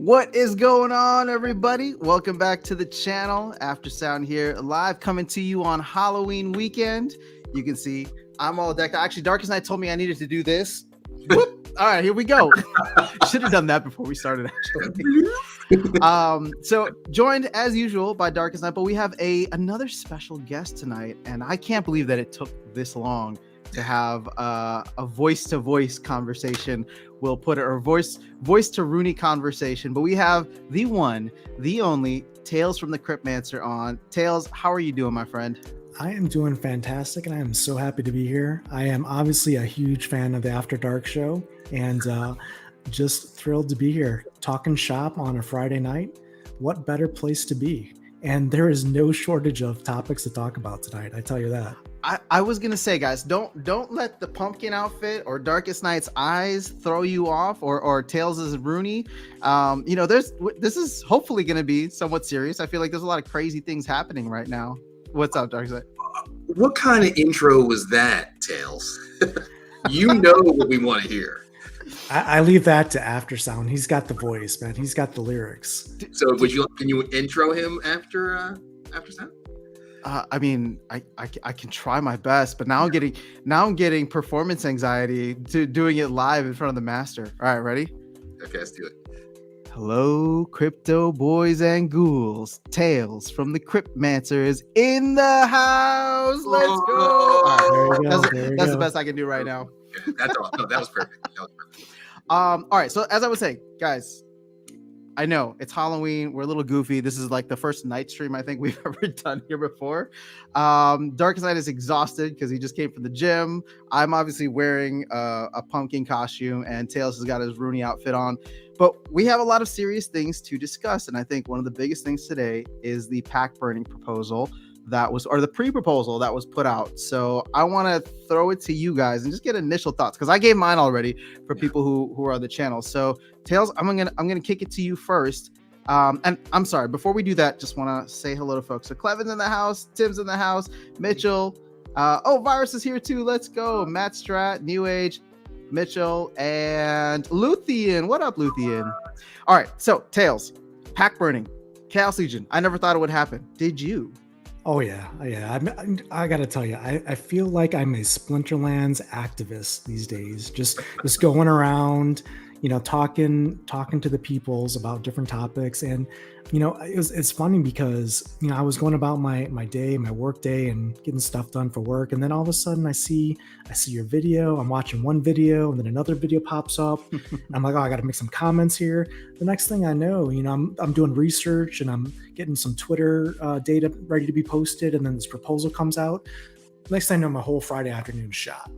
What is going on, everybody? Welcome back to the channel. After Sound here, live coming to you on Halloween weekend. You can see I'm all decked. Actually, Darkest Night told me I needed to do this. Whoop. All right, here we go. Should have done that before we started, actually. So joined as usual by Darkest Night, but we have another special guest tonight, and I can't believe that it took this long to have a voice-to-voice conversation. We'll put it, or voice to Runi conversation. But we have the one, the only Tales from the Cryptmancer on. Tales, how are you doing, my friend? I am doing fantastic, and I am so happy to be here. I am obviously a huge fan of the After Dark show, and just thrilled to be here talking shop on a Friday night. What better place to be? And there is no shortage of topics to talk about tonight, I tell you that. I was gonna say, guys, don't let the pumpkin outfit or Darkest Night's eyes throw you off, or Tails' Runi. This is hopefully gonna be somewhat serious. I feel like there's a lot of crazy things happening right now. What's up, Darkest Night? What kind of intro was that, Tails? You know what we want to hear. I leave that to After Sound. He's got the voice, man. He's got the lyrics. So can you intro him after Sound? I mean, I can try my best, but now I'm getting performance anxiety to doing it live in front of the master. All right, ready? Okay, let's do it. Hello, crypto boys and ghouls. Tales from the Cryptmancer is in the house. Let's go. All right, that's the best I can do right now. Okay, that's all. No, that was perfect. All right, so as I was saying, guys, I know it's Halloween. We're a little goofy. This is like the first night stream I think we've ever done here before. Darkest Night is exhausted because he just came from the gym. I'm obviously wearing a pumpkin costume, and Tails has got his Runi outfit on. But we have a lot of serious things to discuss, and I think one of the biggest things today is the pack burning proposal or the pre-proposal that was put out. So I want to throw it to you guys and just get initial thoughts, because I gave mine already for people who are on the channel. So Tails, I'm gonna kick it to you first. And I'm sorry, before we do that, just want to say hello to folks. So Clevin's in the house, Tim's in the house, Mitchell. Virus is here too. Let's go. Matt Strat, New Age, Mitchell, and Luthien. What up, Luthien? All right, so Tails, pack burning, Chaos Legion. I never thought it would happen. Did you? Oh yeah. I gotta tell you, I feel like I'm a Splinterlands activist these days. Just going around, talking to the peoples about different topics. And it's funny because I was going about my work day and getting stuff done for work, and then all of a sudden I see your video. I'm watching one video, and then another video pops up. And I'm like, oh, I got to make some comments here. The next thing I know, I'm doing research and I'm getting some Twitter data ready to be posted, and then this proposal comes out. Next thing I know, my whole Friday afternoon shot.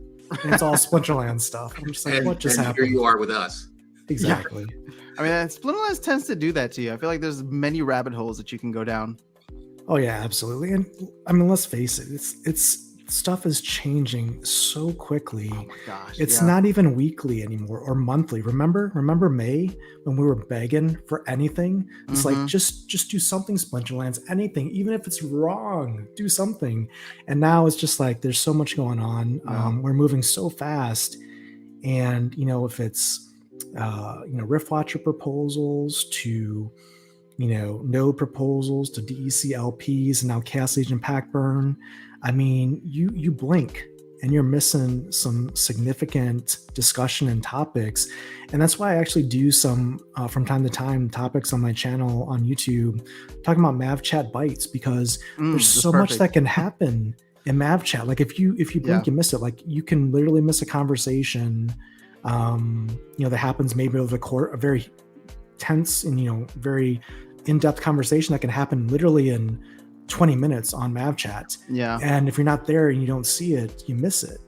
And it's all Splinterland stuff. I'm just like, what just happened? Here you are with us. Exactly. Yeah. I mean, Splinterlands tends to do that to you. I feel like there's many rabbit holes that you can go down. Oh yeah, absolutely. And I mean, let's face it, it's stuff is changing so quickly. Oh my gosh, it's not even weekly anymore or monthly. Remember May when we were begging for anything? It's like just do something, Splinterlands, anything, even if it's wrong, do something. And now it's just like there's so much going on. We're moving so fast, and if it's Riftwatcher proposals to node proposals to DEC LPs, and now Chaos Legion pack burn. I mean, you blink and you're missing some significant discussion and topics. And that's why I actually do some from time to time topics on my channel on YouTube talking about Mav Chat Bites, because there's so much that can happen in Mav Chat. Like if you blink, you miss it. Like you can literally miss a conversation that happens maybe over the course, a very tense and very in-depth conversation that can happen literally in 20 minutes on Mav Chat. Yeah. And if you're not there and you don't see it, you miss it.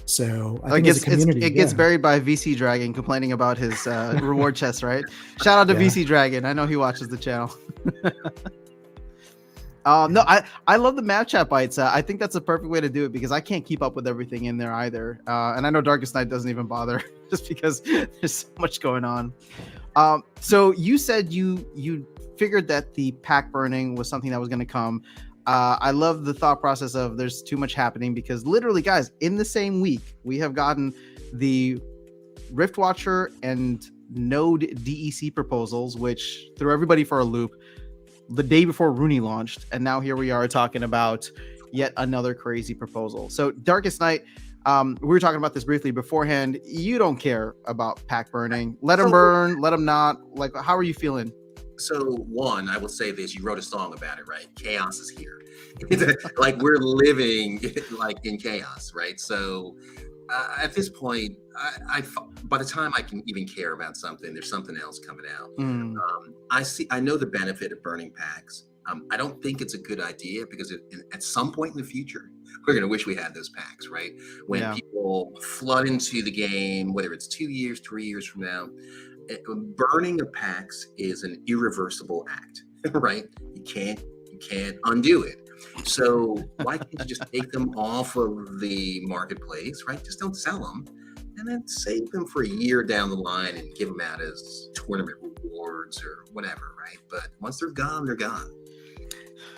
So I think it gets buried by VC Dragon complaining about his reward chest, right? Shout out to VC Dragon. I know he watches the channel. No, I love the Mav Chat Bites. I think that's a perfect way to do it, because I can't keep up with everything in there either. And I know Darkest Night doesn't even bother just because there's so much going on. So you said you figured that the pack burning was something that was going to come. I love the thought process of there's too much happening, because literally, guys, in the same week, we have gotten the Riftwatcher and node DEC proposals, which threw everybody for a loop the day before Runi launched. And now here we are talking about yet another crazy proposal. So Darkest Night, we were talking about this briefly beforehand. You don't care about pack burning. Let them burn, let them not. Like, how are you feeling? So one, I will say this, you wrote a song about it, right? Chaos is here. Like we're living like in chaos, right? So at this point, by the time I can even care about something, there's something else coming out. I know the benefit of burning packs. I don't think it's a good idea because at some point in the future, we're going to wish we had those packs, right? When people flood into the game, whether it's 2 years, 3 years from now, burning of packs is an irreversible act, right? You can't undo it. So why can't you just take them off of the marketplace, right? Just don't sell them and then save them for a year down the line and give them out as tournament rewards or whatever, right? But once they're gone, they're gone.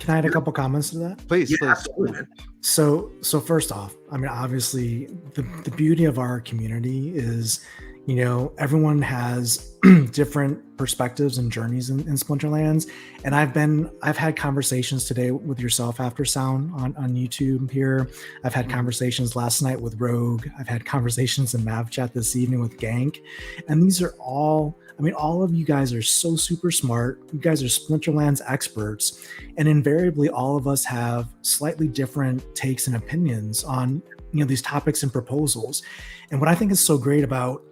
Can I add a couple comments to that? Please. Absolutely. So first off, I mean, obviously the beauty of our community is, you know, everyone has different perspectives and journeys in Splinterlands. And I've had conversations today with yourself after Sound on YouTube here. I've had conversations last night with Rogue. I've had conversations in Mav chat this evening with Gank. And these are all, I mean, all of you guys are so super smart. You guys are Splinterlands experts. And invariably, all of us have slightly different takes and opinions on, you know, these topics and proposals. And what I think is so great about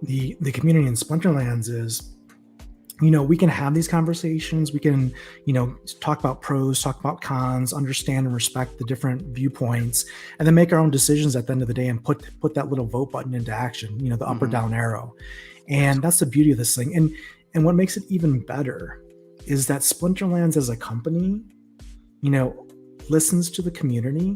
the community in Splinterlands is, you know, we can have these conversations. We can, you know, talk about pros, talk about cons, understand and respect the different viewpoints, and then make our own decisions at the end of the day and put that little vote button into action, you know, the up or down arrow. And that's the beauty of this thing. And what makes it even better is that Splinterlands as a company, you know, listens to the community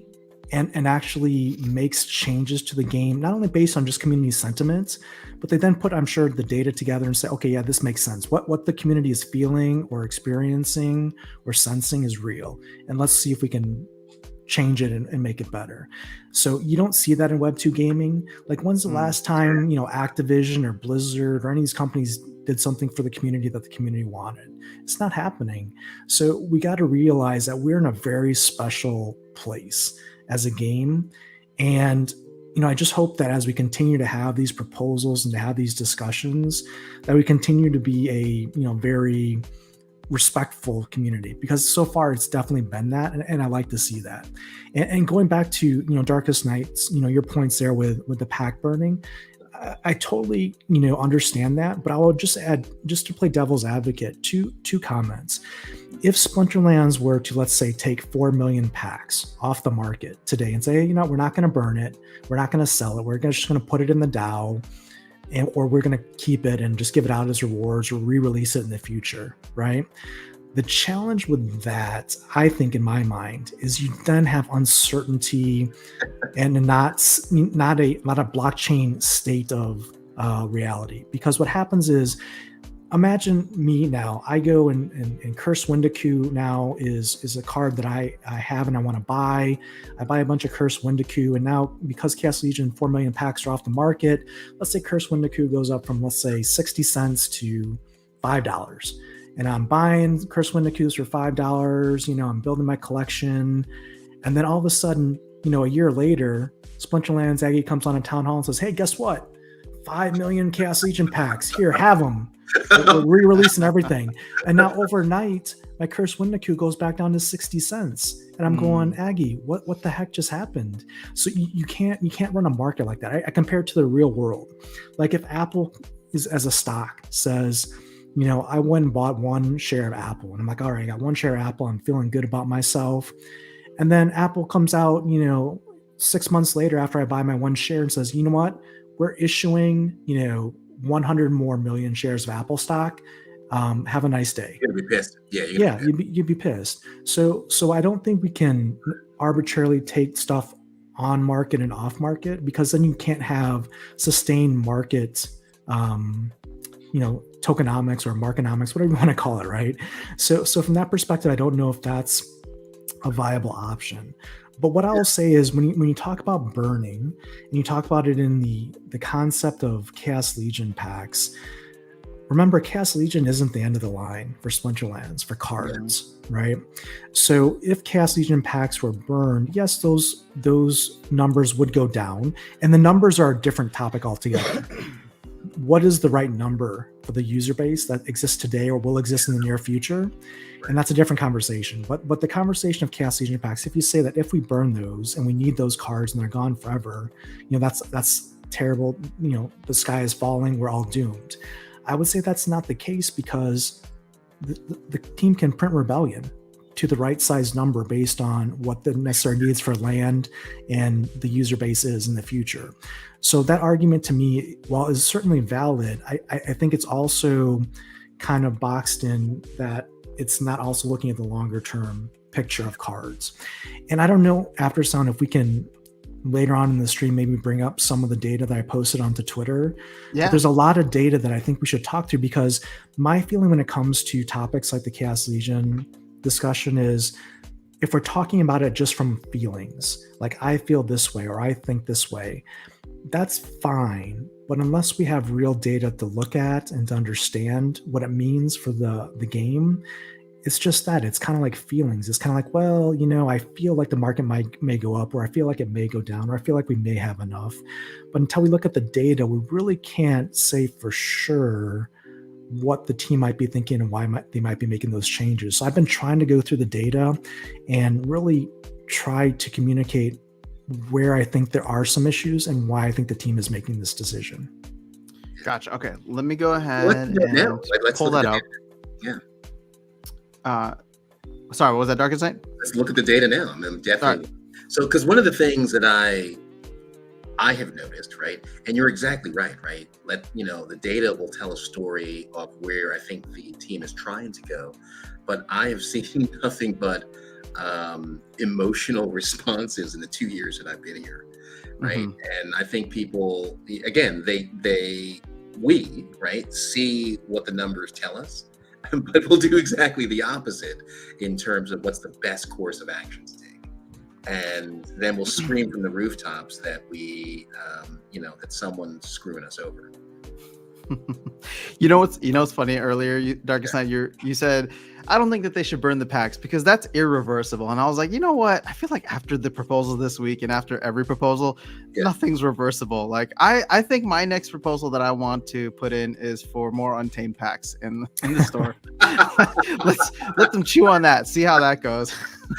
and actually makes changes to the game, not only based on just community sentiments, but they then put, I'm sure, the data together and say, okay, yeah, this makes sense. What the community is feeling or experiencing or sensing is real. And let's see if we can change it and make it better. So you don't see that in Web 2 gaming. Like, when's the last time, you know, Activision or Blizzard or any of these companies did something for the community that the community wanted? It's not happening. So we got to realize that we're in a very special place as a game. And, you know, I just hope that as we continue to have these proposals and to have these discussions, that we continue to be a, you know, very respectful community, because so far it's definitely been that. And I like to see that. And going back to, you know, Darkest Nights, you know, your points there with the pack burning, I totally, you know, understand that, but I will just add, just to play devil's advocate, two comments. If Splinterlands were to, let's say, take 4 million packs off the market today and say, hey, you know, we're not going to burn it, we're not going to sell it, we're just going to put it in the DAO, or we're going to keep it and just give it out as rewards or re-release it in the future, right? The challenge with that, I think, in my mind, is you then have uncertainty and not a blockchain state of reality. Because what happens is, imagine me now. I go and Curse Windaku now is a card that I have and I want to buy. I buy a bunch of Curse Windaku, and now because Chaos Legion 4 million packs are off the market, let's say Curse Windaku goes up from, let's say, 60 cents to $5. And I'm buying Curse Windakus for $5, you know, I'm building my collection. And then all of a sudden, you know, a year later, Splinterlands Aggie comes on a town hall and says, hey, guess what? 5 million Chaos Legion packs. Here, have them. We're re-releasing everything. And now overnight, my Curse Windaku goes back down to 60 cents. And I'm going, Aggie, what the heck just happened? So you can't run a market like that. I compare it to the real world. Like if Apple is, as a stock, says, you know, I went and bought 1 share of Apple. And I'm like, all right, I got 1 share of Apple. I'm feeling good about myself. And then Apple comes out, you know, 6 months later after I buy my 1 share and says, you know what? We're issuing, you know, 100 more million shares of Apple stock. Have a nice day. You're gonna be pissed. You'd be pissed. So I don't think we can arbitrarily take stuff on market and off market, because then you can't have sustained market, you know, tokenomics or markenomics, whatever you want to call it, right? So from that perspective, I don't know if that's a viable option. But what I will say is, when you talk about burning and you talk about it in the concept of Chaos Legion packs, remember, Cast Legion isn't the end of the line for Splinterlands, for cards, right? So if Cast Legion packs were burned, yes, those numbers would go down, and the numbers are a different topic altogether. What is the right number for the user base that exists today or will exist in the near future? And that's a different conversation. But the conversation of Cast Legion packs, if you say that if we burn those and we need those cards and they're gone forever, that's terrible. The sky is falling. We're all doomed. I would say that's not the case, because the team can print Rebellion to the right size number based on what the necessary needs for land and the user base is in the future. So that argument to me, while is certainly valid, I think it's also kind of boxed in that it's not also looking at the longer term picture of cards. And I don't know, After Sound, if we can later on in the stream maybe bring up some of the data that I posted onto Twitter. Yeah. But there's a lot of data that I think we should talk through, because my feeling when it comes to topics like the Chaos Legion discussion is, if we're talking about it just from feelings, like I feel this way or I think this way, that's fine. But unless we have real data to look at and to understand what it means for the game, it's just that. It's kind of like feelings. It's kind of like, well, I feel like the market may go up, or I feel like it may go down, or I feel like we may have enough. But until we look at the data, we really can't say for sure what the team might be thinking and why they might be making those changes. So I've been trying to go through the data and really try to communicate where I think there are some issues and why I think the team is making this decision. Gotcha. Okay, let me go ahead and pull that up. Yeah. Sorry, what was that, Darkest Night? Let's look at the data now. I'm definitely. Right. So, because one of the things that I have noticed, right, and you're exactly right. The data will tell a story of where I think the team is trying to go, but I have seen nothing but emotional responses in the 2 years that I've been here, right? Mm-hmm. And I think people, again, we see what the numbers tell us, but we'll do exactly the opposite in terms of what's the best course of action to take. And then we'll scream from the rooftops that that someone's screwing us over. What's funny? Earlier, Darkest Night, you said, I don't think that they should burn the packs because that's irreversible. And I was like, you know what? I feel like after the proposal this week and after every proposal, nothing's reversible. Like I think my next proposal that I want to put in is for more Untamed packs in the store. Let them chew on that. See how that goes.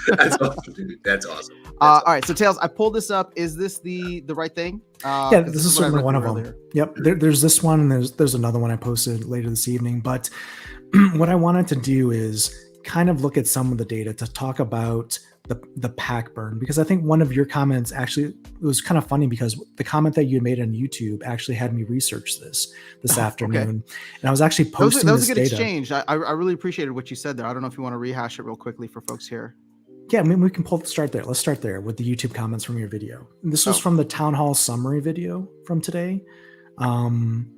That's awesome, dude. That's awesome. All right, so Tails, I pulled this up. Is this the right thing? This is certainly one of them. Yep, there's this one, and there's another one I posted later this evening. But what I wanted to do is kind of look at some of the data to talk about the pack burn, because I think one of your comments actually, it was kind of funny because the comment that you made on YouTube actually had me research this afternoon. Okay. And I was actually posting that was this a good data. Exchange. I really appreciated what you said there. I don't know if you want to rehash it real quickly for folks here. Yeah, I mean, we can start there. Let's start there with the YouTube comments from your video. And this was from the Town Hall summary video from today. And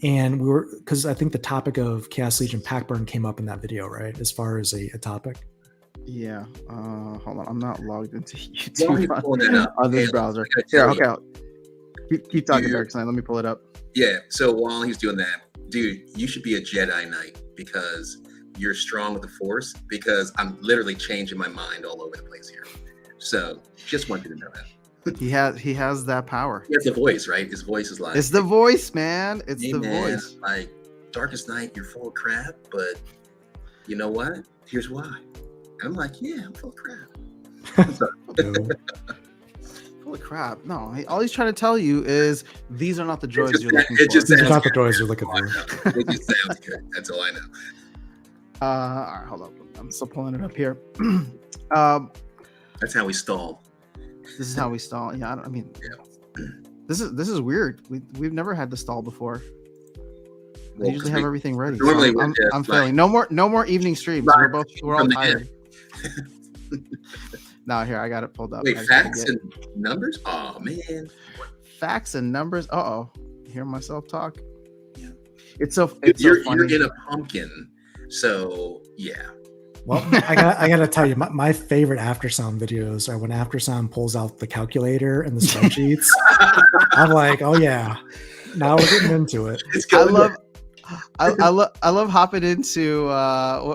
because I think the topic of Chaos Legion pack burn came up in that video, right? As far as a topic. Yeah. Hold on. I'm not logged into YouTube on this browser. Here, okay. Keep talking, Dark Side. Let me pull it up. Yeah. So while he's doing that, dude, you should be a Jedi Knight because you're strong with the Force, because I'm literally changing my mind all over the place here. So just wanted you to know that. He has that power. He has the voice, right? His voice is like, it's the voice, man. It's the voice. Like, Darkest Night, you're full of crap, but you know what? Here's why. And I'm like, yeah, I'm full of crap. Full of crap. No, all he's trying to tell you is these are not the droids you're looking for. These are not the droids you're looking for. It just sounds good. That's all I know. All right, hold on. I'm still pulling it up here. That's how we stall. This is how we stall. Yeah, this is weird. We've never had to stall before. We usually have everything ready. Normally, so I'm failing. No more evening streams. We're all tired. No, here I got it pulled up. Wait, facts and numbers? Oh man. Facts and numbers. Hear myself talk. Yeah. It's so you're funny. You're in a pumpkin. So yeah. Well, I gotta tell you, my favorite After Sound videos are when After Sound pulls out the calculator and the spreadsheets. I'm like, oh yeah, now we're getting into it. I love hopping into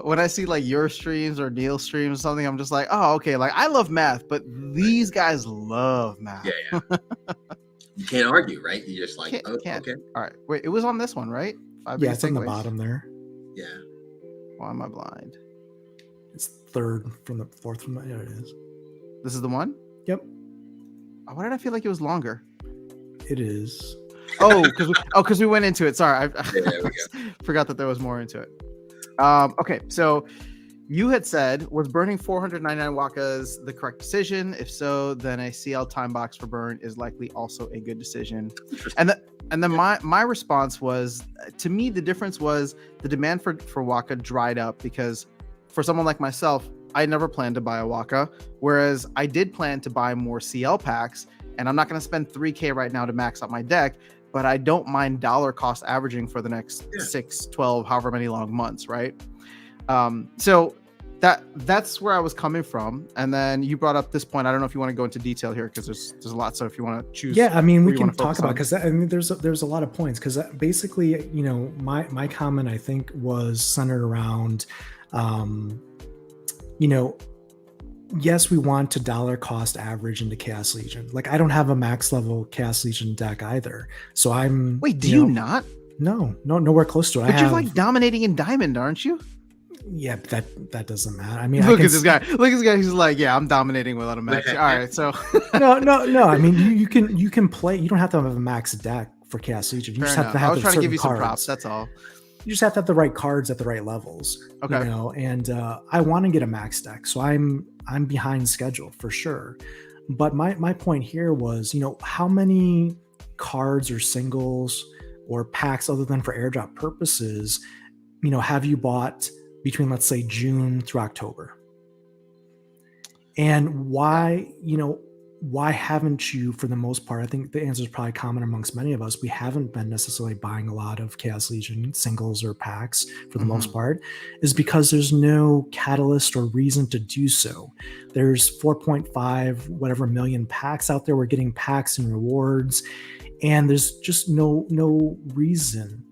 when I see like your streams or Neil streams or something. I'm just like, oh, okay. Like I love math, but these guys love math. Yeah. You can't argue, right? You're just like, Can't, oh, can't. okay. All right, wait. It was on this one, right? Five Yeah, biggest it's on the takeaways? bottom there. Yeah. Why am I blind? It's third from the fourth from the, yeah, it is. This is the one. Yep, Why did I feel like it was longer? it is. Oh, because we went into it. Sorry, There we forgot that there was more into it. Okay, so you had said, was burning 499 wakas the correct decision? If so, then a CL time box for burn is likely also a good decision. And then my response was, to me, the difference was the demand for waka dried up because for someone like myself, I never planned to buy a waka, whereas I did plan to buy more CL packs, and I'm not going to spend 3K right now to max out my deck, but I don't mind dollar cost averaging for the next 6, 12, however many long months, right? So that's where I was coming from. And then you brought up this point. I don't know if you want to go into detail here because there's a lot. So if you want to choose, yeah, I mean, we you can wanna talk focus about on. because I mean, there's a lot of points because basically, you know, my comment I think was centered around, you know, yes, we want to dollar cost average into Chaos Legion. Like I don't have a max level Chaos Legion deck either, so I'm. Wait, do you not? No, nowhere close to it. But you're like dominating in Diamond, aren't you? Yeah, that doesn't matter. I mean, Look at this guy. Look at this guy. He's like, yeah, I'm dominating without a max. All right, so no. I mean, you can play. You don't have to have a max deck for Chaos Legion. You fair just enough. have to have. I was trying to give you some cards. props. That's all. You just have to have the right cards at the right levels. Okay. You know, and I want to get a max deck, so I'm behind schedule for sure. But my point here was, you know, how many cards or singles or packs other than for airdrop purposes, you know, have you bought between, let's say, June through October? And why, you know, why haven't you, for the most part, I think the answer is probably common amongst many of us, we haven't been necessarily buying a lot of Chaos Legion singles or packs for the most part, is because there's no catalyst or reason to do so. There's 4.5 whatever million packs out there. We're getting packs and rewards, and there's just no reason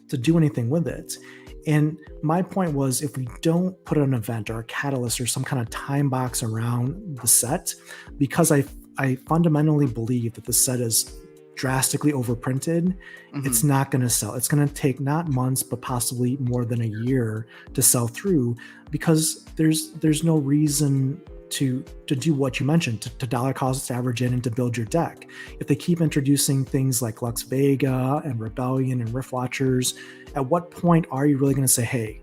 to do anything with it. And my point was, if we don't put an event or a catalyst or some kind of time box around the set, because I fundamentally believe that the set is drastically overprinted, it's not going to sell. It's going to take not months, but possibly more than a year to sell through, because there's no reason to do what you mentioned, to dollar cost average in and to build your deck. If they keep introducing things like Lux Vega and Rebellion and Rift Watchers, at what point are you really going to say, hey,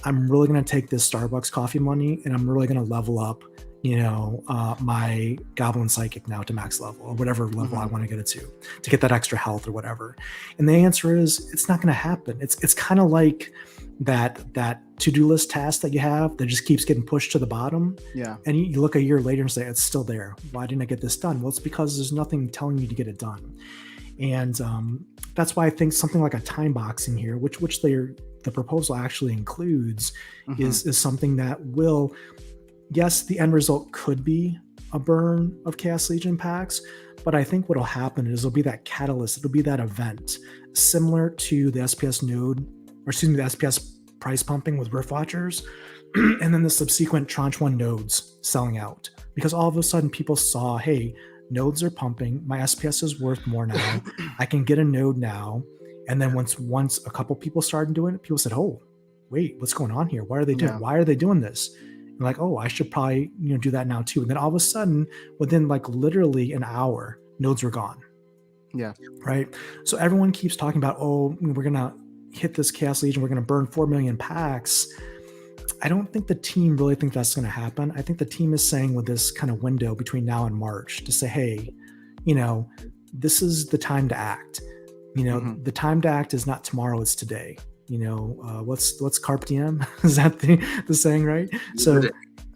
I'm really going to take this Starbucks coffee money and I'm really going to level up, you know, my Goblin Psychic now to max level or whatever level I want to get it to get that extra health or whatever? And the answer is, it's not going to happen. It's kind of like that to-do list task that you have that just keeps getting pushed to the bottom. Yeah. And you look a year later and say, it's still there. Why didn't I get this done? Well, it's because there's nothing telling you to get it done. And that's why I think something like a time box in here, which the proposal actually includes, is something that will, yes, the end result could be a burn of Chaos Legion packs, but I think what'll happen is there'll be that catalyst, it'll be that event, similar to the SPS node, or excuse me, the SPS price pumping with Rift Watchers, and then the subsequent Tranche 1 nodes selling out. Because all of a sudden people saw, hey, nodes are pumping, my SPS is worth more now, I can get a node now. And then once a couple people started doing it, people said, oh, wait, what's going on here? What are they doing? Why are they doing this? And like, oh, I should probably, you know, do that now too. And then all of a sudden, within like literally an hour, nodes were gone. Yeah. Right. So everyone keeps talking about, oh, we're going to hit this Chaos Legion, we're going to burn 4 million packs. I don't think the team really think that's going to happen. I think the team is saying with this kind of window between now and March to say, hey, you know, this is the time to act. You know, the time to act is not tomorrow, it's today. You know, what's Carpe Diem? Is that the saying, right? So,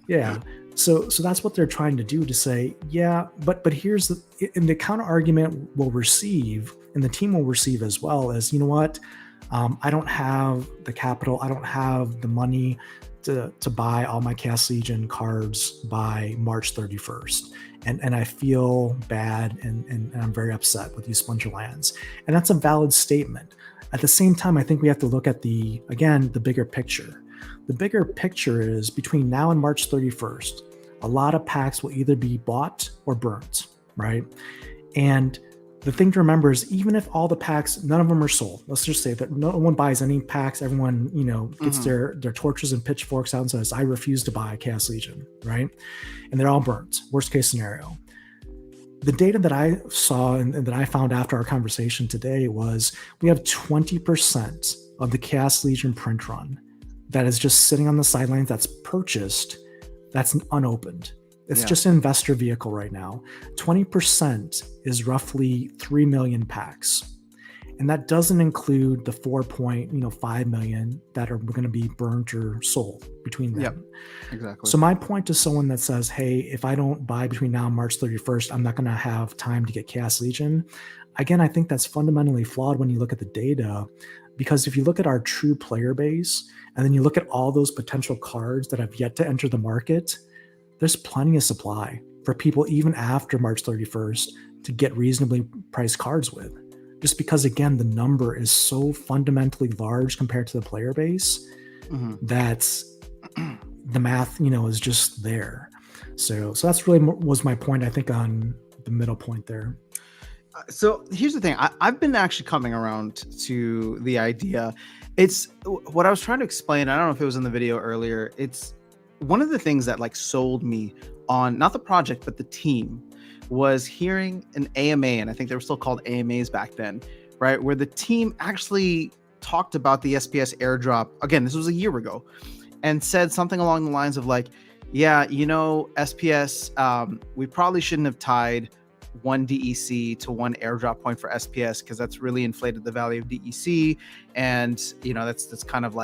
yeah. So that's what they're trying to do, to say, yeah, but here's the counter argument we'll receive, and the team will receive as well, is, you know what? I don't have the capital. I don't have the money to buy all my Chaos Legion cards by March 31st. And I feel bad and I'm very upset with these Splinter Lands. And that's a valid statement. At the same time, I think we have to look at the bigger picture. The bigger picture is between now and March 31st, a lot of packs will either be bought or burnt, right? And the thing to remember is even if all the packs, none of them are sold, let's just say that no one buys any packs, everyone, gets their torches and pitchforks out and says, I refuse to buy Chaos Legion, right? And they're all burnt, worst case scenario. The data that I saw and that I found after our conversation today was we have 20% of the Chaos Legion print run that is just sitting on the sidelines, that's purchased, that's unopened. It's just an investor vehicle right now. 20% is roughly 3 million packs. And that doesn't include the 4.5 million that are going to be burnt or sold between them. Yep, exactly. So my point to someone that says, hey, if I don't buy between now and March 31st, I'm not going to have time to get Chaos Legion. Again, I think that's fundamentally flawed when you look at the data, because if you look at our true player base, and then you look at all those potential cards that have yet to enter the market, there's plenty of supply for people even after March 31st to get reasonably priced cards with. Just because, again, the number is so fundamentally large compared to the player base that the math, is just there. So that's really was my point, I think, on the middle point there. So here's the thing. I've been actually coming around to the idea. It's what I was trying to explain. I don't know if it was in the video earlier. It's one of the things that sold me on not the project, but the team, was hearing an AMA, and I think they were still called AMAs back then, right? Where the team actually talked about the SPS airdrop. Again, this was a year ago, and said something along the lines of SPS, we probably shouldn't have tied one DEC to one airdrop point for SPS, because that's really inflated the value of DEC, and that's kind of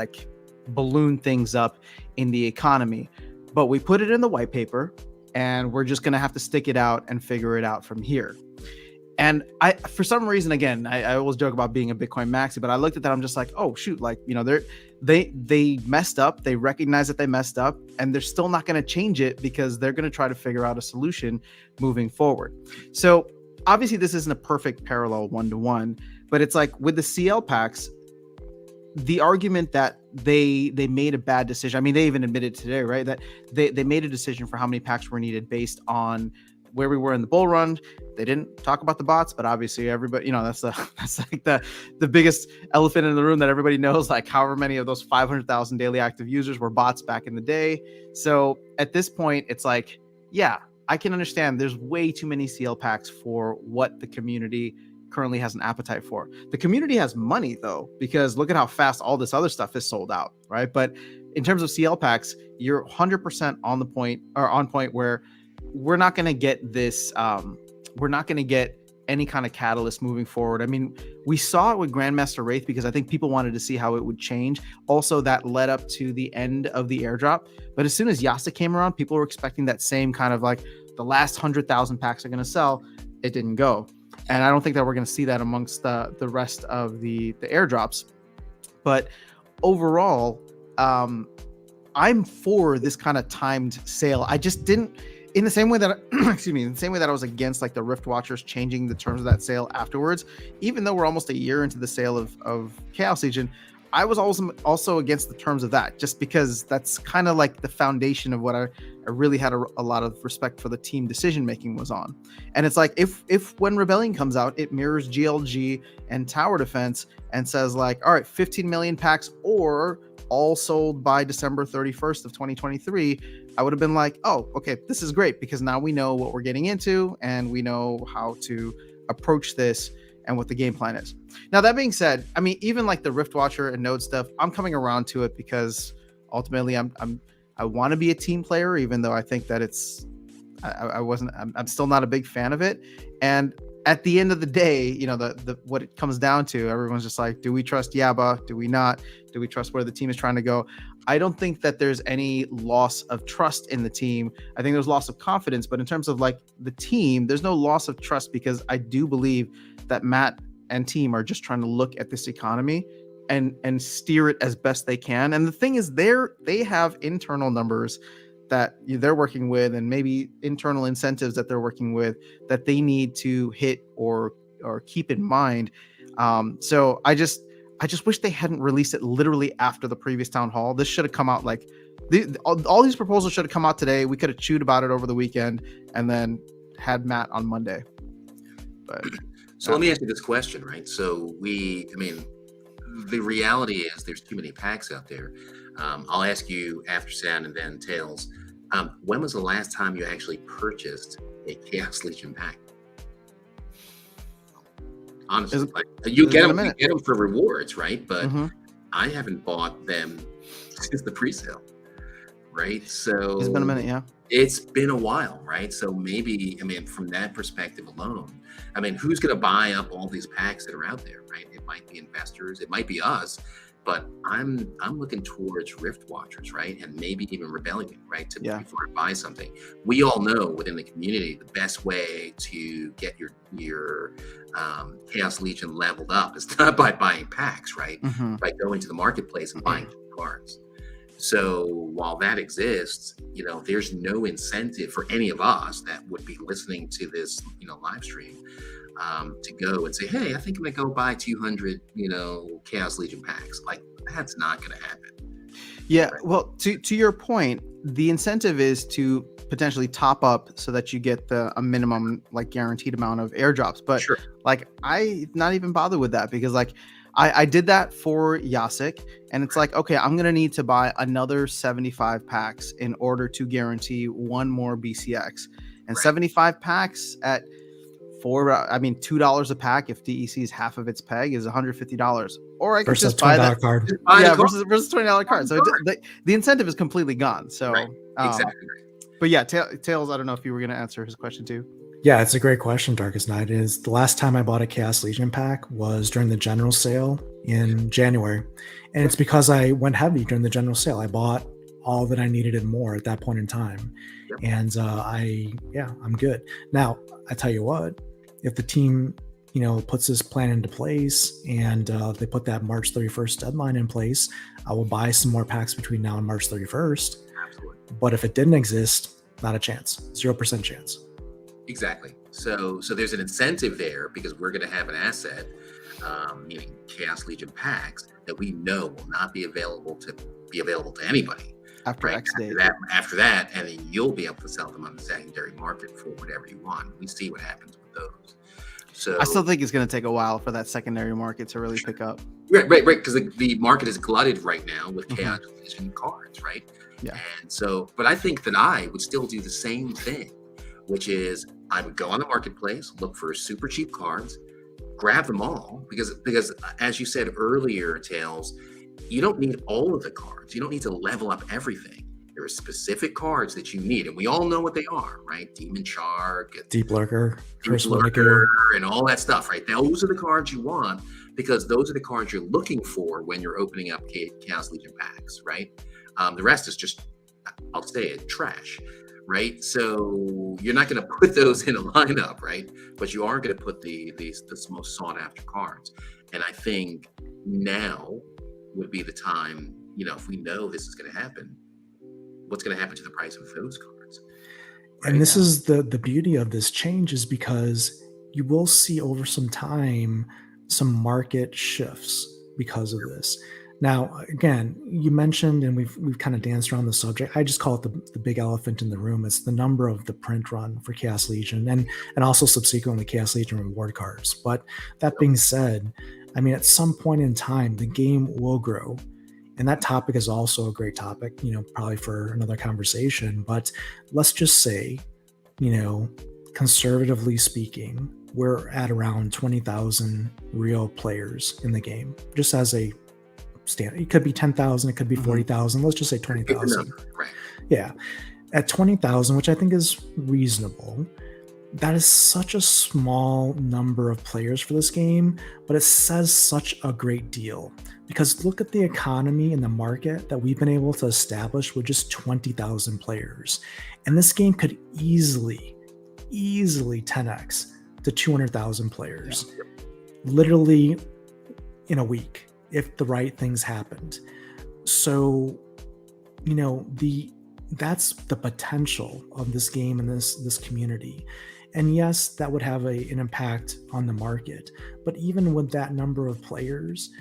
balloon things up in the economy. But we put it in the white paper, and we're just going to have to stick it out and figure it out from here. And for some reason, again, I always joke about being a Bitcoin maxi, but I looked at that, I'm just like, oh shoot, they messed up, they recognize that they messed up, and they're still not going to change it because they're going to try to figure out a solution moving forward. So obviously this isn't a perfect parallel one-to-one, but it's with the CL packs, the argument that they made a bad decision. I mean, they even admitted today, right, that they made a decision for how many packs were needed based on where we were in the bull run. They didn't talk about the bots, but obviously everybody, that's the biggest elephant in the room that everybody knows, however many of those 500,000 daily active users were bots back in the day. So at this point, it's yeah, I can understand there's way too many CL packs for what the community currently has an appetite for. The community has money though, because look at how fast all this other stuff is sold out, right? But in terms of CL packs, you're 100% on point where we're not going to get this, we're not going to get any kind of catalyst moving forward. I mean, we saw it with Grandmaster Wraith because I think people wanted to see how it would change. Also, that led up to the end of the airdrop. But as soon as Yasa came around, people were expecting that same kind of the last 100,000 packs are going to sell. It didn't go. And I don't think that we're going to see that amongst the rest of the airdrops. But overall, I'm for this kind of timed sale. I just didn't, in the same way that, in the same way that I was against the Rift Watchers changing the terms of that sale afterwards, even though we're almost a year into the sale of Chaos Legion, I was also against the terms of that, just because that's kind of the foundation of what I really had a lot of respect for the team decision making was on. And it's if when Rebellion comes out, it mirrors GLG and Tower Defense and says all right, 15 million packs or all sold by December 31st of 2023, I would have been oh, okay, this is great, because now we know what we're getting into and we know how to approach this and what the game plan is. Now, that being said, I mean, even the Rift Watcher and Node stuff, I'm coming around to it because ultimately I want to be a team player, even though I think that I'm still not a big fan of it. And at the end of the day, the what it comes down to, everyone's just do we trust Yaba? Do we not? Do we trust where the team is trying to go? I don't think that there's any loss of trust in the team. I think there's loss of confidence, but in terms of the team, there's no loss of trust, because I do believe that Matt and team are just trying to look at this economy and steer it as best they can. And the thing is, they have internal numbers that they're working with, and maybe internal incentives that they're working with that they need to hit or keep in mind. So I just wish they hadn't released it literally after the previous town hall. This should have come out like all these proposals should have come out today. We could have chewed about it over the weekend and then had Matt on Monday. But so let me ask you this question, right? So the reality is there's too many packs out there. I'll ask you after Sound and then Tails. When was the last time you actually purchased a Chaos Legion pack? Honestly, you get them for rewards, right? But I haven't bought them since the pre-sale, right? So it's been a minute, yeah. It's been a while, right? So maybe, from that perspective alone, who's going to buy up all these packs that are out there, right? It might be investors, it might be us, but I'm looking towards Rift Watchers, right? And maybe even Rebellion, right? Before I buy something. We all know within the community, the best way to get your Chaos Legion leveled up is not by buying packs, right? By going to the marketplace and buying cards. So while that exists, there's no incentive for any of us that would be listening to this, live stream, to go and say, hey, I think I'm gonna go buy 200, Chaos Legion packs. Like, that's not gonna happen. Yeah, right? Well, to your point, the incentive is to potentially top up so that you get a minimum, like, guaranteed amount of airdrops. But sure. Like, I not even bother with that because, like, I did that for Yasik, and it's like, okay, I'm gonna need to buy another 75 packs in order to guarantee one more BCX, and 75 packs at $2 a pack. If DEC is half of its peg, is $150. Or I could just buy that card. Yeah, versus $20 card. So the incentive is completely gone. So exactly. But yeah, Tails, I don't know if you were gonna answer his question too. Yeah, it's a great question, Darkest Night. Is the last time I bought a Chaos Legion pack was during the general sale in January. And it's because I went heavy during the general sale. I bought all that I needed and more at that point in time. And I'm good. Now, I tell you what, if the team, puts this plan into place and they put that March 31st deadline in place, I will buy some more packs between now and March 31st. Absolutely. But if it didn't exist, not a chance, 0% chance. Exactly. So there's an incentive there because we're going to have an asset, meaning Chaos Legion packs, that we know will not be available to anybody after X date. After that, and then you'll be able to sell them on the secondary market for whatever you want. We see what happens with those. So I still think it's going to take a while for that secondary market to really pick up. Right. Because the market is glutted right now with Chaos Legion cards, right? Yeah. And so, but I think that I would still do the same thing, which is I would go on the marketplace, look for super cheap cards, grab them all, because as you said earlier, Tails, you don't need all of the cards. You don't need to level up everything. There are specific cards that you need, and we all know what they are, right? Demon Shark, Deep Lurker, and all that stuff, right? Those are the cards you want because those are the cards you're looking for when you're opening up Chaos Legion packs, right? The rest is just, I'll say it, trash. Right, so you're not going to put those in a lineup, right? But you are going to put the most sought after cards, and I think now would be the time. If we know this is going to happen, what's going to happen to the price of those cards? Right? And this is the beauty of this change is because you will see over some time some market shifts because of this. Now, again, you mentioned, and we've kind of danced around the subject. I just call it the big elephant in the room. It's the number of the print run for Chaos Legion and also subsequently Chaos Legion reward cards. But that being said, at some point in time, the game will grow. And that topic is also a great topic, probably for another conversation. But let's just say, conservatively speaking, we're at around 20,000 real players in the game, just as a standard. It could be 10,000, it could be 40,000. Let's just say 20,000. Right. Yeah. At 20,000, which I think is reasonable, that is such a small number of players for this game, but it says such a great deal because look at the economy and the market that we've been able to establish with just 20,000 players. And this game could easily 10x to 200,000 players, literally in a week, if the right things happened. So, that's the potential of this game and this community. And yes, that would have an impact on the market. But even with that number of players,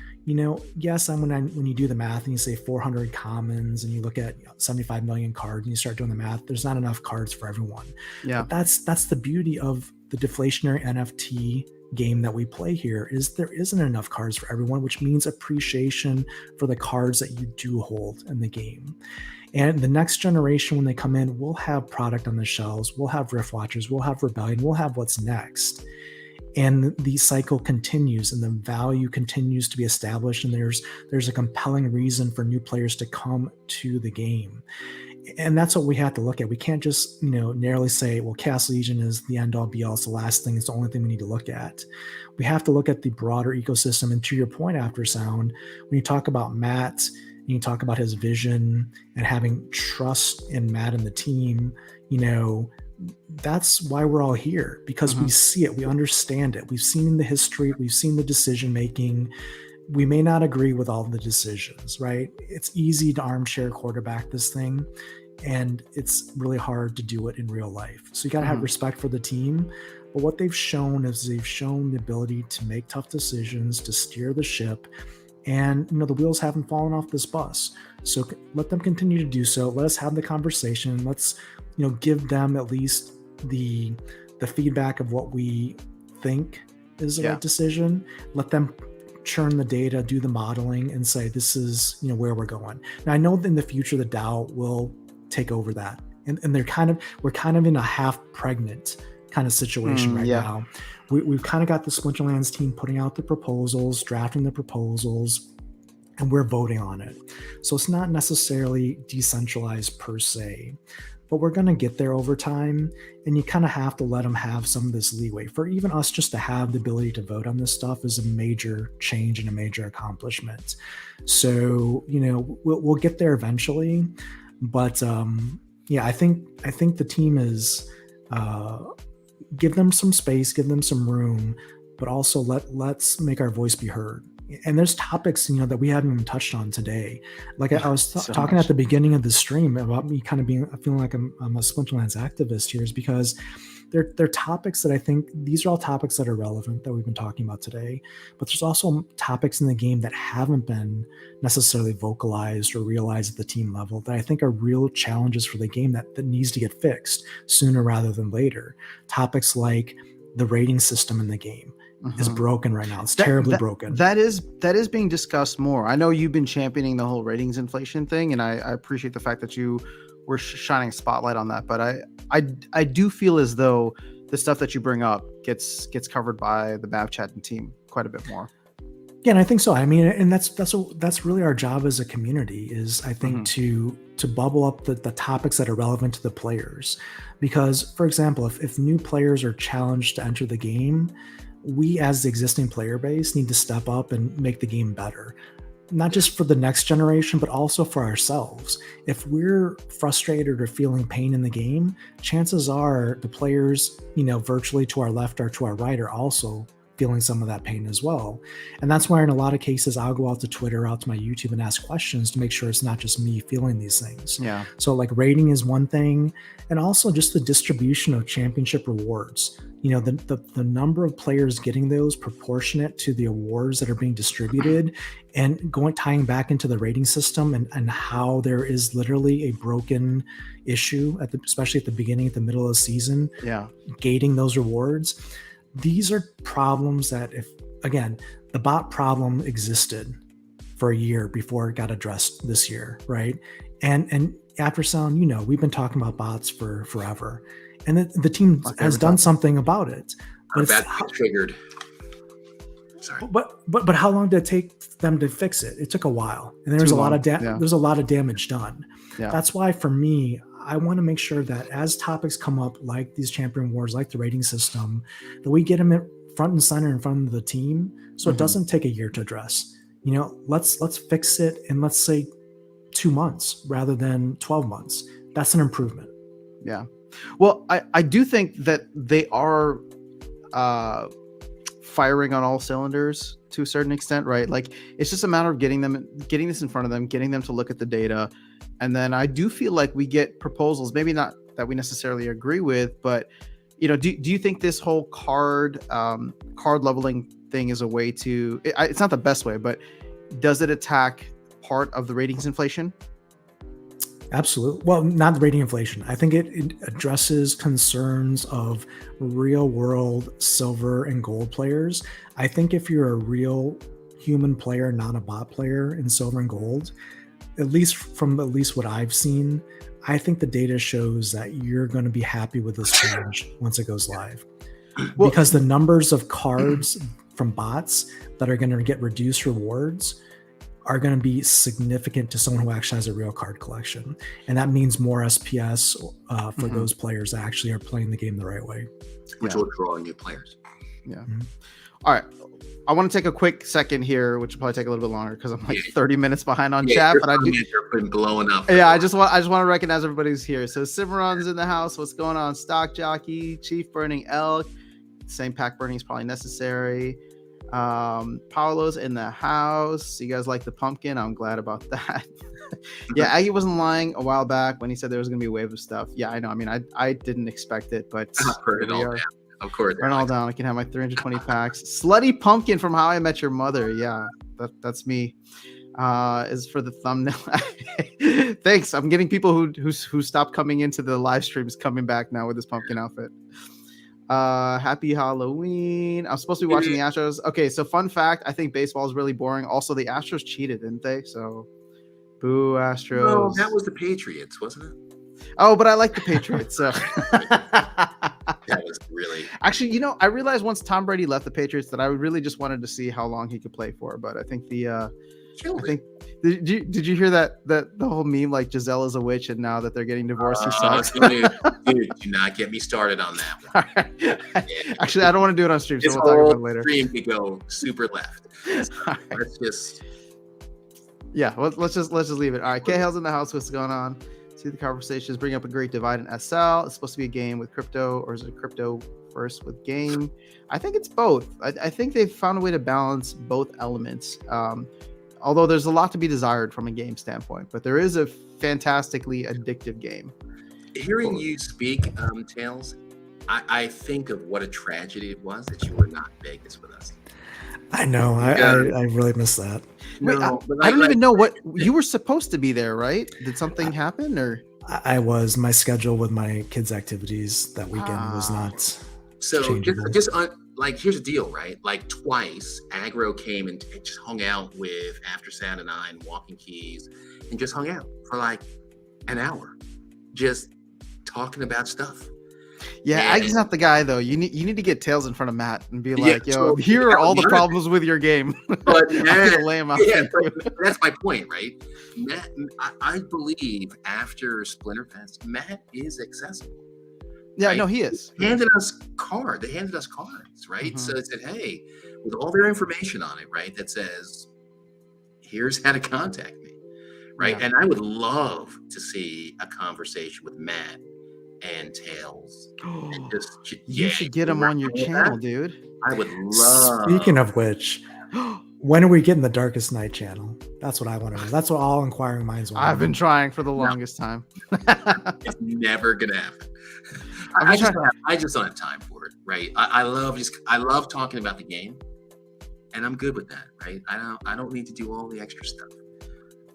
yes, when you do the math and you say 400 commons and you look at 75 million cards and you start doing the math, there's not enough cards for everyone. Yeah. But that's the beauty of the deflationary NFT game that we play here, is there isn't enough cards for everyone, which means appreciation for the cards that you do hold in the game. And the next generation, when they come in, we'll have product on the shelves, we'll have Rift Watchers, we'll have Rebellion, we'll have what's next. And the cycle continues and the value continues to be established, and there's a compelling reason for new players to come to the game. And that's what we have to look at. We can't just, narrowly say, well, Chaos Legion is the end all be all. It's the last thing. It's the only thing we need to look at. We have to look at the broader ecosystem. And to your point, After Sound, when you talk about Matt and you talk about his vision and having trust in Matt and the team, that's why we're all here, because we see it, we understand it. We've seen the history, we've seen the decision making. We may not agree with all the decisions, right? It's easy to armchair quarterback this thing, and it's really hard to do it in real life. So you got to have respect for the team. But what they've shown is they've shown the ability to make tough decisions, to steer the ship, and the wheels haven't fallen off this bus. So let them continue to do so. Let us have the conversation. Let's give them at least the feedback of what we think is the right decision. Let them churn the data, do the modeling, and say, this is where we're going. Now, I know that in the future the DAO will take over that, and we're kind of in a half pregnant kind of situation now. We've kind of got the Splinterlands team putting out the proposals, drafting the proposals, and we're voting on it. So it's not necessarily decentralized per se, but we're going to get there over time. And you kind of have to let them have some of this leeway. For even us just to have the ability to vote on this stuff is a major change and a major accomplishment. So, we'll get there eventually. But I think the team is give them some space, give them some room, but also let's make our voice be heard. And there's topics, that we haven't even touched on today. Like I was talking at the beginning of the stream about me kind of feeling like I'm a Splinterlands activist here, is because they're topics that I think, these are all topics that are relevant that we've been talking about today, but there's also topics in the game that haven't been necessarily vocalized or realized at the team level that I think are real challenges for the game that needs to get fixed sooner rather than later. Topics like the rating system in the game is broken right now. It's terribly broken. That is being discussed more. I know you've been championing the whole ratings inflation thing, and I appreciate the fact that you were shining a spotlight on that. But I do feel as though the stuff that you bring up gets covered by the Bav Chat and team quite a bit more. Yeah, and I think so. I mean, and that's really our job as a community, is I think to bubble up the topics that are relevant to the players. Because, for example, if new players are challenged to enter the game, we as the existing player base need to step up and make the game better, not just for the next generation, but also for ourselves. If we're frustrated or feeling pain in the game, chances are the players, virtually to our left or to our right, are also feeling some of that pain as well. And that's why in a lot of cases, I'll go out to Twitter, out to my YouTube, and ask questions to make sure it's not just me feeling these things. Yeah. So like rating is one thing, and also just the distribution of championship rewards. The number of players getting those proportionate to the awards that are being distributed, and tying back into the rating system and how there is literally a broken issue especially at the beginning, at the middle of the season, gating those rewards. These are problems that, if, again, the bot problem existed for a year before it got addressed this year, right? And After Sound, we've been talking about bots for forever, and the team has done something about it. But it's triggered. Sorry. But how long did it take them to fix it? It took a while, and there's a lot of there's a lot of damage done. Yeah. That's why, for me, I want to make sure that as topics come up, like these champion wars, like the rating system, that we get them front and center in front of the team, so it doesn't take a year to address. Let's fix it in, let's say, 2 months rather than 12 months. That's an improvement. Yeah. Well, I do think that they are firing on all cylinders to a certain extent, right? Like, it's just a matter of getting this in front of them, getting them to look at the data. And then I do feel like we get proposals, maybe not that we necessarily agree with, but do you think this whole card leveling thing is a way to, it's not the best way, but does it attack part of the ratings inflation? Absolutely. Well, not the rating inflation. I think it addresses concerns of real world silver and gold players. I think if you're a real human player, not a bot player in silver and gold, at least what I've seen, I think the data shows that you're going to be happy with this change once it goes live. Well, because the numbers of cards from bots that are going to get reduced rewards are going to be significant to someone who actually has a real card collection. And that means more SPS for those players that actually are playing the game the right way. Which will draw new players. Yeah. All right. I want to take a quick second here, which will probably take a little bit longer because I'm like 30 minutes behind on chat. But I do. Been blowing up. Yeah, I just want to recognize everybody's here. So Cimarron's in the house. What's going on? Stock Jockey, Chief Burning Elk. Same pack burning is probably necessary. Paolo's in the house. You guys like the pumpkin? I'm glad about that. Yeah, Aggie wasn't lying a while back when he said there was going to be a wave of stuff. Yeah, I know. I mean, I didn't expect it, but I've heard it all down. Of course. Turn all down. I can have my 320 packs. Slutty Pumpkin from How I Met Your Mother. Yeah, that's me. Is for the thumbnail. Thanks. I'm getting people who stopped coming into the live streams coming back now with this pumpkin outfit. Happy Halloween. I'm supposed to be watching the Astros. Okay, so fun fact, I think baseball is really boring. Also, the Astros cheated, didn't they? So boo Astros. No, that was the Patriots, wasn't it? Oh, but I like the Patriots. So that was really actually, I realized once Tom Brady left the Patriots that I really just wanted to see how long he could play for. But I think did you hear that the whole meme like Giselle is a witch and now that they're getting divorced he sucks? Dude, do not get me started on that one. Yeah. Actually, I don't want to do it on stream, so we'll talk about it later. Stream could go super left. So let's just let's just leave it. All right, Cahill's in the house. What's going on? See the conversations bring up a great divide in SL. It's supposed to be a game with crypto, or is it a crypto first with game? I think it's both. I think they've found a way to balance both elements. Although there's a lot to be desired from a game standpoint, but there is a fantastically addictive game. Hearing you speak, Tails, I think of what a tragedy it was that you were not in Vegas with us. I know. I really miss that. Wait, I don't even know what you were supposed to be there, right? Did something happen or? I was. My schedule with my kids' activities that weekend was not. So like, here's the deal, right? Like twice, Aggro came and just hung out with After Sound and I and Walking Keys and just hung out for like an hour, just talking about stuff. Yeah, Aggie's not the guy though. You need to get Tails in front of Matt and be like, "Yo, here are all the problems with your game." But Matt, lay him out. That's my point, right? Matt, I believe after Splinterfest, Matt is accessible. Yeah, right? no, he is. They handed us cards, right? So it said, "Hey," with all their information on it, right? That says, "Here's how to contact me," right? Yeah. And I would love to see a conversation with Matt and Tails. And you should get him on your channel, dude. I would love. Speaking of which, when are we getting the Darkest Night channel? That's what I want to know. That's what all inquiring minds want. I've been trying for the longest time. It's never gonna happen. I just don't have time for it, right? I love talking about the game, and I'm good with that, right? I don't need to do all the extra stuff,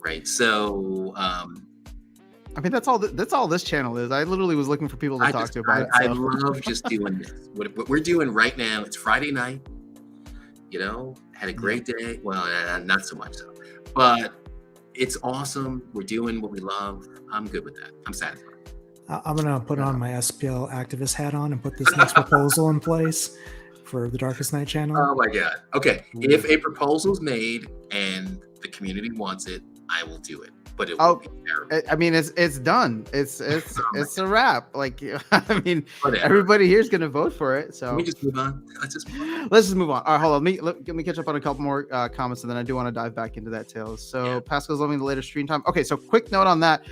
right? So, I mean, that's all this channel is. I literally was looking for people to talk to about it. I love just doing this. What we're doing right now, it's Friday night. Had a great day. Well, not so much so, but it's awesome. We're doing what we love. I'm good with that. I'm satisfied. I'm going to put on my SPL activist hat on and put this next proposal in place for the Darkest Night channel. Oh my God. Okay. If a proposal's made and the community wants it, I will do it. But it will be terrible. I mean, it's done. It's a wrap. Like, I mean, whatever. Everybody here is going to vote for it. So can we just move on? Let's just move on. All right, hold on. Let me catch up on a couple more comments, and then I do want to dive back into that, Tails. So Pascal's loving the later stream time. Okay, so quick note on that.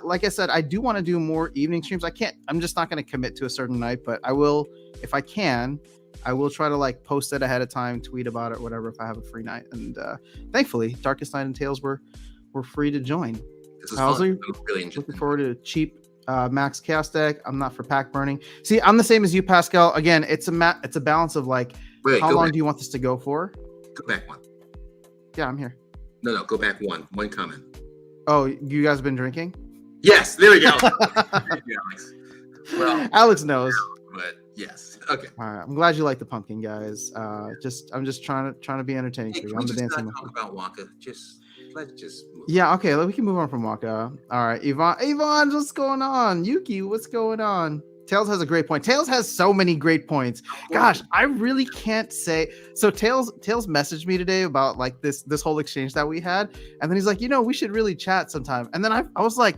Like I said, I do want to do more evening streams. I'm just not going to commit to a certain night, but I will, if I can. I will try to like post it ahead of time, tweet about it, whatever, if I have a free night. And thankfully, Darkest Night and Tails were free to join. Really looking forward to a cheap max chaos deck. I'm not for pack burning. See, I'm the same as you, Pascal. Again, it's a balance of like, how long do you want this to go for? Go back one. Yeah, I'm here. No, go back one comment. Oh, you guys been drinking? Yes, there we go. Thank you, Alex. Well, Alex knows. but yes. Okay. All right, I'm glad you like the pumpkin, guys. I'm just trying to be entertaining Hey, for you. can we I'm the just dancing not monkey. talk about Wonka? Let's just move. Yeah, okay, we can move on from Waka. All right, Yvonne, what's going on? Yuki, what's going on? Tails has a great point. Tails has so many great points. Gosh, I really can't say. So Tails messaged me today about like this whole exchange that we had, and then he's like, we should really chat sometime. And then I was like,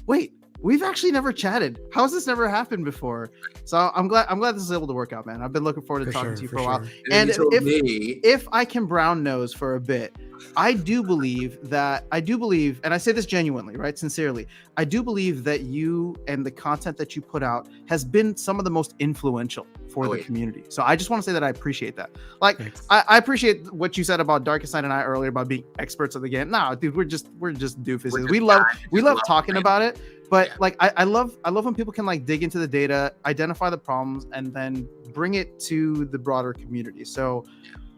wait, we've actually never chatted. How has this never happened before? So I'm glad this is able to work out, man. I've been looking forward to talking to you for a while. And if I can brown nose for a bit, I do believe, and I say this genuinely, right? Sincerely, I do believe that you and the content that you put out has been some of the most influential for the community. So I just want to say that I appreciate that. Like, I appreciate what you said about Darkest Night and I earlier about being experts of the game. No, dude, we're just doofuses. We love talking about it. But like, I love when people can like dig into the data, identify the problems, and then bring it to the broader community. So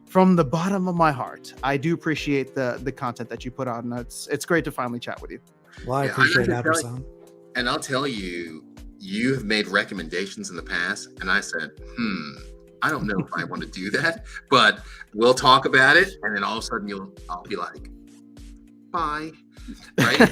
from the bottom of my heart, I do appreciate the content that you put out, and it's great to finally chat with you. Well, I appreciate that, Sam. And I'll tell you, you have made recommendations in the past, and I said, I don't know if I want to do that, but we'll talk about it, and then all of a sudden I'll be like, bye. Right.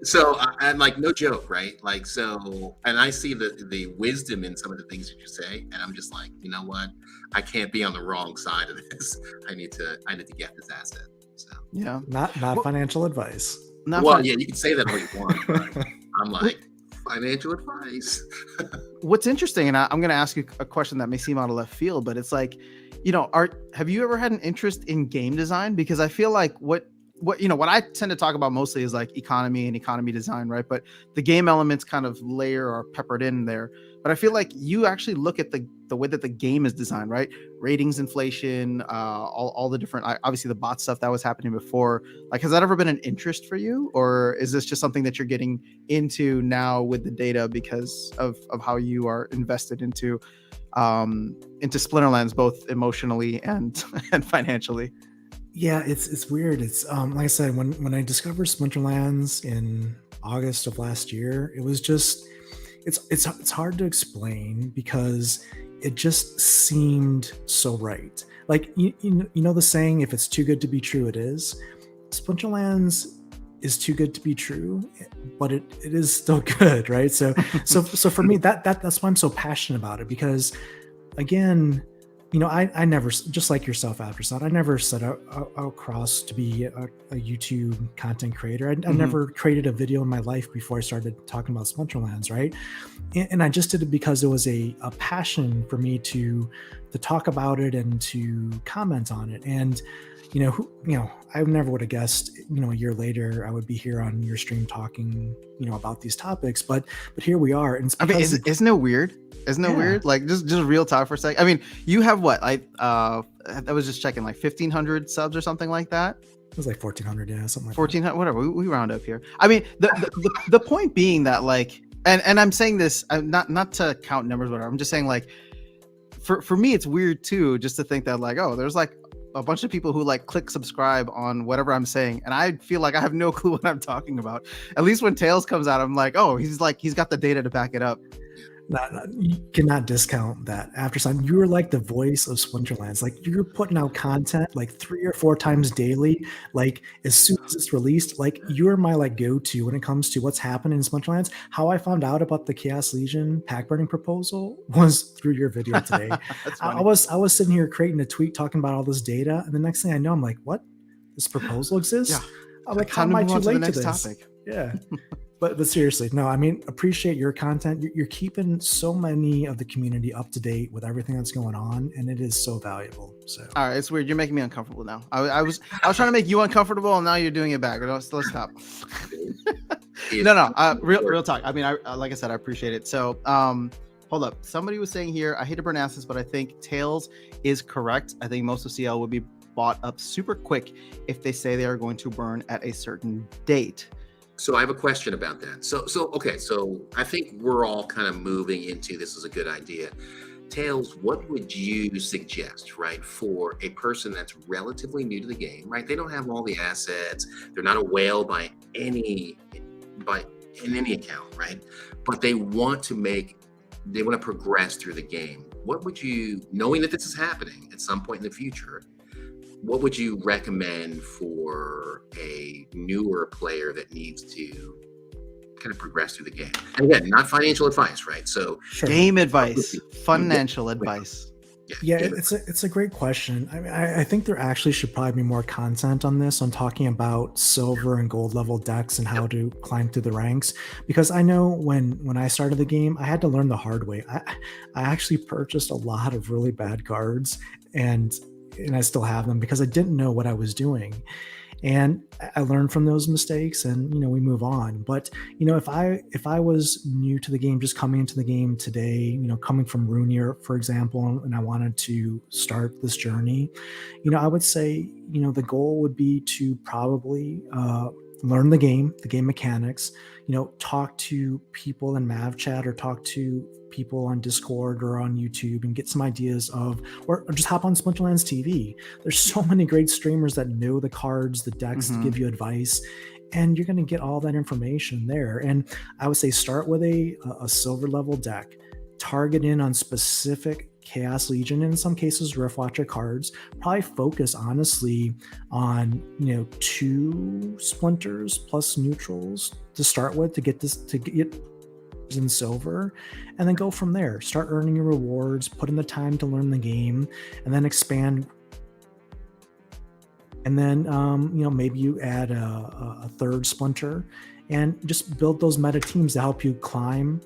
So I'm like, no joke, right? Like, so, and I see the wisdom in some of the things that you say, and I'm just like, you know what? I can't be on the wrong side of this. I need to get this asset. So yeah, not financial advice. Yeah, you can say that all you want, but I'm like, financial advice. What's interesting, and I'm going to ask you a question that may seem out of left field, but it's like, have you ever had an interest in game design? Because I feel like what I tend to talk about mostly is like economy and economy design, right? But the game elements kind of layer or peppered in there. But I feel like you actually look at the way that the game is designed, right? Ratings, inflation, all the different, obviously the bot stuff that was happening before. Like, has that ever been an interest for you? Or is this just something that you're getting into now with the data because of how you are invested into Splinterlands, both emotionally and financially? Yeah, it's weird. It's like I said, when I discovered Splinterlands in August of last year, it was just it's hard to explain because it just seemed so right. Like you know the saying, if it's too good to be true, it is. Splinterlands is too good to be true, but it is still good, right? So for me, that's why I'm so passionate about it, because again, I never, just like yourself, Aftersought, I never set out across to be a YouTube content creator. I never created a video in my life before I started talking about Splinterlands, right? And I just did it because it was a passion for me to talk about it and to comment on it. And I never would have guessed, a year later I would be here on your stream talking, about these topics. But here we are. And isn't it weird? Isn't it weird? Like, just real talk for a second. I mean, you have what? I was just checking, like 1,500 subs or something like that. It was like 1,400, yeah, something like 1,400, whatever. We round up here. I mean, the point being that, like, and I'm saying this not to count numbers, whatever. I'm just saying, like, for me, it's weird too, just to think that, like, oh, there's like a bunch of people who like click subscribe on whatever I'm saying, and I feel like I have no clue what I'm talking about. At least when Tails comes out, I'm like, oh, he's got the data to back it up. You cannot discount that. Aftersought, you are like the voice of Splinterlands. Like, you're putting out content like 3 or 4 times daily. Like, as soon as it's released, like, you're my like go-to when it comes to what's happening in Splinterlands. How I found out about the Chaos Legion pack burning proposal was through your video today. I was sitting here creating a tweet talking about all this data, and the next thing I know, I'm like, what? This proposal exists? Yeah. I'm like, how am I too late to this? Topic. Yeah. But seriously, no, I mean, appreciate your content. You're keeping so many of the community up to date with everything that's going on, and it is so valuable. So, all right, it's weird. You're making me uncomfortable now. I was trying to make you uncomfortable, and now you're doing it back. Let's stop. No. Real talk. I mean, like I said, I appreciate it. So, hold up. Somebody was saying here, I hate to burn asses, but I think Tails is correct. I think most of CL would be bought up super quick if they say they are going to burn at a certain date. So I have a question about that. So I think we're all kind of moving into this is a good idea. Tails, what would you suggest, right, for a person that's relatively new to the game, right? They don't have all the assets. They're not a whale by in any account, right? But they want to progress through the game. What would you, knowing that this is happening at some point in the future, what would you recommend for a newer player that needs to kind of progress through the game? And again, not financial advice, right? So Sure. Game advice, financial advice. Yeah, it's a great question. I mean, I think there actually should probably be more content on this, on talking about silver and gold level decks and how to climb through the ranks. Because I know when I started the game, I had to learn the hard way. I actually purchased a lot of really bad cards, and I still have them because I didn't know what I was doing. And I learned from those mistakes, and we move on. But if I was new to the game, just coming into the game today, coming from Runi, for example, and I wanted to start this journey, I would say the goal would be to probably learn the game mechanics, talk to people in Mav chat, or talk to people on Discord or on YouTube, and get some ideas of, or just hop on Splinterlands TV. There's so many great streamers that know the cards, the decks, to give you advice, and you're going to get all that information there. And I would say start with a silver level deck, target in on specific Chaos Legion, and in some cases Riftwatcher cards. Probably focus honestly on 2 splinters plus neutrals to start with, to get in silver, and then go from there. Start earning your rewards, put in the time to learn the game, and then expand. And then maybe you add a 3rd splinter, and just build those meta teams to help you climb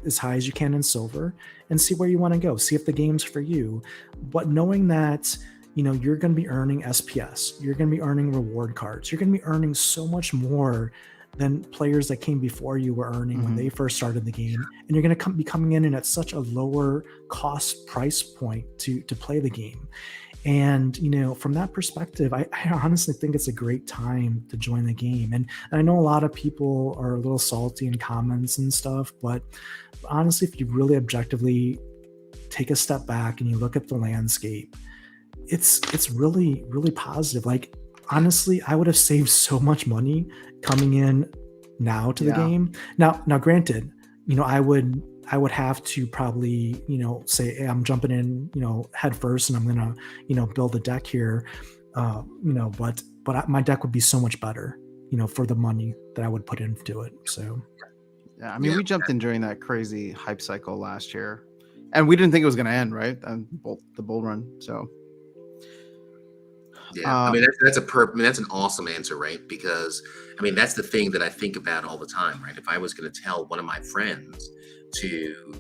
as high as you can in silver, and see where you want to go, see if the game's for you. But knowing that you're going to be earning SPS, you're going to be earning reward cards, you're going to be earning so much more than players that came before you were earning when they first started the game, and you're going to be coming in at such a lower cost price point to play the game. And from that perspective, I honestly think it's a great time to join the game. And I know a lot of people are a little salty in comments and stuff, but honestly, if you really objectively take a step back and you look at the landscape, it's really, really positive. Like, honestly, I would have saved so much money coming in now to the game. Now, granted, I would have to probably, say, hey, I'm jumping in, head first, and I'm gonna, build a deck here, but my deck would be so much better, for the money that I would put into it. So, yeah, I mean, we jumped in during that crazy hype cycle last year, and we didn't think it was gonna end, right? The bull run. So. Yeah, I mean that's an awesome answer, right? Because I mean that's the thing that I think about all the time, right? If I was going to tell one of my friends to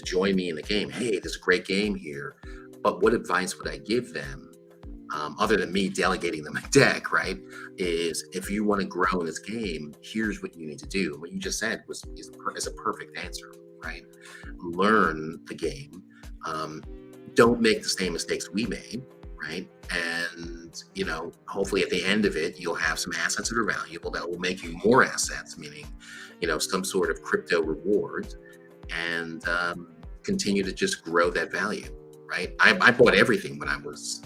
join me in the game, hey, there's a great game here, but what advice would I give them, other than me delegating them a deck, right? Is if you want to grow in this game, here's what you need to do. What you just said is a perfect answer, right? Learn the game. Don't make the same mistakes we made. Right. And, hopefully at the end of it, you'll have some assets that are valuable that will make you more assets, meaning, some sort of crypto rewards, and continue to just grow that value. Right. I bought everything when I was,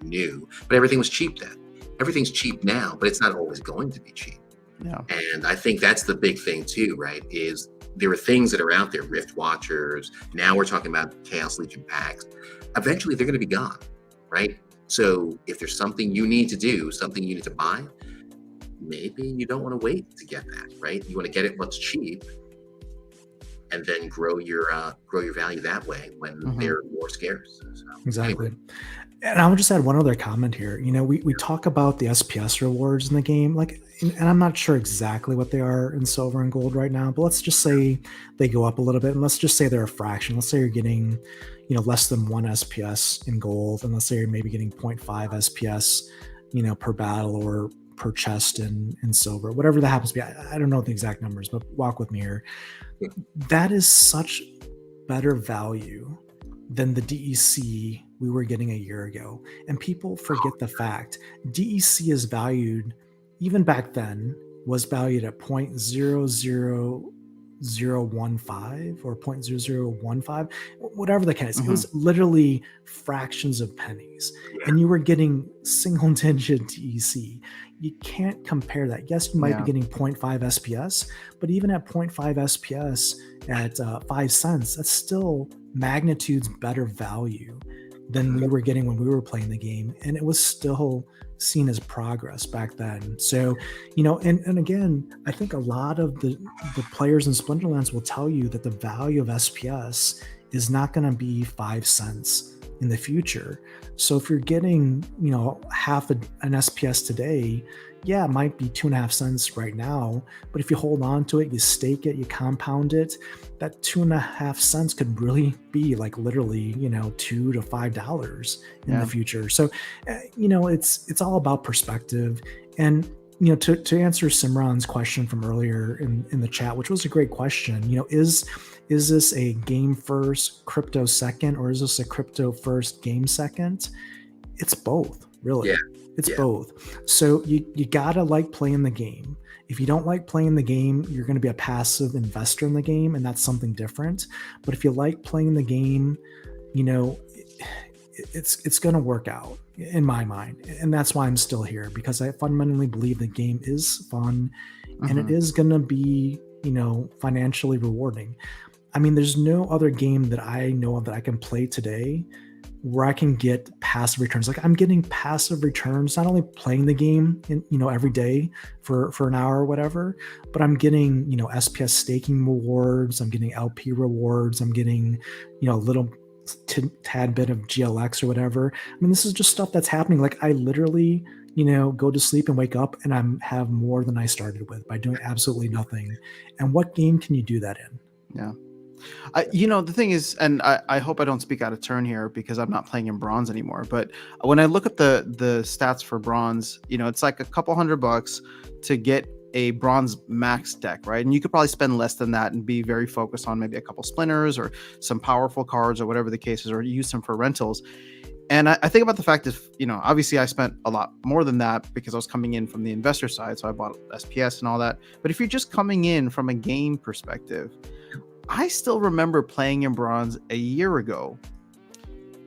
new, but everything was cheap then. Everything's cheap now, but it's not always going to be cheap. Yeah. And I think that's the big thing too, right? Is there are things that are out there, Rift Watchers. Now we're talking about Chaos Legion packs. Eventually they're going to be gone. Right. So if there's something you need to do, something you need to buy, maybe you don't want to wait to get that. Right. You want to get it what's cheap, and then grow your value that way when they're more scarce. So, exactly. Anyway. And I would just add one other comment here. We talk about the SPS rewards in the game, and I'm not sure exactly what they are in silver and gold right now, but let's just say they go up a little bit, and let's just say they're a fraction. Let's say you're getting, less than 1 SPS in gold, and let's say you're maybe getting 0.5 SPS, per battle or per chest in silver, whatever that happens to be. I don't know the exact numbers, but walk with me here. That is such better value than the DEC we were getting a year ago. And people forget the fact DEC is valued, even back then, was valued at 0.00 0.015 or 0.0015, whatever the case. It Mhm. was literally fractions of pennies, Yeah. and you were getting single digit TEC. You can't compare that. Yes, you might be Yeah. getting 0.5 SPS, but even at 0.5 SPS at 5 cents, that's still magnitudes better value than we were getting when we were playing the game. And it was still seen as progress back then. So, and again, I think a lot of the players in Splinterlands will tell you that the value of SPS is not going to be 5 cents in the future. So if you're getting, half an SPS today, yeah, it might be 2.5 cents right now, but if you hold on to it, you stake it, you compound it, that 2.5 cents could really be like literally, $2 to $5 in the Yeah. future. So, it's all about perspective. And to answer Simran's question from earlier in the chat, which was a great question, is this a game first, crypto second, or is this a crypto first, game second? It's both, really. Yeah. It's Yeah. both. So you gotta like playing the game. If you don't like playing the game, you're going to be a passive investor in the game, and that's something different. But if you like playing the game, it's going to work out in my mind, and that's why I'm still here, because I fundamentally believe the game is fun, and it Mhm. is going to be financially rewarding. I mean, there's no other game that I know of that I can play today where I can get passive returns. Like, I'm getting passive returns, not only playing the game every day for an hour or whatever, but I'm getting, SPS staking rewards. I'm getting LP rewards. I'm getting, a little tad bit of GLX or whatever. I mean, this is just stuff that's happening. Like, I literally, go to sleep and wake up and have more than I started with by doing absolutely nothing. And what game can you do that in? Yeah. The thing is, and I hope I don't speak out of turn here because I'm not playing in bronze anymore. But when I look at the stats for bronze, it's like a couple $100 to get a bronze max deck, right? And you could probably spend less than that and be very focused on maybe a couple splinters or some powerful cards or whatever the case is, or use them for rentals. And I think about the fact that, obviously I spent a lot more than that because I was coming in from the investor side. So I bought SPS and all that. But if you're just coming in from a game perspective, I still remember playing in bronze a year ago,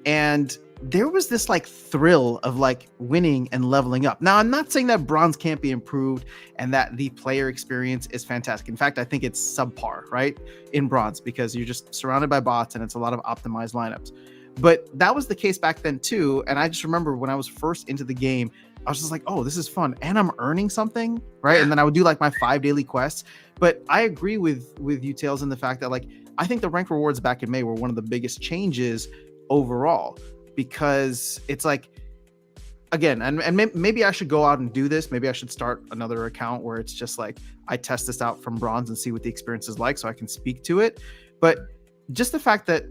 and there was this like thrill of like winning and leveling up. Now, I'm not saying that bronze can't be improved and that the player experience is fantastic. In fact, I think it's subpar, right, in bronze, because you're just surrounded by bots and it's a lot of optimized lineups. But that was the case back then too. And I just remember when I was first into the game, I was just like, oh, this is fun. And I'm earning something, right? And then I would do like my 5 daily quests. But I agree with you, Tails, in the fact that like, I think the rank rewards back in May were one of the biggest changes overall, because it's like, again, and maybe I should go out and do this. Maybe I should start another account where it's just like, I test this out from bronze and see what the experience is like so I can speak to it. But just the fact that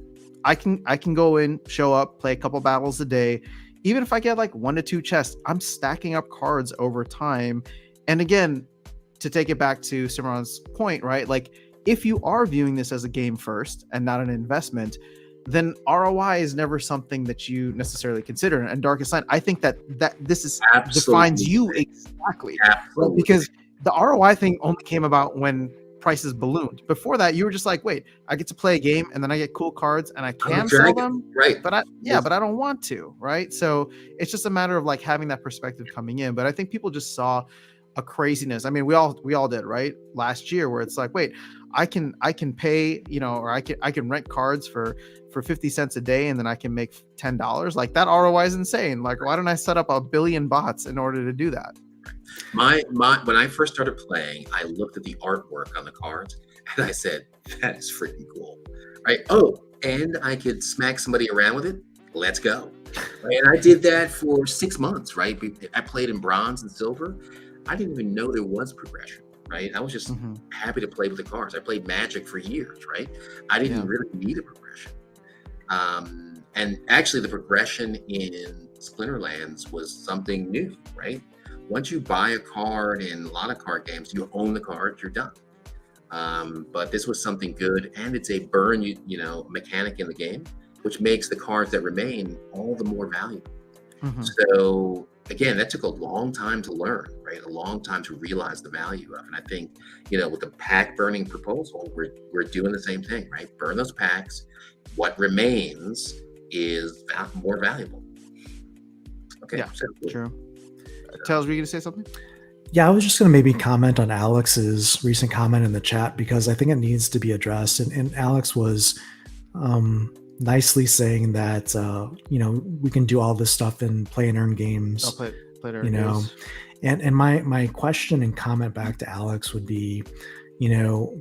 I can go in, show up, play a couple battles a day. Even if I get like 1 to 2 chests, I'm stacking up cards over time. And again, to take it back to Simran's point, right? Like, if you are viewing this as a game first and not an investment, then ROI is never something that you necessarily consider. And Darkest Line, I think that this is defines you exactly, right? Because the ROI thing only came about when prices ballooned. Before that, you were just like, wait, I get to play a game and then I get cool cards and I can sell them, right? But I don't want to, right? So it's just a matter of like having that perspective coming in. But I think people just saw a craziness. I mean, we all did, right? Last year, where it's like, wait, I can pay, or I can rent cards for 50 cents a day and then I can make $10. Like, that ROI is insane. Like, why don't I set up a billion bots in order to do that? My when I first started playing, I looked at the artwork on the cards and I said, that is freaking cool, right? Oh, and I could smack somebody around with it. Let's go. Right? And I did that for 6 months, right? I played in bronze and silver. I didn't even know there was progression, right? I was just happy to play with the cards. I played Magic for years, right? I didn't really need a progression. And actually the progression in Splinterlands was something new, right? Once you buy a card in a lot of card games, you own the card, you're done. But this was something good, and it's a mechanic in the game, which makes the cards that remain all the more valuable. Mhm. So again, that took a long time to learn, right? A long time to realize the value of. And I think, with the pack burning proposal, we're doing the same thing, right? Burn those packs. What remains is more valuable. Okay. Yeah, So true. Tails, were you gonna say something? Yeah, I was just going to maybe comment on Alex's recent comment in the chat because I think it needs to be addressed. And Alex was nicely saying that we can do all this stuff in play and earn games. I'll play there. You know, and my question and comment back to Alex would be,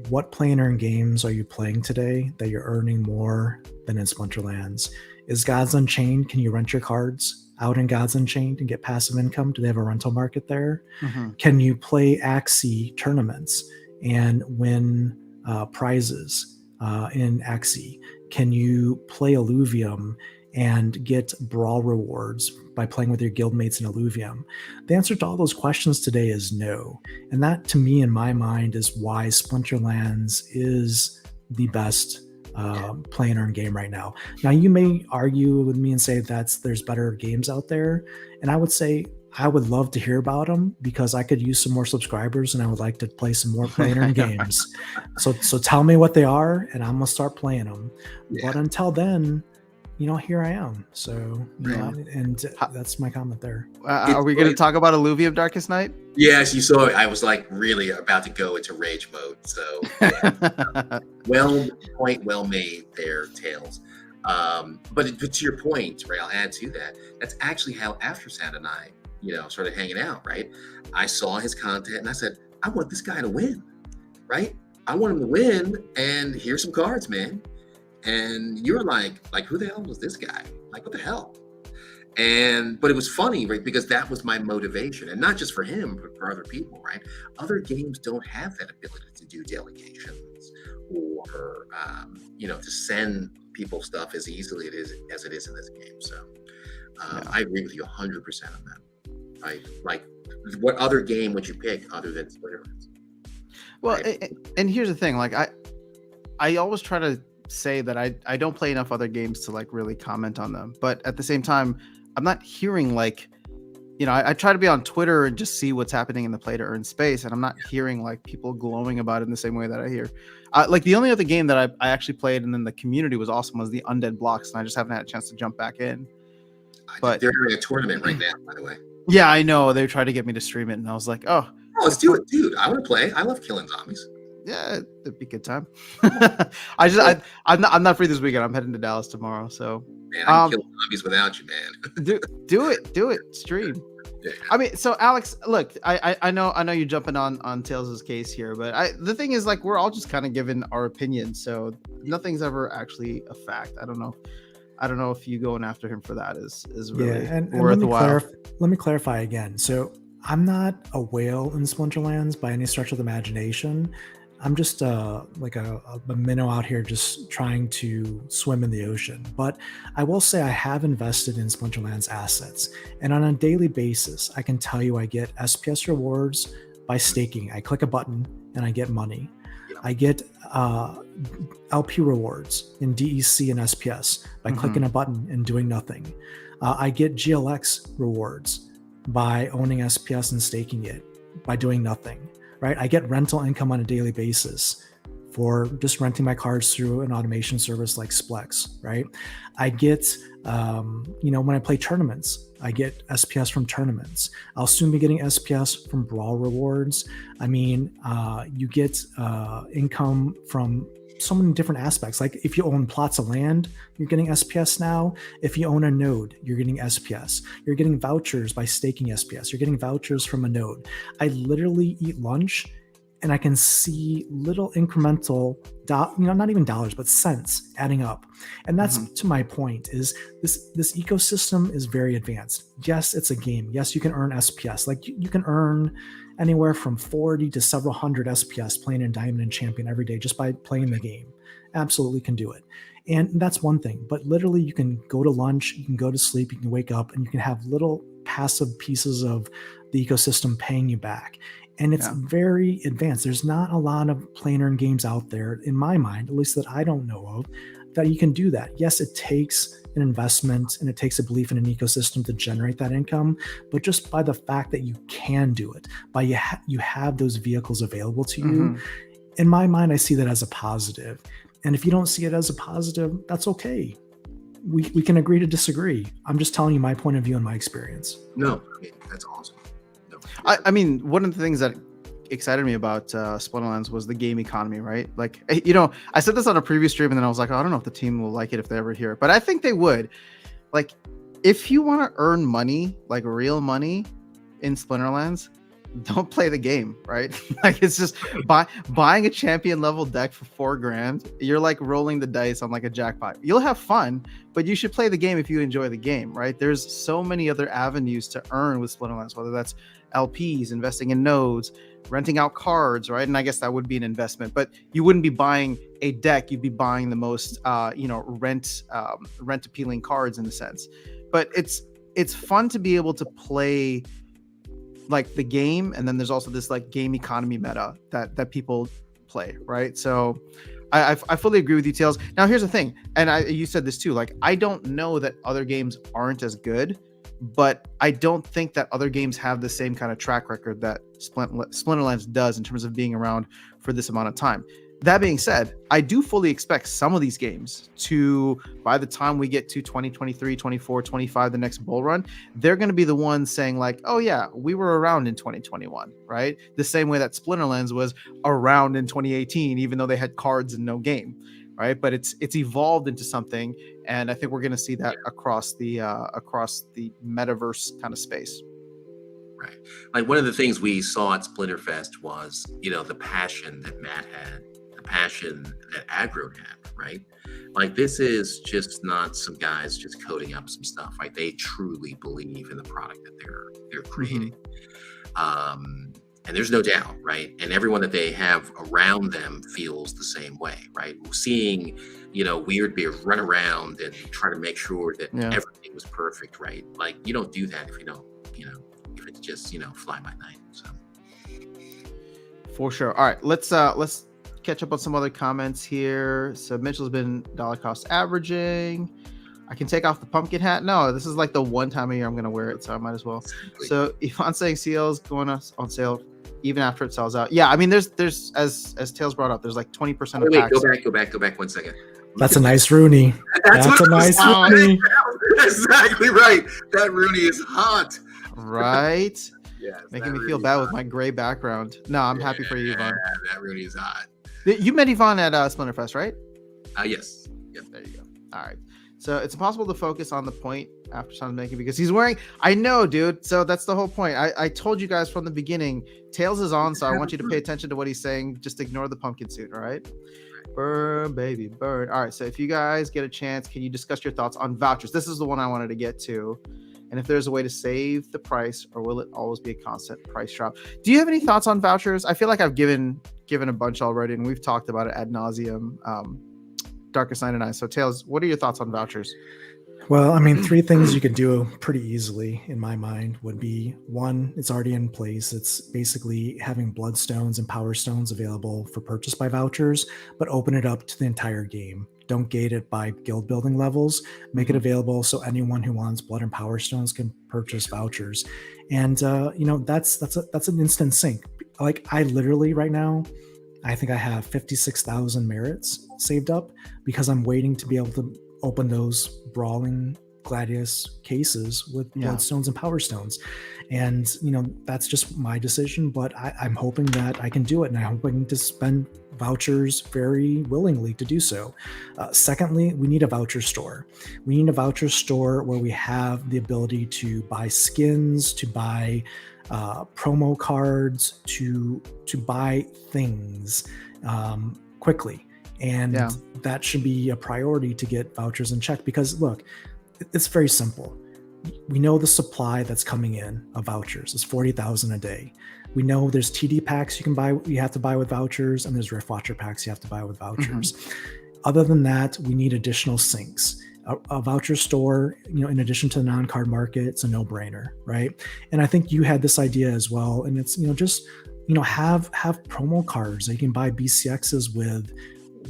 what play and earn games are you playing today that you're earning more than in Splinterlands? Is Gods Unchained? Can you rent your cards out in Gods Unchained and get passive income? Do they have a rental market there? Mhm. Can you play Axie tournaments and win prizes in Axie? Can you play Illuvium and get brawl rewards by playing with your guildmates in Illuvium? The answer to all those questions today is no. And that, to me, in my mind, is why Splinterlands is the best play and earn game right now. Now, you may argue with me and say there's better games out there. And I would say I would love to hear about them because I could use some more subscribers and I would like to play some more play and earn games. So tell me what they are and I'm going to start playing them. Yeah. But until then, here I am. So, and that's my comment there. Are we going to talk about Illuvium Darkest Night? Yes, you saw it. I was like really about to go into rage mode. So, well made there, Tails. But to your point, right? I'll add to that. That's actually how Aftersand and I, started hanging out. Right? I saw his content and I said, I want this guy to win. Right? I want him to win. And here's some cards, man. And you're like, who the hell was this guy? Like, what the hell? But it was funny, right? Because that was my motivation, and not just for him, but for other people, right? Other games don't have that ability to do delegations or, to send people stuff as easily as it is in this game. So I agree with you 100% on that. Right? Like, what other game would you pick other than Splinterlands? Well, right? And here's the thing, like I always try to say that I don't play enough other games to like really comment on them, but at the same time I'm not hearing like I try to be on Twitter and just see what's happening in the play to earn space, and I'm not hearing like people glowing about it in the same way that I hear like the only other game that I actually played and then the community was awesome was the Undead Blocks, and I just haven't had a chance to jump back in. But they're having a tournament right now, by the way. Yeah, I know, they tried to get me to stream it and I was like, let's do it, dude. I want to play. I love killing zombies. Yeah, it'd be a good time. I'm not free this weekend. I'm heading to Dallas tomorrow. So man, I can kill zombies without you, man. do it. Stream. Yeah. I mean, so Alex, look, I know you're jumping on Tails' case here, but the thing is, like, we're all just kind of giving our opinions, so nothing's ever actually a fact. I don't know if you going after him for that is really worthwhile. Let me clarify again. So I'm not a whale in Splinterlands by any stretch of the imagination. I'm just like a minnow out here just trying to swim in the ocean. But I will say I have invested in Splinterlands assets. And on a daily basis, I can tell you I get SPS rewards by staking. I click a button and I get money. I get LP rewards in DEC and SPS by clicking a button and doing nothing. I get GLX rewards by owning SPS and staking it by doing nothing. Right, I get rental income on a daily basis for just renting my cards through an automation service like Splex. Right, I get, when I play tournaments, I get SPS from tournaments. I'll soon be getting SPS from Brawl rewards. I mean, you get income from so many different aspects. Like if you own plots of land, you're getting SPS now. If you own a node, you're getting SPS. You're getting vouchers by staking SPS. You're getting vouchers from a node. I literally eat lunch and I can see little incremental, not even dollars, but cents adding up. And that's to my point is this ecosystem is very advanced. Yes, it's a game. Yes, you can earn SPS. Like you can earn anywhere from 40 to several hundred SPS playing in Diamond and Champion every day just by playing the game. Absolutely can do it. And that's one thing. But literally you can go to lunch, you can go to sleep, you can wake up, and you can have little passive pieces of the ecosystem paying you back. And it's very advanced. There's not a lot of play and earn games out there, in my mind, at least that I don't know of, that you can do that. Yes, it takes an investment and it takes a belief in an ecosystem to generate that income, but just by the fact that you can do it, by you have those vehicles available to you, in my mind, I see that as a positive. And if you don't see it as a positive, that's okay. We can agree to disagree. I'm just telling you my point of view and my experience. No, I mean, that's awesome. No. I mean, one of the things that excited me about Splinterlands was the game economy, right? Like, you know, I said this on a previous stream and then I was like, oh, I don't know if the team will like it if they ever hear it, but I think they would. Like, if you want to earn money, like real money in Splinterlands, don't play the game, right? Like, it's just buying a champion level deck for $4,000. You're like rolling the dice on like a jackpot. You'll have fun, but you should play the game if you enjoy the game, right? There's so many other avenues to earn with Splinterlands, whether that's LPs, investing in nodes, renting out cards, right? And I guess that would be an investment, but you wouldn't be buying a deck. You'd be buying the most, rent appealing cards in a sense. But it's fun to be able to play like the game, and then there's also this like game economy meta that people play, right? So I fully agree with you, Tails. Now here's the thing, and you said this too, like I don't know that other games aren't as good, but I don't think that other games have the same kind of track record that Splinterlands does in terms of being around for this amount of time. That being said, I do fully expect some of these games to, by the time we get to 2023, 24, 25, the next bull run, they're going to be the ones saying like, oh yeah, we were around in 2021, right? The same way that Splinterlands was around in 2018, even though they had cards and no game, right? But it's evolved into something, and I think we're going to see that across the metaverse kind of space. Right. Like one of the things we saw at Splinterfest was, the passion that Matt had, the passion that Aggro had, right? Like this is just not some guys just coding up some stuff. Like they truly believe in the product that they're creating. And there's no doubt, right? And everyone that they have around them feels the same way, right? Seeing, Weirdbeard run around and try to make sure that everything was perfect, right? Like you don't do that if you don't, if it's just, fly by night. So for sure. All right, let's catch up on some other comments here. So Mitchell's been dollar cost averaging. I can take off the pumpkin hat. No, this is like the one time a year I'm going to wear it, so I might as well. So Yvonne's saying CL's going on sale even after it sells out. Yeah, I mean, there's as Tails brought up, there's like 20% of packs. Go back 1 second. That's a nice Runi. That's a nice Runi. Exactly right. That Runi is hot. Right? Yeah, making me feel bad with my gray background. No, I'm happy for you, Yvonne. That Runi is hot. You met Yvonne at Splinterfest, right? Yes. Yep. There you go. All right. So it's impossible to focus on the point after Sean's making because he's wearing. I know, dude. So that's the whole point. I told you guys from the beginning. Tails is on, so I want you to pay attention to what he's saying. Just ignore the pumpkin suit. All right. Burn, baby, burn. All right. So if you guys get a chance, can you discuss your thoughts on vouchers? This is the one I wanted to get to. And if there's a way to save the price, or will it always be a constant price drop? Do you have any thoughts on vouchers? I feel like I've given a bunch already, and we've talked about it ad nauseum. Darkest Night and I. So Tails, what are your thoughts on vouchers? Well, I mean, 3 things you could do pretty easily in my mind would be 1, it's already in place. It's basically having bloodstones and power stones available for purchase by vouchers, but open it up to the entire game. Don't gate it by guild building levels. Make it available so anyone who wants blood and power stones can purchase vouchers. And that's an instant sync. Like I literally right now, I think I have 56,000 merits saved up because I'm waiting to be able to open those Brawling Gladius cases with bloodstones and power stones. And, that's just my decision, but I'm hoping that I can do it, and I'm hoping to spend vouchers very willingly to do so. Secondly, we need a voucher store. We need a voucher store where we have the ability to buy skins, to buy promo cards, to buy things quickly. And that should be a priority to get vouchers in check because look, it's very simple. We know the supply that's coming in of vouchers is 40,000 a day. We know there's TD packs you have to buy with vouchers, and there's Rift Watcher packs you have to buy with vouchers. Other than that, we need additional sinks. A voucher store, in addition to the non-card market, it's a no-brainer, right? And I think you had this idea as well, and it's just have promo cards that you can buy BCXs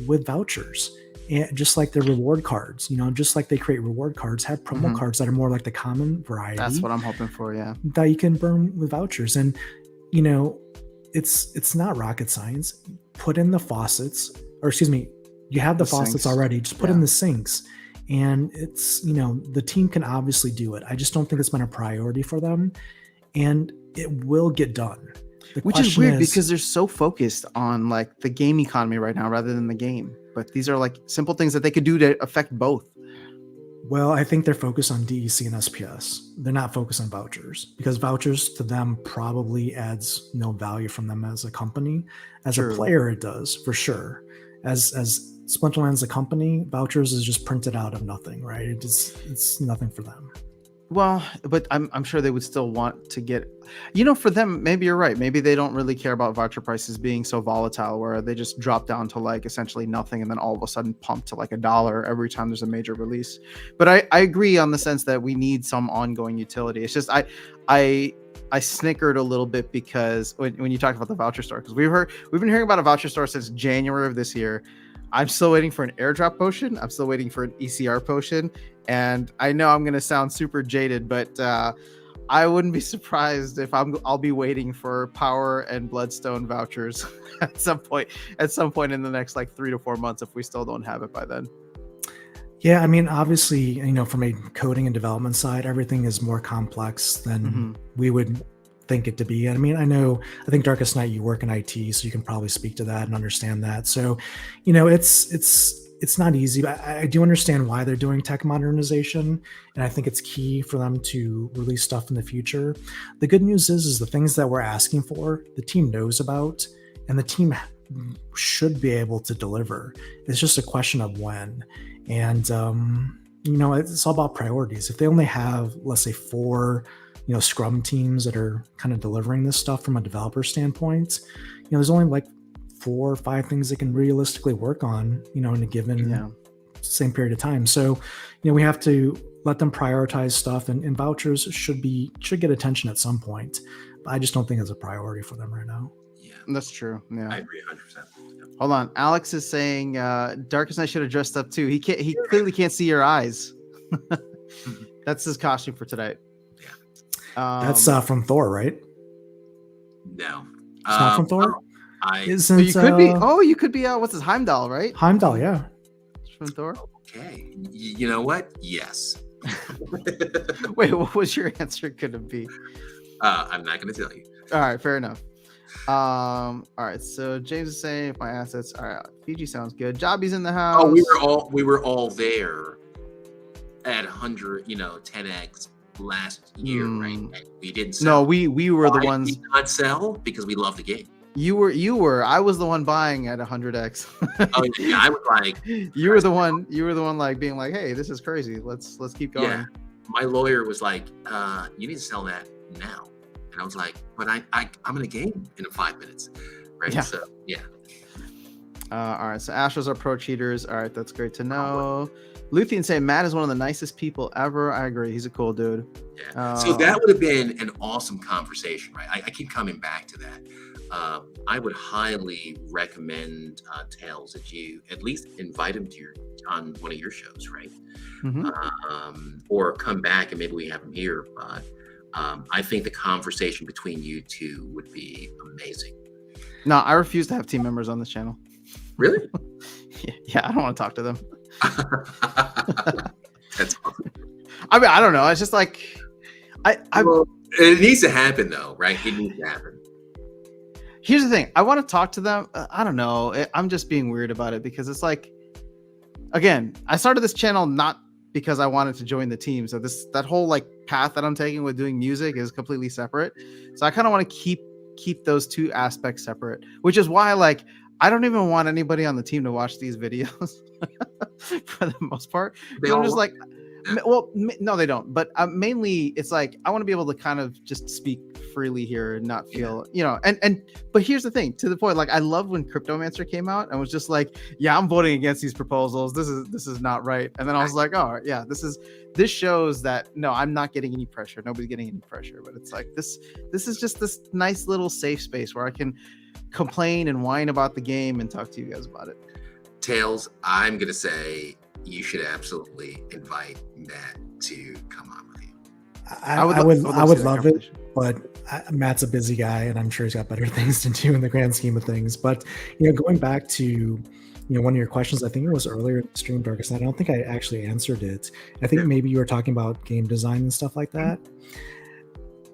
with vouchers. And just like the reward cards, just like they create reward cards, have promo cards that are more like the common variety. That's what I'm hoping for. Yeah. That you can burn with vouchers. And, it's not rocket science. Put in the faucets, or excuse me, you have the faucets sinks. already. Just put in the sinks. And it's, the team can obviously do it. I just don't think it's been a priority for them. And it will get done. Which is weird because they're so focused on like the game economy right now rather than the game. But these are like simple things that they could do to affect both. Well, I think they're focused on DEC and SPS. They're not focused on vouchers because vouchers to them probably adds no value from them as a company. As a player, it does for sure. As Splinterland's a company, vouchers is just printed out of nothing, right? It's nothing for them. Well, but I'm sure they would still want to get, for them, maybe you're right. Maybe they don't really care about voucher prices being so volatile where they just drop down to like essentially nothing and then all of a sudden pump to like $1 every time there's a major release. But I agree on the sense that we need some ongoing utility. It's just I snickered a little bit because when you talked about the voucher store, because we've been hearing about a voucher store since January of this year. I'm still waiting for an airdrop potion. I'm still waiting for an ECR potion. And I know I'm going to sound super jaded, but I wouldn't be surprised if I'll be waiting for power and bloodstone vouchers at some point in the next like 3 to 4 months if we still don't have it by then. Yeah, I mean, obviously, from a coding and development side, everything is more complex than we would think it to be. I mean, I think Darkest Night, you work in IT, so you can probably speak to that and understand that. So, it's not easy, but I do understand why they're doing tech modernization, and I think it's key for them to release stuff in the future. The good news is the things that we're asking for, the team knows about, and the team should be able to deliver. It's just a question of when. And, it's all about priorities. If they only have, let's say, 4 Scrum teams that are kind of delivering this stuff from a developer standpoint, there's only like 4 or 5 things they can realistically work on, in a given same period of time. So, we have to let them prioritize stuff, and vouchers should get attention at some point. But I just don't think it's a priority for them right now. Yeah, that's true. Yeah, I agree 100%. Hold on, Alex is saying Darkest Night should have dressed up too. He clearly can't see your eyes. That's his costume for tonight. That's from Thor, right? No, it's not from Thor. You could be. Oh, you could be. What's his Heimdall, right? Heimdall, yeah. It's from Thor. Okay, you know what? Yes. Wait, what was your answer going to be? I'm not going to tell you. All right, fair enough. All right, so James is saying if my assets. All right, Fiji sounds good. Jobby's in the house. Oh, we were all there at 100, 10x. Last year, right? We didn't sell. No, we were the ones. We did not sell because we love the game. You were. I was the one buying at 100x. Oh yeah, I was like. You were the one like being like, hey, this is crazy. Let's keep going. Yeah. My lawyer was like, you need to sell that now, and I was like, but I'm in a game in 5 minutes, right? Yeah. So yeah. All right. So Astros are pro cheaters. All right, that's great to know. Luthien saying Matt is one of the nicest people ever. I agree. He's a cool dude. Yeah. So that would have been an awesome conversation, right? I keep coming back to that. I would highly recommend Tails that you at least invite him on one of your shows, right? Or come back and maybe we have him here. But I think the conversation between you two would be amazing. No, I refuse to have team members on this channel. Really? Yeah, I don't want to talk to them. That's awesome. I mean, I don't know. It's just like well, it needs to happen though, right? It needs to happen. Here's the thing. I want to talk to them. I don't know. I'm just being weird about it because it's like, again, I started this channel not because I wanted to join the team. So that whole like path that I'm taking with doing music is completely separate. So I kind of want to keep those two aspects separate, which is why like I don't even want anybody on the team to watch these videos for the most part. I'm just like, well, no, they don't. But mainly it's like, I want to be able to kind of just speak freely here and not feel, but here's the thing, to the point, like I love when Cryptomancer came out and was just like, yeah, I'm voting against these proposals. This is not right. And then I was like, oh yeah, this shows that no, I'm not getting any pressure. Nobody's getting any pressure, but it's like, this is just this nice little safe space where I can complain and whine about the game and talk to you guys about it. Tails, I'm gonna say you should absolutely invite Matt to come on with you. I would love it, but Matt's a busy guy, and I'm sure he's got better things to do in the grand scheme of things. But going back to one of your questions, I think it was earlier in the stream, Darkest Night. I don't think I actually answered it. I think maybe you were talking about game design and stuff like that.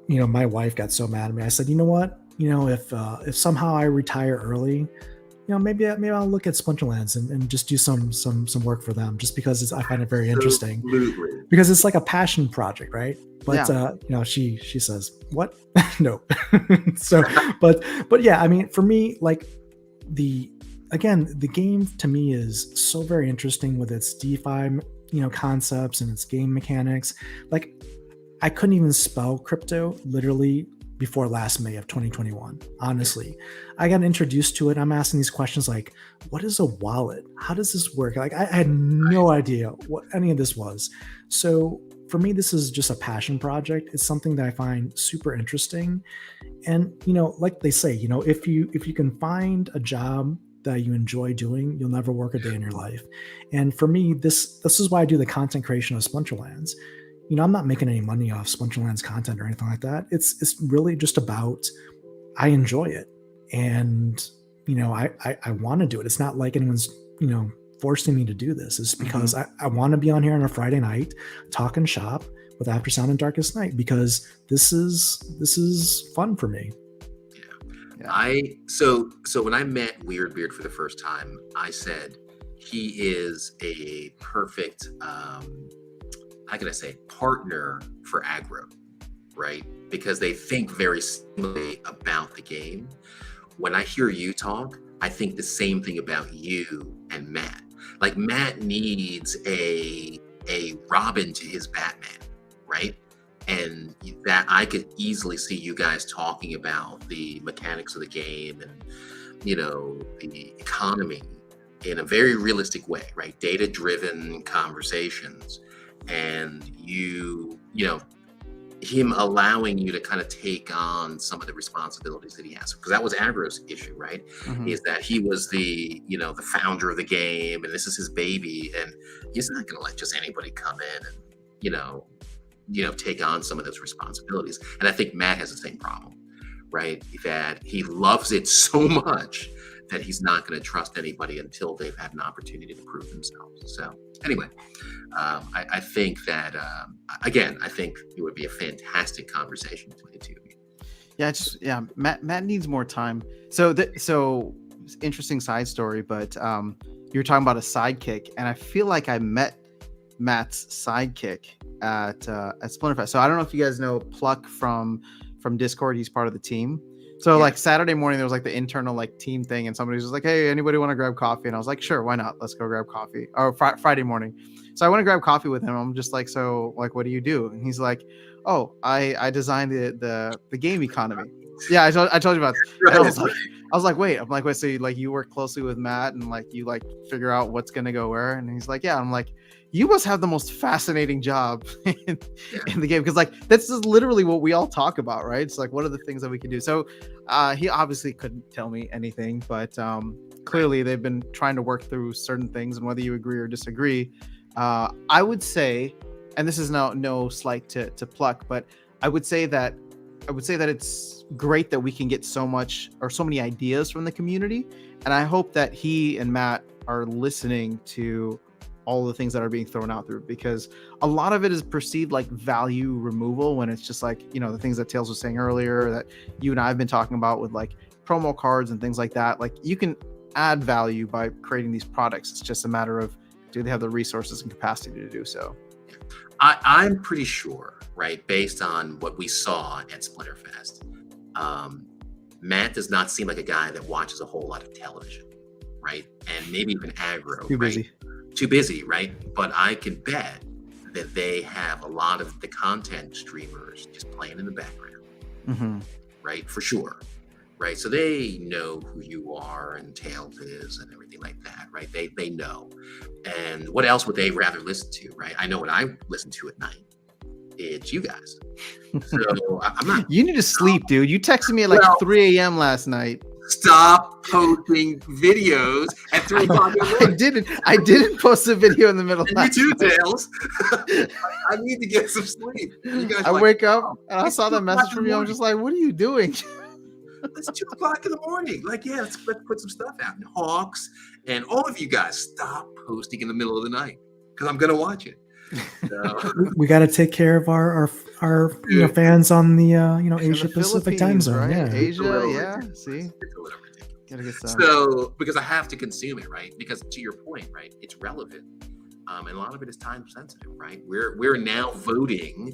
My wife got so mad at me. I said, you know what? If somehow I retire early, maybe I'll look at Splinterlands and just do some work for them, just because I find it very interesting. Because it's like a passion project, right? But she says, what? No. So, but yeah, I mean, for me, like the game to me is so very interesting with its DeFi, concepts and its game mechanics. Like, I couldn't even spell crypto literally before last May of 2021. Honestly, I got introduced to it. I'm asking these questions like, what is a wallet? How does this work? Like, I had no idea what any of this was. So for me, this is just a passion project. It's something that I find super interesting. And, like they say, if you can find a job that you enjoy doing, you'll never work a day in your life. And for me, this is why I do the content creation of Splinterlands. I'm not making any money off Splinterlands content or anything like that. It's really just about, I enjoy it. And, I want to do it. It's not like anyone's, forcing me to do this. It's because I want to be on here on a Friday night, talking shop with After Sound and Darkest Night, because this is fun for me. Yeah. So when I met Weirdbeard for the first time, I said he is a perfect, how can I say, partner for aggro, right? Because they think very similarly about the game. When I hear you talk, I think the same thing about you and Matt. Like, Matt needs a Robin to his Batman, right? And that I could easily see you guys talking about the mechanics of the game and, the economy in a very realistic way, right? Data-driven conversations. And him allowing you to kind of take on some of the responsibilities that he has, because that was Aggro's issue, right? Is that he was the the founder of the game, and this is his baby, and he's not going to let just anybody come in and take on some of those responsibilities. And I think Matt has the same problem, right? That he loves it so much that he's not going to trust anybody until they've had an opportunity to prove themselves. So anyway, I think that, again, I think it would be a fantastic conversation between the two of you. Matt needs more time. So interesting side story, but you were talking about a sidekick, and I feel like I met Matt's sidekick at Splinterfest. So I don't know if you guys know Pluck from Discord. He's part of the team. So like Saturday morning, there was like the internal like team thing, and somebody was just like, "Hey, anybody want to grab coffee?" And I was like, "Sure, why not? Let's go grab coffee." Or Friday morning. So I went to grab coffee with him. I'm just like, "So like, what do you do?" And he's like, "Oh, I designed the game economy." Yeah, I told you about it. I was like, wait. I'm like, wait. So you work closely with Matt and like you like figure out what's gonna go where? And he's like, yeah. I'm like, you must have the most fascinating job in the game, because like that's just literally what we all talk about, right? It's like, what are the things that we can do? So he obviously couldn't tell me anything, but clearly they've been trying to work through certain things, and whether you agree or disagree, I would say, and this is no slight to Pluck, but I would say that it's great that we can get so many ideas from the community, and I hope that he and Matt are listening to all the things that are being thrown out there, because a lot of it is perceived like value removal, when it's just like, the things that Tails was saying earlier, that you and I have been talking about with like promo cards and things like that. Like, you can add value by creating these products. It's just a matter of, do they have the resources and capacity to do so? I'm pretty sure, right, based on what we saw at Splinterfest, Matt does not seem like a guy that watches a whole lot of television, right? And maybe even aggro. Too busy, right? But I can bet that they have a lot of the content streamers just playing in the background, right? For sure, right? So they know who you are and Tails is and everything like that, right? They know. And what else would they rather listen to, right? I know what I listen to at night. It's you guys. So I'm not. You need to sleep, dude. You texted me at like 3 a.m. last night. Stop posting videos at 3:00 in the morning. I didn't post a video in the middle of And you too, Tails. I need to get some sleep. You guys I are like, wake up "Oh, and I it's saw 2 that o'clock message in from the you. I'm morning. just like, what are you doing? It's 2 o'clock in the morning. Like, yeah, let's put some stuff out. And Hawks and all of you guys, stop posting in the middle of the night because I'm gonna watch it. So, We got to take care of our fans on the In the Asia Pacific time Philippines, zone. right? Yeah. it's a Asia, little yeah. ridiculous. See, It's a little ridiculous. gotta get some. So, because I have to consume it, right? Because to your point, right, it's relevant, and a lot of it is time sensitive, right? We're now voting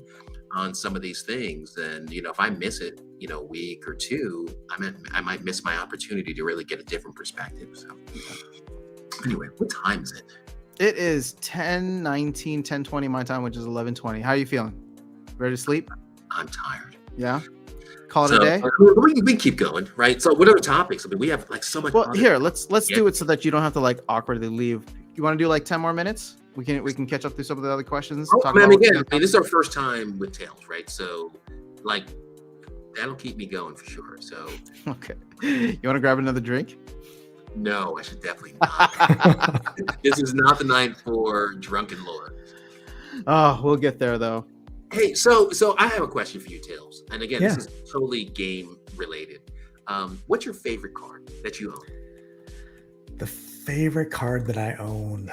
on some of these things, and if I miss it, a week or two, I might miss my opportunity to really get a different perspective. So, anyway, what time is it? It is 10:19, 10:20 my time, which is 11:20. How are you feeling? Ready to sleep? I'm tired. Yeah. Call it So a day. we can keep going, right? So, what other topics? I mean, we have like so much. Well, other- here, let's Yeah. do it so that you don't have to like awkwardly leave. You want to do like 10 more minutes? We can catch up through some of the other questions. Oh, talk man, about again, what's this is our first time with Tails, right? So, like, that'll keep me going for sure. So, Okay. You want to grab another drink? no, I should definitely not. This is not the night for drunken lore. Oh, we'll get there though. Hey, so I have a question for you, Tails. And again, Yeah. this is totally game related. What's your favorite card that you own? The favorite card that I own.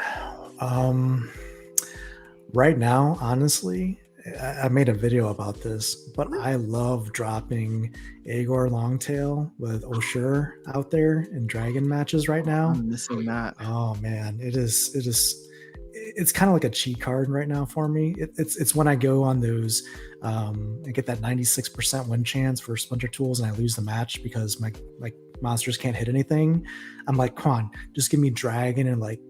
Right now, honestly, I made a video about this, but I love dropping Aegor Longtail with Voucher out there in dragon matches right now. I'm missing that. Oh man, it's kind of like a cheat card right now for me. It's when I go on those I get that 96% win chance for Splinter Tools and I lose the match because my monsters can't hit anything. I'm like, come on, just give me dragon and like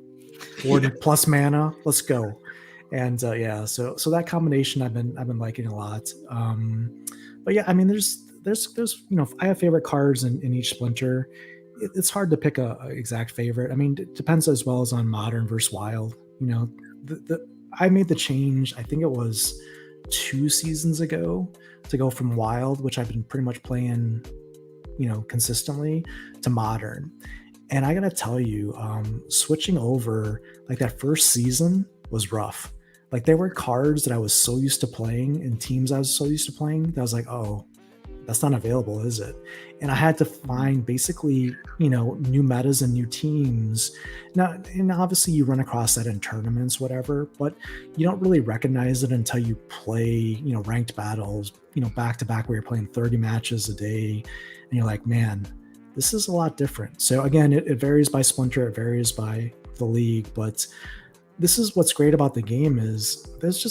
40 plus mana. Let's go. And yeah, so that combination I've been liking a lot. But yeah, I mean, there's I have favorite cards in each Splinter. It's hard to pick a exact favorite. I mean, it depends as well as on modern versus wild. I made the change. I think it was 2 seasons ago to go from wild, which I've been pretty much playing, consistently, to modern. And I gotta tell you, switching over like that first season was rough. Like there were cards that I was so used to playing and teams I was so used to playing that I was like, oh, that's not available, is it? And I had to find basically, new metas and new teams. Now, and obviously you run across that in tournaments, whatever, but you don't really recognize it until you play, ranked battles, back to back where you're playing 30 matches a day. And you're like, man, this is a lot different. So again, it varies by Splinter, it varies by the league, but this is what's great about the game is there's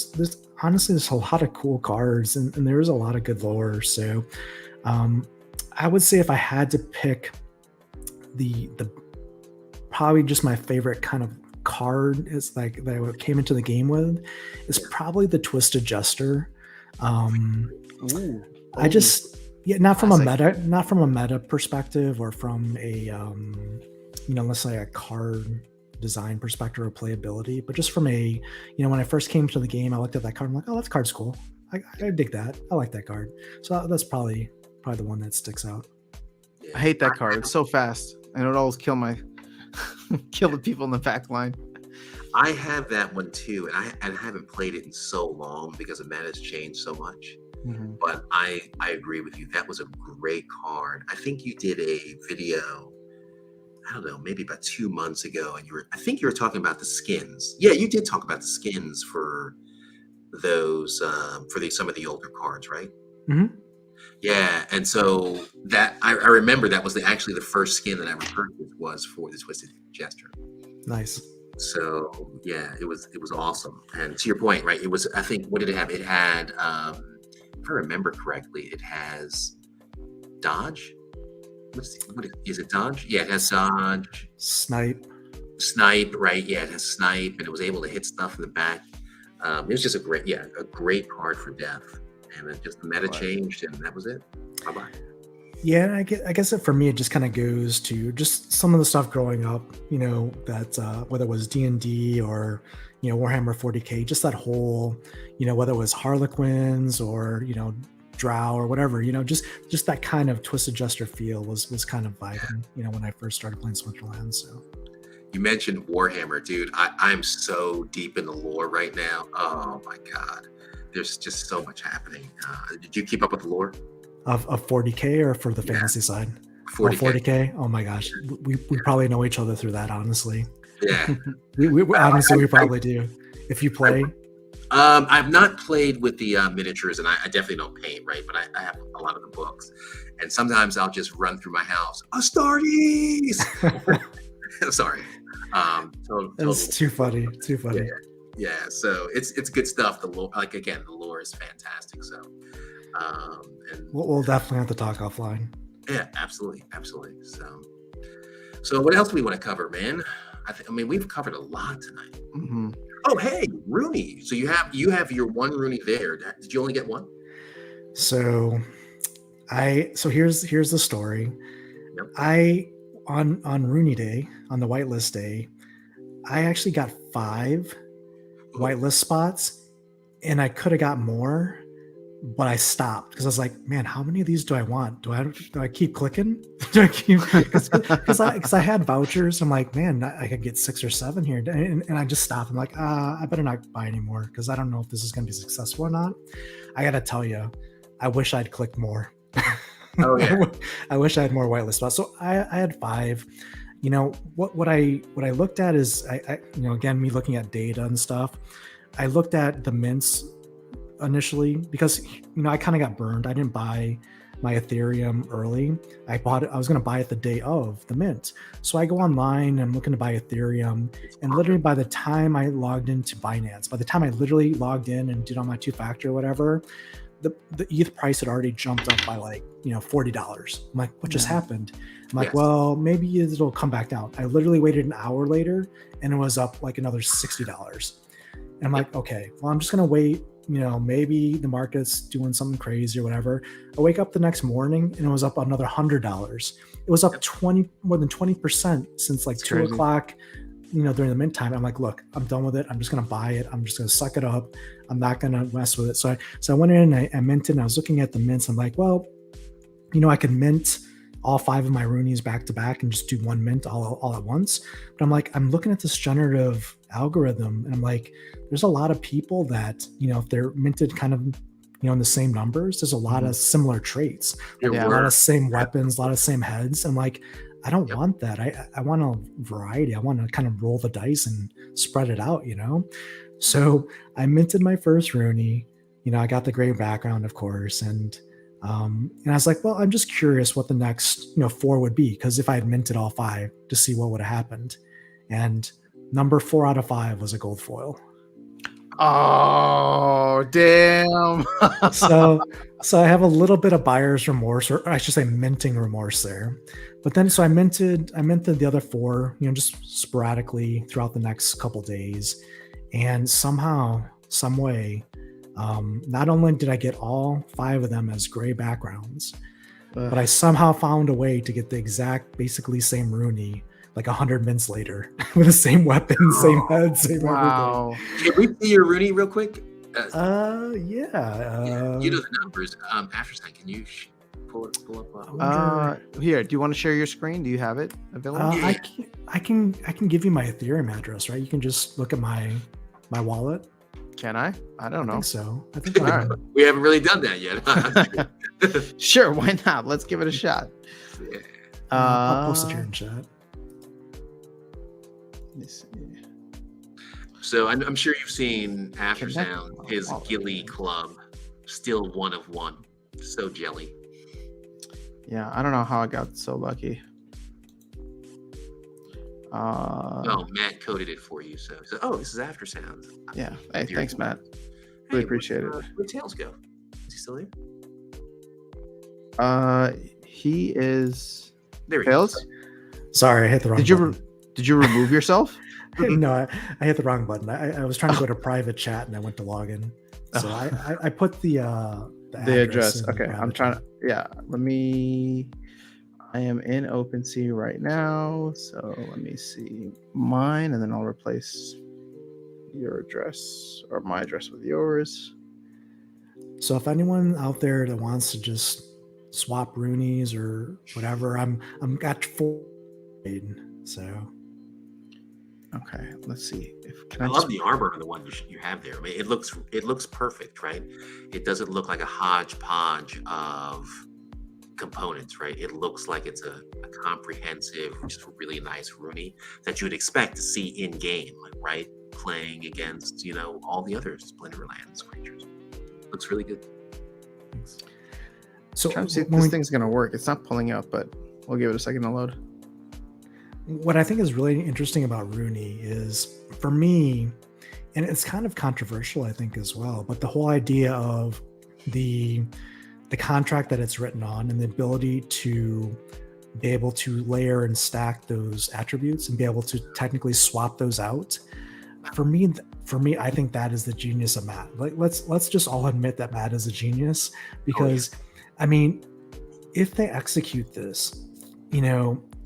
a lot of cool cards and there's a lot of good lore. So I would say if I had to pick the probably just my favorite kind of card is like that I came into the game with is probably the Twisted Jester. Ooh. I just not from Classic. not from a meta perspective or from a let's say a card design perspective or playability, but just from a when I first came to the game, I looked at that card. I'm like, oh, that card's cool. I dig that. I like that card. So that's probably the one that sticks out. I hate that card. It's so fast, and it would always kill the people in the back line. I have that one too, and I haven't played it in so long because the meta's changed so much. Mm-hmm. But I agree with you. That was a great card. I think you did a video, I don't know, maybe about 2 months ago, and I think you were talking about the skins. Yeah, you did talk about the skins for those some of the older cards, right? Mm-hmm. Yeah, and so that I remember that was actually the first skin that I ever purchased was for the Twisted Jester. Nice. So yeah, it was awesome. And to your point, right? It was, I think, what did it have? It had, if I remember correctly, it has dodge. What is it? Dodge? Yeah, it has dodge. Snipe, right? Yeah, it has snipe, and it was able to hit stuff in the back. It was just a great card for death. And then just the meta changed, and that was it. Bye bye. Yeah, I guess for me, it just kind of goes to just some of the stuff growing up, that whether it was D&D or, Warhammer 40K, just that whole, whether it was Harlequins or, drow or whatever, just that kind of twisted jester feel was kind of vibing, when I first started playing Splinterlands. So You mentioned Warhammer, dude. I'm so deep in the lore right now. Oh my god, there's just so much happening. Did you keep up with the lore? of 40K or for the Yeah. fantasy side? 40K. 40K. Oh my gosh, we probably know each other through that. Honestly, Yeah. we honestly we probably do. If you play, I've not played with the miniatures, and I definitely don't paint, right? But I have a lot of the books, and sometimes I'll just run through my house. Astartes. Sorry. It's too funny. Too funny. Yeah. So it's good stuff. The lore, the lore is fantastic. So, and We'll definitely have to talk offline. yeah, absolutely. So what else do we want to cover, man? I mean, we've covered a lot tonight. Mm-hmm. Oh, hey, Runi. So you have your one Runi there. Did you only get one? So here's the story. Yep. On Runi Day, on the whitelist day, I actually got 5 whitelist spots, and I could have got more, but I stopped because I was like, man, how many of these do I want? Do I keep clicking? Do I keep because I had vouchers. I'm like, man, I could get 6 or 7 here, and I just stopped. I'm like, I better not buy anymore because I don't know if this is going to be successful or not. I gotta tell you, I wish I'd clicked more. Oh yeah. I wish I had more whitelist spots. So I had 5. What I looked at is I again, me looking at data and stuff. I looked at the mints initially because I kind of got burned. I didn't buy my Ethereum early. I was going to buy it the day of the mint. So I go online and I'm looking to buy Ethereum, and literally by the time I logged into Binance, by the time I literally logged in and did all my 2-factor or whatever, the ETH price had already jumped up by like $40. I'm like, what just happened? I'm like, well, maybe it'll come back down. I literally waited an hour later and it was up like another $60. And I'm like, okay, well, I'm just gonna wait. Maybe the market's doing something crazy or whatever. I wake up the next morning and it was up another $100. It was up more than 20% since like 2 o'clock. During the mint time. I'm like, look, I'm done with it. I'm just gonna buy it. I'm just gonna suck it up. I'm not gonna mess with it. So I went in and I minted, and I was looking at the mints. I'm like, well, I could mint all 5 of my Runis back to back and just do one mint all at once. But I'm like, I'm looking at this generative algorithm, and I'm like, there's a lot of people that, if they're minted kind of, in the same numbers, there's a lot of similar traits, a lot of same weapons, a lot of same heads. I'm like, I don't want that. I want a variety. I want to kind of roll the dice and spread it out, So I minted my first Runi. I got the gray background, of course, and I was like, well, I'm just curious what the next 4 would be, because if I had minted all 5 to see what would have happened, and number 4 out of 5 was a gold foil. Oh, damn. so I have a little bit of buyer's remorse, or I should say minting remorse there. But then, so I minted the other 4, just sporadically throughout the next couple days. And somehow, some way, not only did I get all 5 of them as gray backgrounds, but I somehow found a way to get the exact, basically same Runi, like 100 minutes later, with the same weapon, same head, same everything. Can we see your Runi real quick? Yeah. You know the numbers. After can you pull up? Here, do you want to share your screen? Do you have it available? I can give you my Ethereum address, right? You can just look at my wallet. Can I? I don't know. I think so. I think all right. We haven't really done that yet. Sure, why not? Let's give it a shot. Yeah. I'll post it here in chat. So I'm sure you've seen Aftersound, his Gilly Club, still 1 of 1. So jelly. Yeah, I don't know how I got so lucky. Matt coded it for you. So this is Aftersound. Yeah. Hey, thanks, Matt. Really appreciate it. Where'd Tails go? Is he still here? He is. There he Tails? is. Sorry, I hit the wrong button. Did you remove yourself? No, I hit the wrong button. I was trying to go to private chat and I went to log in. So I put the address. Okay, I'm trying to. Yeah, let me. I am in OpenSea right now, so let me see mine, and then I'll replace your address or my address with yours. So if anyone out there that wants to just swap Roonies or whatever, I'm got full. So Okay, let's see. Can I I love just the armor on the one you have there. I mean, it looks perfect, right? It doesn't look like a hodgepodge of components, right? It looks like it's a comprehensive, just really nice Rooney that you would expect to see in game, right? Playing against, all the other Splinterlands creatures. Looks really good. So trying to see if this thing's gonna work? It's not pulling up, but we'll give it a second to load. What I think is really interesting about Rooney is, for me, and it's kind of controversial, I think, as well, but the whole idea of the contract that it's written on and the ability to be able to layer and stack those attributes and be able to technically swap those out. For me, I think that is the genius of Matt. Like, let's just all admit that Matt is a genius, because, I mean, if they execute this,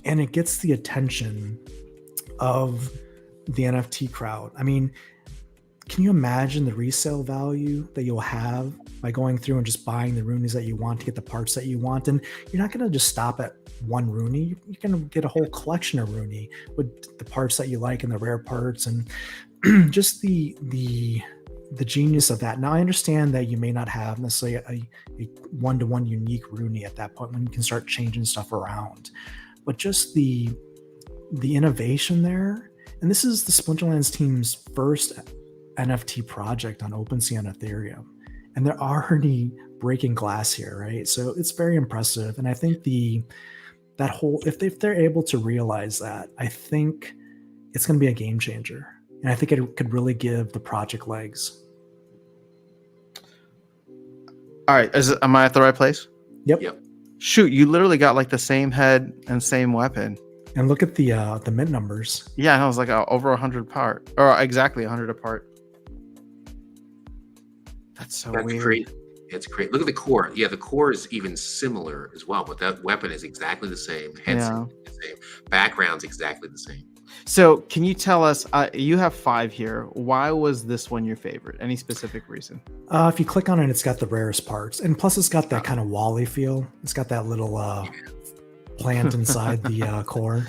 and it gets the attention of the NFT crowd, I mean, can you imagine the resale value that you'll have by going through and just buying the Roonies that you want to get the parts that you want? And you're not going to just stop at one Rooney. You're going to get a whole collection of Rooney with the parts that you like and the rare parts, and just the genius of that. Now, I understand that you may not have necessarily a one-to-one unique Rooney at that point when you can start changing stuff around, but just the innovation there. And this is the Splinterlands team's first NFT project on OpenSea and Ethereum, and they're already breaking glass here, right? So it's very impressive. And I think that whole, if they're able to realize that, I think it's going to be a game changer, and I think it could really give the project legs. All right, am I at the right place? Yep. Shoot, you literally got like the same head and same weapon. And look at the mint numbers. Yeah, and I was like over 100 apart, or exactly 100 apart. That's weird. Great. It's great. Look at the core. Yeah, the core is even similar as well, but that weapon is exactly the same. Head's the same. Background's exactly the same. So can you tell us, you have 5 here. Why was this one your favorite? Any specific reason? If you click on it, it's got the rarest parts. And plus it's got that kind of Wally feel. It's got that little plant inside the core.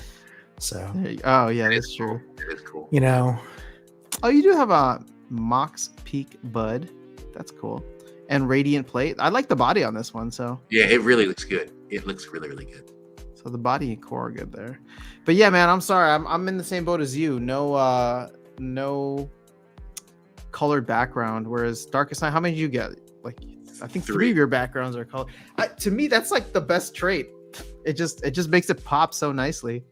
So. Oh, yeah, that's true. That is cool. Oh, you do have a Mox Peak Bud. That's cool. And Radiant Plate. I like the body on this one, so. Yeah, it really looks good. It looks really, really good. So the body and core are good there. But yeah, man, I'm sorry. I'm in the same boat as you. No colored background. Whereas Darkest Night, how many did you get? Like, I think 3 of your backgrounds are colored. To me, that's like the best trait. It just makes it pop so nicely.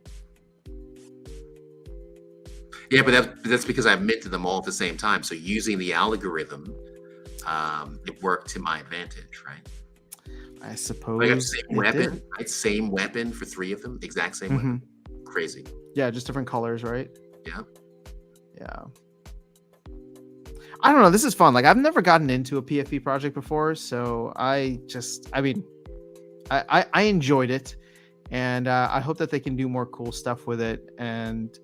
Yeah, but that's because I minted them all at the same time. So using the algorithm, it worked to my advantage, right? I suppose. I got the same weapon. Right? Same weapon for 3 of them. Exact same weapon. Crazy. Yeah, just different colors, right? Yeah. Yeah. I don't know. This is fun. Like, I've never gotten into a PFP project before, so I enjoyed it, and I hope that they can do more cool stuff with it. And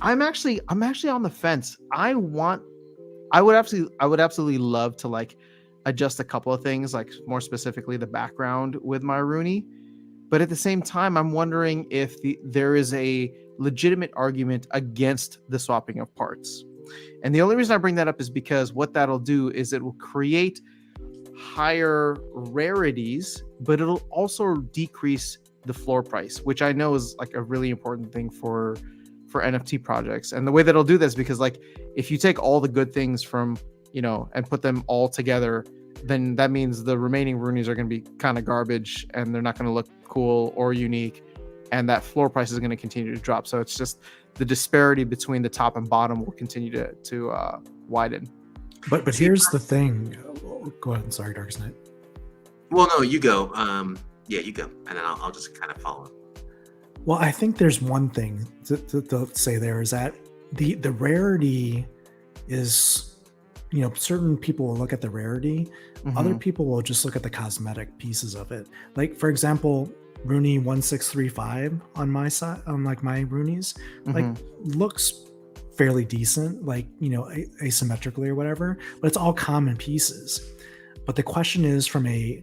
I'm actually on the fence. I would absolutely love to like adjust a couple of things, like more specifically the background with my Rooney. But at the same time, I'm wondering if there is a legitimate argument against the swapping of parts. And the only reason I bring that up is because what that'll do is it will create higher rarities, but it'll also decrease the floor price, which I know is like a really important thing for NFT projects. And the way that it'll do this, because like if you take all the good things from, and put them all together, then that means the remaining Roonies are going to be kind of garbage and they're not going to look cool or unique. And that floor price is going to continue to drop. So it's just the disparity between the top and bottom will continue to widen. But here's the thing. Go ahead. Sorry, Darkest Night. Well, no, you go. Yeah, you go. And then I'll just kind of follow. Well, I think there's one thing to say there is that the rarity is, certain people will look at the rarity. Other people will just look at the cosmetic pieces of it. Like, for example, Rooney 1635 on my side, on like my Roonies, like looks fairly decent, like, asymmetrically or whatever, but it's all common pieces. But the question is, from a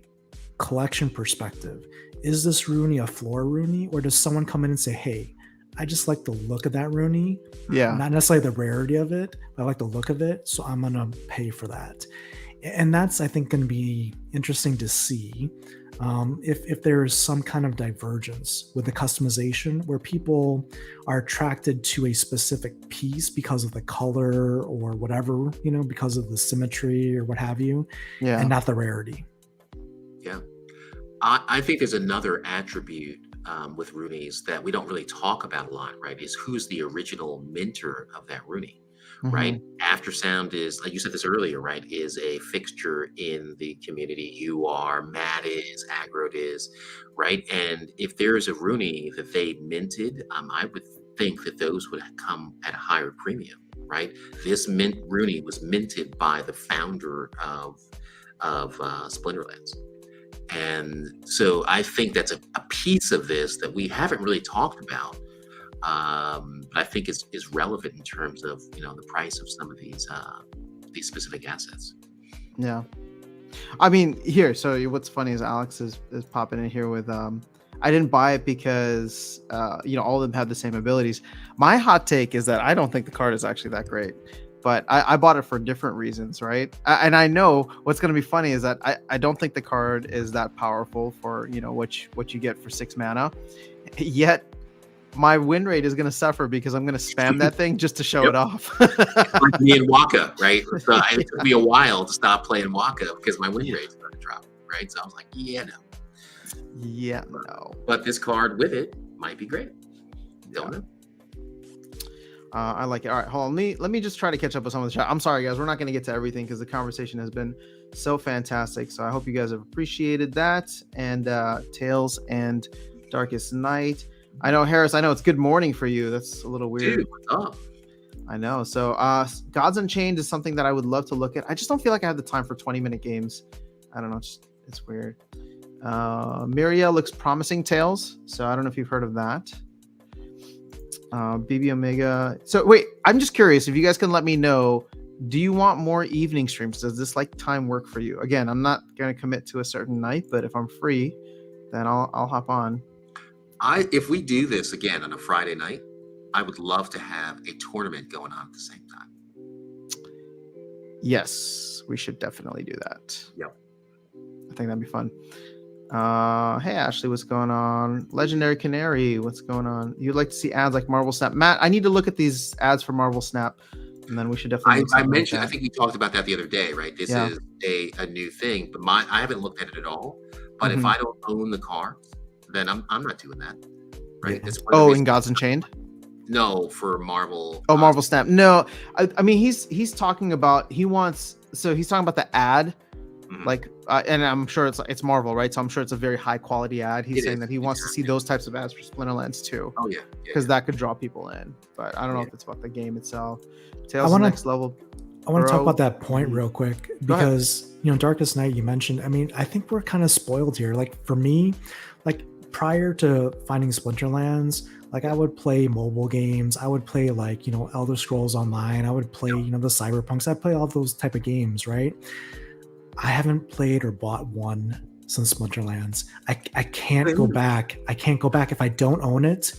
collection perspective, is this Runi a floor Runi, or does someone come in and say, hey, I just like the look of that Runi, Yeah. not necessarily the rarity of it, but I like the look of it, so I'm gonna pay for that. And that's, I think, going to be interesting to see if there's some kind of divergence with the customization where people are attracted to a specific piece because of the color or whatever, because of the symmetry or what have you, Yeah. and not the rarity. Yeah. I think there's another attribute with Runis that we don't really talk about a lot, right? Is who's the original minter of that Runi, right? Aftersound is, like you said this earlier, right? Is a fixture in the community. You are, Matt is, Aggroed is, right? And if there is a Runi that they minted, I would think that those would come at a higher premium, right? This Runi was minted by the founder of Splinterlands. And so I think that's a piece of this that we haven't really talked about, but I think is relevant in terms of the price of some of these specific assets. Yeah, I mean, here. So what's funny is Alex is popping in here with I didn't buy it because all of them have the same abilities. My hot take is that I don't think the card is actually that great. But I bought it for different reasons, right? And I know what's going to be funny is that I don't think the card is that powerful for what you get for 6 mana. Yet my win rate is going to suffer because I'm going to spam that thing just to show it off. Like me and Waka, right? So it took me a while to stop playing Waka because my win rate started dropping, right? So I was like, no. But this card with it might be great. Don't know. I like it. All right, hold on. Let me just try to catch up with some of the chat. I'm sorry, guys. We're not going to get to everything because the conversation has been so fantastic. So I hope you guys have appreciated that. And Tales and Darkest Night. I know, Harris, I know it's good morning for you. That's a little weird. Dude, what's up? I know. So Gods Unchained is something that I would love to look at. I just don't feel like I have the time for 20-minute games. I don't know. It's weird. Miriel looks promising, Tales. So I don't know if you've heard of that. BB Omega. So wait, I'm just curious if you guys can let me know, do you want more evening streams? Does this time work for you? Again, I'm not going to commit to a certain night, but if I'm free, then I'll hop on. If we do this again on a Friday night, I would love to have a tournament going on at the same time. Yes, we should definitely do that. Yep. I think that'd be fun. Hey Ashley, what's going on? Legendary Canary, what's going on? You'd like to see ads like Marvel Snap? Matt, I need to look at these ads for Marvel Snap, and then we should definitely. I mentioned. I think we talked about that the other day, right? This is a new thing, but I haven't looked at it at all. But if I don't own the cards, then I'm not doing that, right? Yeah. In Gods Unchained. No, for Marvel. Oh, Marvel Snap. No, I mean he's talking about he's talking about the ad. Like, and I'm sure it's Marvel, right? So I'm sure it's a very high quality ad. He's saying that he wants to see those types of ads for Splinterlands too. Oh yeah, because that could draw people in. But I don't know if it's about the game itself. Tales of Next Level. I want to talk about that point real quick because Darkest Night you mentioned. I mean, I think we're kind of spoiled here. Like for me, like prior to finding Splinterlands, like I would play mobile games. I would play like Elder Scrolls Online. I would play the Cyberpunks. I play all those type of games, right? I haven't played or bought one since Splinterlands. I can't go back. I can't go back if I don't own it,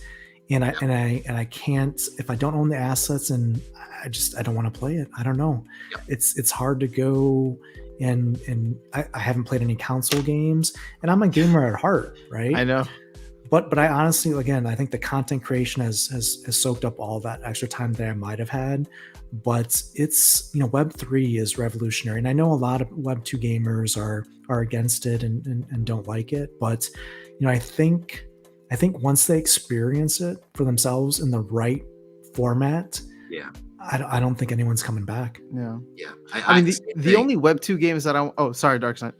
and I can't if I don't own the assets, and I don't want to play it. I don't know. It's hard to go, and I haven't played any console games, and I'm a gamer at heart, right? I know. But I honestly, again, I think the content creation has soaked up all that extra time that I might have had. But it's Web3 is revolutionary, and I know a lot of Web2 gamers are against it and don't like it. But I think once they experience it for themselves in the right format, I don't think anyone's coming back. Yeah. I mean the only Web2 games that sorry, Dark Knight.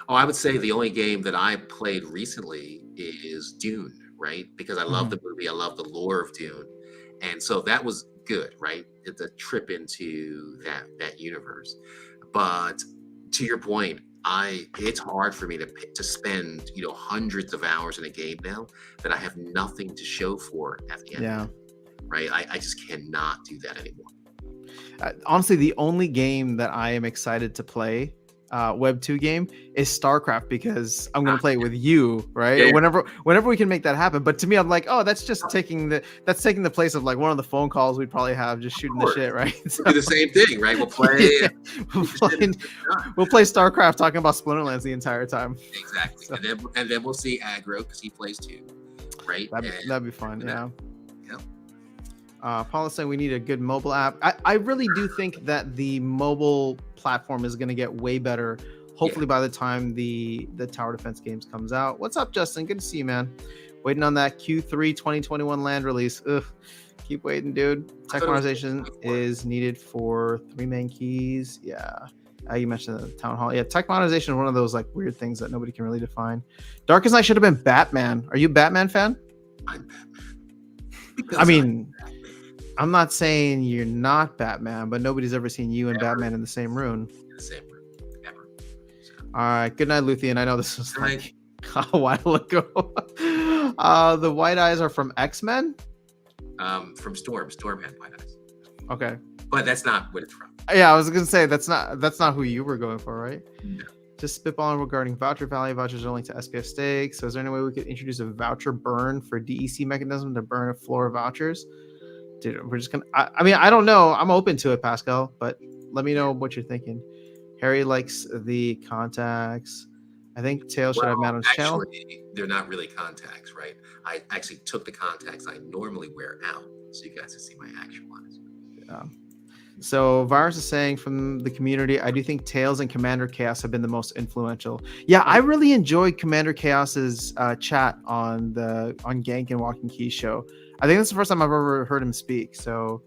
I would say the only game that I played recently is Dune, right? Because I love the movie, I love the lore of Dune, and so that was good, right? It's a trip into that universe. But to your point, it's hard for me to spend hundreds of hours in a game now that I have nothing to show for at the end. Yeah. Right. I just cannot do that anymore. Honestly, the only game that I am excited to play Web 2 game is StarCraft, because I'm gonna play it with you, right? Yeah. Whenever we can make that happen. But to me, I'm like, oh, that's just taking the place of like one of the phone calls we'd probably have just shooting the shit, right? So, We'll do the same thing, right? We'll play. yeah, we'll play StarCraft talking about Splinterlands the entire time. Exactly, So, and then we'll see aggro because he plays too, right? that'd be fun, yeah. Yeah. Paul is saying we need a good mobile app. I really do think that the mobile platform is going to get way better. Hopefully by the time the tower defense games comes out. What's up, Justin? Good to see you, man. Waiting on that Q3 2021 land release. Ugh, keep waiting, dude. Tech modernization is needed for 3 main keys. Yeah. You mentioned the town hall. Yeah, tech modernization is one of those like weird things that nobody can really define. Darkest Night should have been Batman. Are you a Batman fan? I'm Batman. I mean, I'm not saying you're not Batman, but nobody's ever seen you and Batman in the same room. In the same room, ever. So. All right. Good night, Luthien. I know this was like Right. a while ago. The white eyes are from X-Men? From Storm. Storm had white eyes. Okay. But that's not what it's from. Yeah, I was gonna say that's not who you were going for, right? No. Just spitballing regarding voucher value. Vouchers are linked to SPF stakes. So is there any way we could introduce a voucher burn for DEC mechanism to burn a floor of vouchers? Dude, we're just gonna. I mean, I don't know. I'm open to it, Pascal, but let me know what you're thinking. Harry likes the contacts. I think Tails should have Madam's channel. Actually, they're not really contacts, right? I actually took the contacts I normally wear out, so you guys can see my actual eyes. Yeah. So Virus is saying from the community, I do think Tails and Commander Chaos have been the most influential. Yeah, I really enjoyed Commander Chaos's chat on Gank and Walking Keys show. I think that's the first time I've ever heard him speak. So,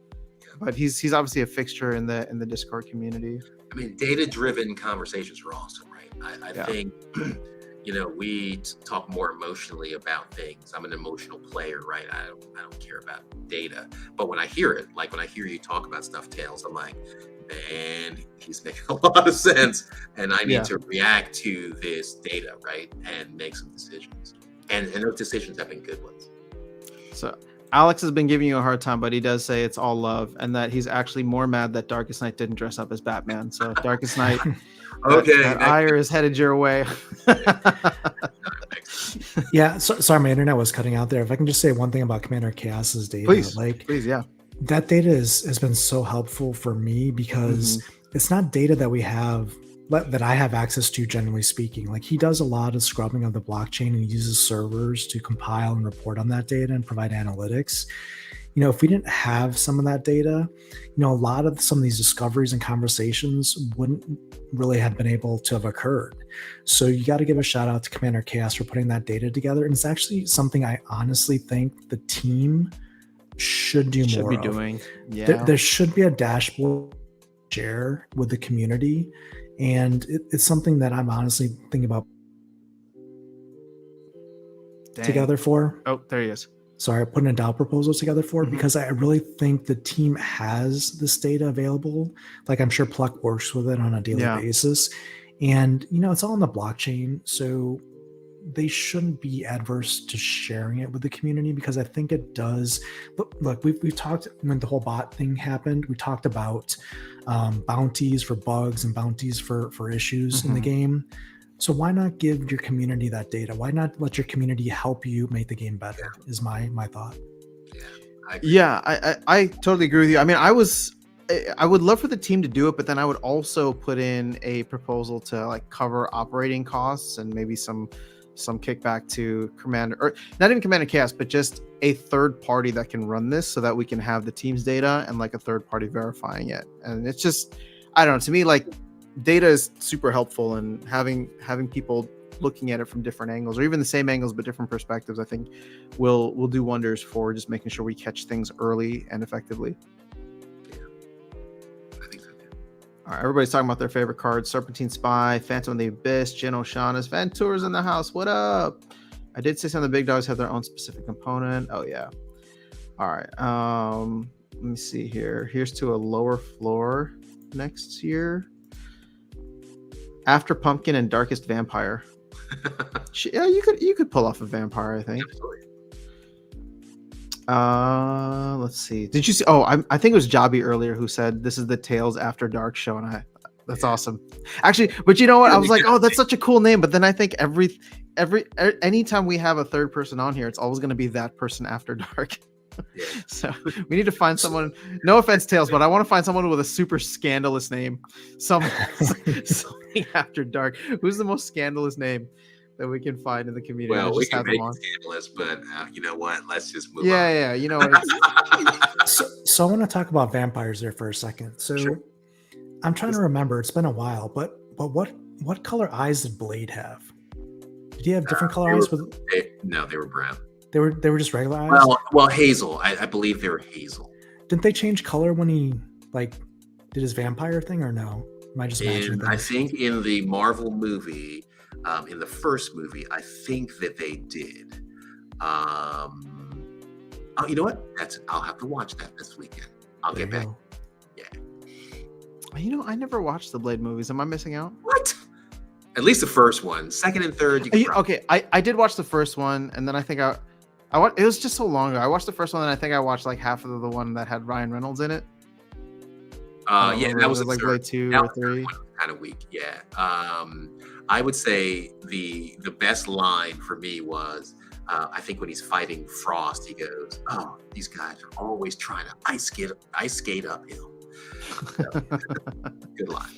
but he's obviously a fixture in the Discord community. I mean, data-driven conversations are awesome, right? I think, we talk more emotionally about things. I'm an emotional player, right? I don't care about data. But when I hear it, like when I hear you talk about stuff, Tails, I'm like, man, he's making a lot of sense. And I need to react to this data, right? And make some decisions. And those decisions have been good ones. So Alex has been giving you a hard time, but he does say it's all love, and that he's actually more mad that Darkest Night didn't dress up as Batman. So Darkest Night, that ire is headed your way. Yeah, sorry, my internet was cutting out there. If I can just say one thing about Commander Chaos's data, please, yeah. That data has been so helpful for me because it's not data that we have that I have access to, generally speaking. Like, he does a lot of scrubbing of the blockchain and uses servers to compile and report on that data and provide analytics. If we didn't have some of that data, a lot of some of these discoveries and conversations wouldn't really have been able to have occurred. So you got to give a shout out to Commander Chaos for putting that data together. And it's actually something I honestly think the team should do more of. Doing. Yeah. There should be a dashboard share with the community. And it's something that I'm honestly thinking about together for. Oh, there he is. Sorry, putting a DAO proposal together for because I really think the team has this data available. Like, I'm sure Pluck works with it on a daily basis. And, it's all on the blockchain. So they shouldn't be adverse to sharing it with the community because I think it does. Look, we've talked when the whole bot thing happened. We talked about bounties for bugs and bounties for issues in the game. So why not give your community that data? Why not let your community help you make the game better? Is my thought. I totally agree with you. I mean, I would love for the team to do it, but then I would also put in a proposal to like cover operating costs and maybe some kickback to Commander, or not even Commander Chaos, but just a third party that can run this so that we can have the team's data and like a third party verifying it. And it's just, I don't know, to me, like, data is super helpful, and having people looking at it from different angles, or even the same angles but different perspectives, I think will do wonders for just making sure we catch things early and effectively. All right, everybody's talking about their favorite cards: Serpentine Spy, Phantom of the Abyss, Jin O'Shaughnessy's, Ventur's in the house. What up? I did say some of the big dogs have their own specific component. Oh yeah. All right. Let me see here. Here's to a lower floor next year. After Pumpkin and Darkest Vampire. Yeah, you could pull off a vampire, I think. Let's see. Did you see? Oh, I think it was Jobby earlier who said this is the Tales After Dark show, and That's awesome. Actually, but you know what? I was like, oh, that's such a cool name. But then I think anytime we have a third person on here, it's always going to be that person after dark. Yeah. So we need to find someone. No offense, Tails, but I want to find someone with a super scandalous name. Something after dark. Who's the most scandalous name that we can find in the community? Well, we just can have make them on. it scandalous, but you know what? Let's just move on. Yeah. You know what? So I want to talk about vampires there for a second. So Sure. I'm trying to remember. It's been a while, but what color eyes did Blade have? Did he have different color eyes? No, they were brown. They were just regular eyes. Well, hazel. I believe they were hazel. Didn't they change color when he like did his vampire thing, or no? Am I just imagining I things? think in the Marvel movie, in the first movie, I think that they did. Oh, you know what? I'll have to watch that this weekend. I'll There get you back. go. You know, I never watched the Blade movies. Am I missing out? What? At least the first one. Second and third, you can probably. Okay, I did watch the first one, and then I think I watched. It was just so long ago. I watched the first one, and I think I watched like half of the one that had Ryan Reynolds in it. Yeah, that was like the Blade third. 2 That or was the third 3. one. Kind of weak. Yeah. I would say the best line for me was I think when he's fighting Frost, he goes, "Oh, these guys are always trying to ice skate uphill." So, good line.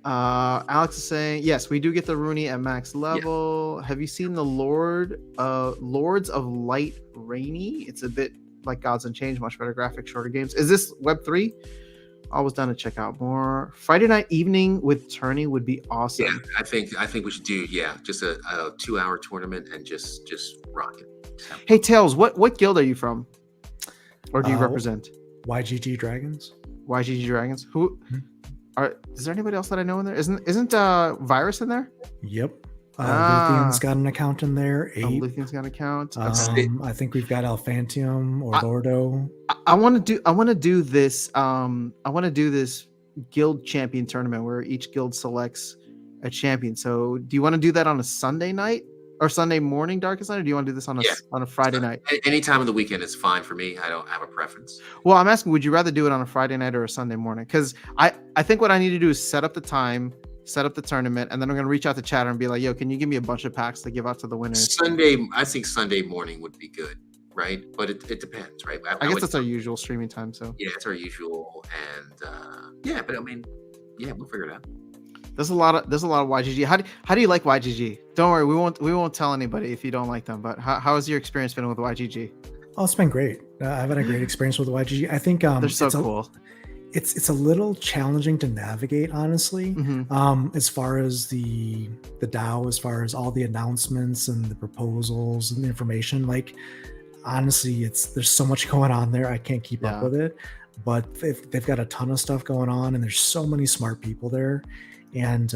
Alex is saying, yes, we do get the Runi at max level. Have you seen the Lords of Light Rainy? It's a bit like Gods Unchained, much better graphics, shorter games. Is this Web 3? Always down to check out more. Friday night evening with tourney would be awesome. Yeah, I think we should do just a 2-hour tournament and just rock it. Hey Tails, what guild are you from? Or do you represent? YGG Dragons. YGG Dragons? Who is there anybody else that I know in there? Isn't Virus in there? Yep. Luthion's got an account in there. Luthion's got an account. I think we've got Alphantium or Lordo. I want to do this. I want to do this guild champion tournament where each guild selects a champion. So, do you want to do that on a Sunday night or Sunday morning, Darkest Night, or do you want to do this on a Friday night? Any time of the weekend is fine for me. I don't have a preference. Well, I'm asking, would you rather do it on a Friday night or a Sunday morning? Because I think what I need to do is set up the time, set up the tournament, and then I'm going to reach out to Chatter and be like, yo, can you give me a bunch of packs to give out to the winners? I think Sunday morning would be good, right? But it depends, right? I guess that's our usual streaming time. So yeah, it's our usual, and but I mean, yeah, we'll figure it out. There's a lot of YGG. How do you like YGG? Don't worry, we won't tell anybody if you don't like them. But how has your experience been with YGG? Oh, it's been great. I've had a great experience with YGG. I think they're so cool. It's a little challenging to navigate, honestly. As far as the DAO, as far as all the announcements and the proposals and the information. Like, honestly, there's so much going on there. I can't keep up with it. But they've got a ton of stuff going on, and there's so many smart people there. And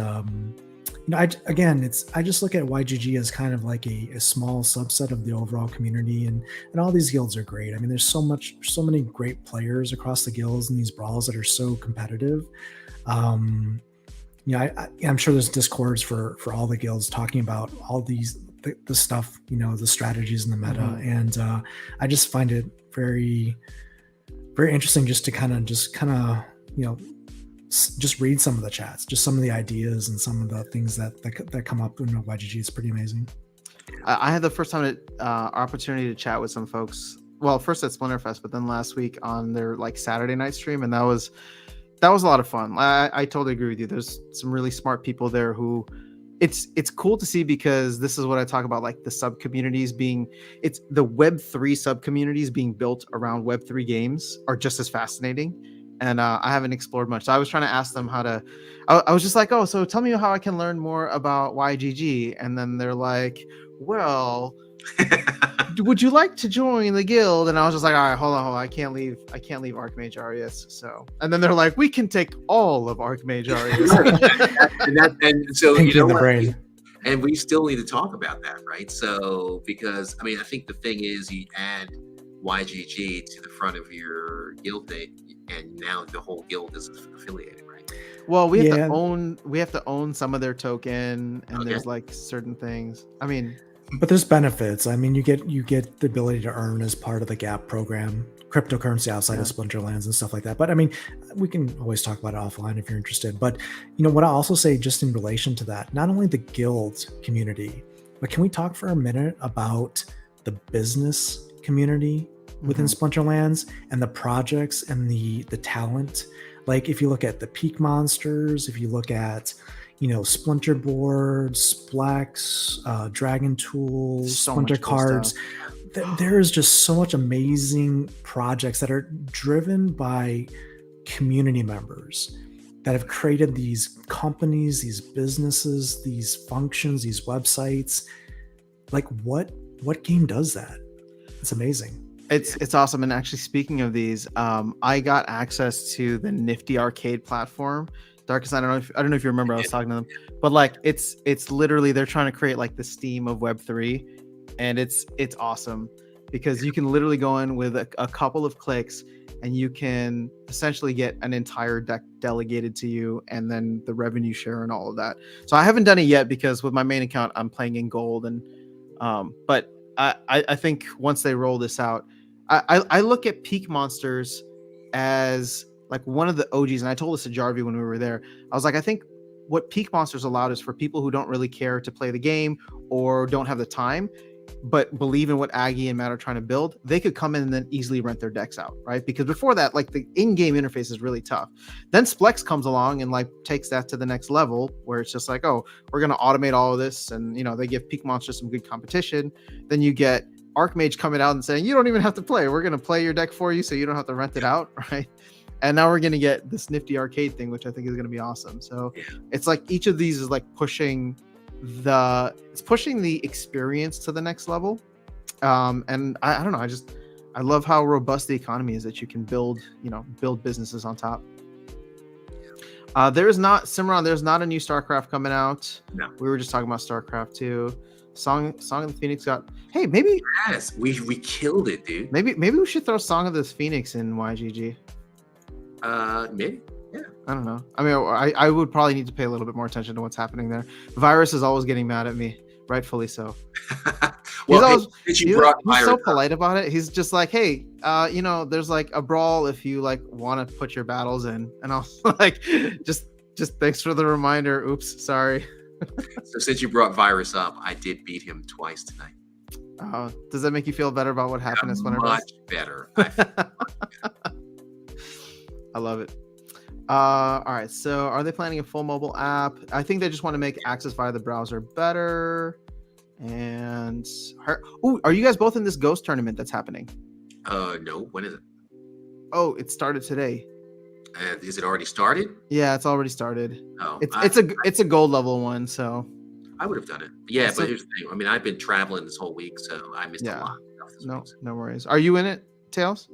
I just look at YGG as kind of like a small subset of the overall community, and all these guilds are great. I mean, there's so many great players across the guilds and these brawls that are so competitive. I'm sure there's discords for all the guilds talking about all these the stuff, the strategies in the meta, and I just find it very, very interesting just to kind of just read some of the chats, just some of the ideas and some of the things that come up in YGG. It's pretty amazing. I had the first time opportunity to chat with some folks. Well, first at Splinterfest, but then last week on their like Saturday night stream, and that was a lot of fun. I totally agree with you. There's some really smart people there who it's cool to see, because this is what I talk about, like the sub communities it's the Web3 sub communities being built around Web3 games are just as fascinating. And I haven't explored much. So I was trying to ask them I was just like, oh, so tell me how I can learn more about YGG. And then they're like, well, would you like to join the guild? And I was just like, all right, hold on. I can't leave Archmage Arius. So, and then they're like, we can take all of Archmage Arius. and so, the brain. And we still need to talk about that, right? So, because I mean, I think the thing is, you add YGG to the front of your guild name, and now the whole guild is affiliated, right? Well, we have to own some of their token, and there's like certain things. I mean, But there's benefits. I mean, you get the ability to earn as part of the GAP program, cryptocurrency outside of Splinterlands and stuff like that. But I mean, we can always talk about it offline if you're interested. But what I also say, just in relation to that, not only the guild community, but can we talk for a minute about the business community within Splinterlands and the projects and the talent? Like if you look at the Peak Monsters, if you look at Splinter boards, Splex, Dragon tools, Splinter cards. There is just so much amazing projects that are driven by community members that have created these companies, these businesses, these functions, these websites. Like what game does that? It's amazing. It's awesome. And actually, speaking of these, I got access to the Nifty Arcade platform. Darkest, I don't know if you remember, I was talking to them, but like it's literally, they're trying to create like the Steam of Web3, and it's awesome because you can literally go in with a couple of clicks and you can essentially get an entire deck delegated to you, and then the revenue share and all of that. So I haven't done it yet because with my main account I'm playing in gold, and but I think once they roll this out, I look at Peak Monsters as like one of the OGs, and I told this to Jarvie when we were there. I was like, I think what Peak Monsters allowed is for people who don't really care to play the game or don't have the time, but believe in what Aggie and Matt are trying to build, they could come in and then easily rent their decks out, right? Because before that, like the in-game interface is really tough. Then Splex comes along and like takes that to the next level where it's just like, oh, we're going to automate all of this. And, they give Peak Monsters some good competition. Then you get Archmage coming out and saying, you don't even have to play. We're going to play your deck for you so you don't have to rent it out, right? And now we're going to get this Nifty Arcade thing, which I think is going to be awesome. So it's like each of these is like pushing the experience to the next level. And I don't know. I love how robust the economy is that you can build businesses on top. There's not a new StarCraft coming out. No. We were just talking about StarCraft 2. Song of the Phoenix got, hey, maybe. Yes, we killed it, dude. Maybe we should throw Song of the Phoenix in YGG. Maybe. Yeah. I don't know. I mean, I would probably need to pay a little bit more attention to what's happening there. Virus is always getting mad at me, rightfully so. Well, he's so polite about it. He's just like, hey, there's like a brawl if you like want to put your battles in, and I was like, just thanks for the reminder. Oops, sorry. So since you brought Virus up, I did beat him twice tonight. Does that make you feel better about what happened at Splinter? Much better. I love it. All right. So are they planning a full mobile app? I think they just want to make access via the browser better. And are you guys both in this Ghost tournament that's happening? No. When is it? Oh, it started today. Is it already started? Yeah, it's already started. Oh, it's a gold level one, so I would have done it. Yeah, but here's the thing. I mean, I've been traveling this whole week, so I missed a lot of stuff. No worries. Are you in it, Tails?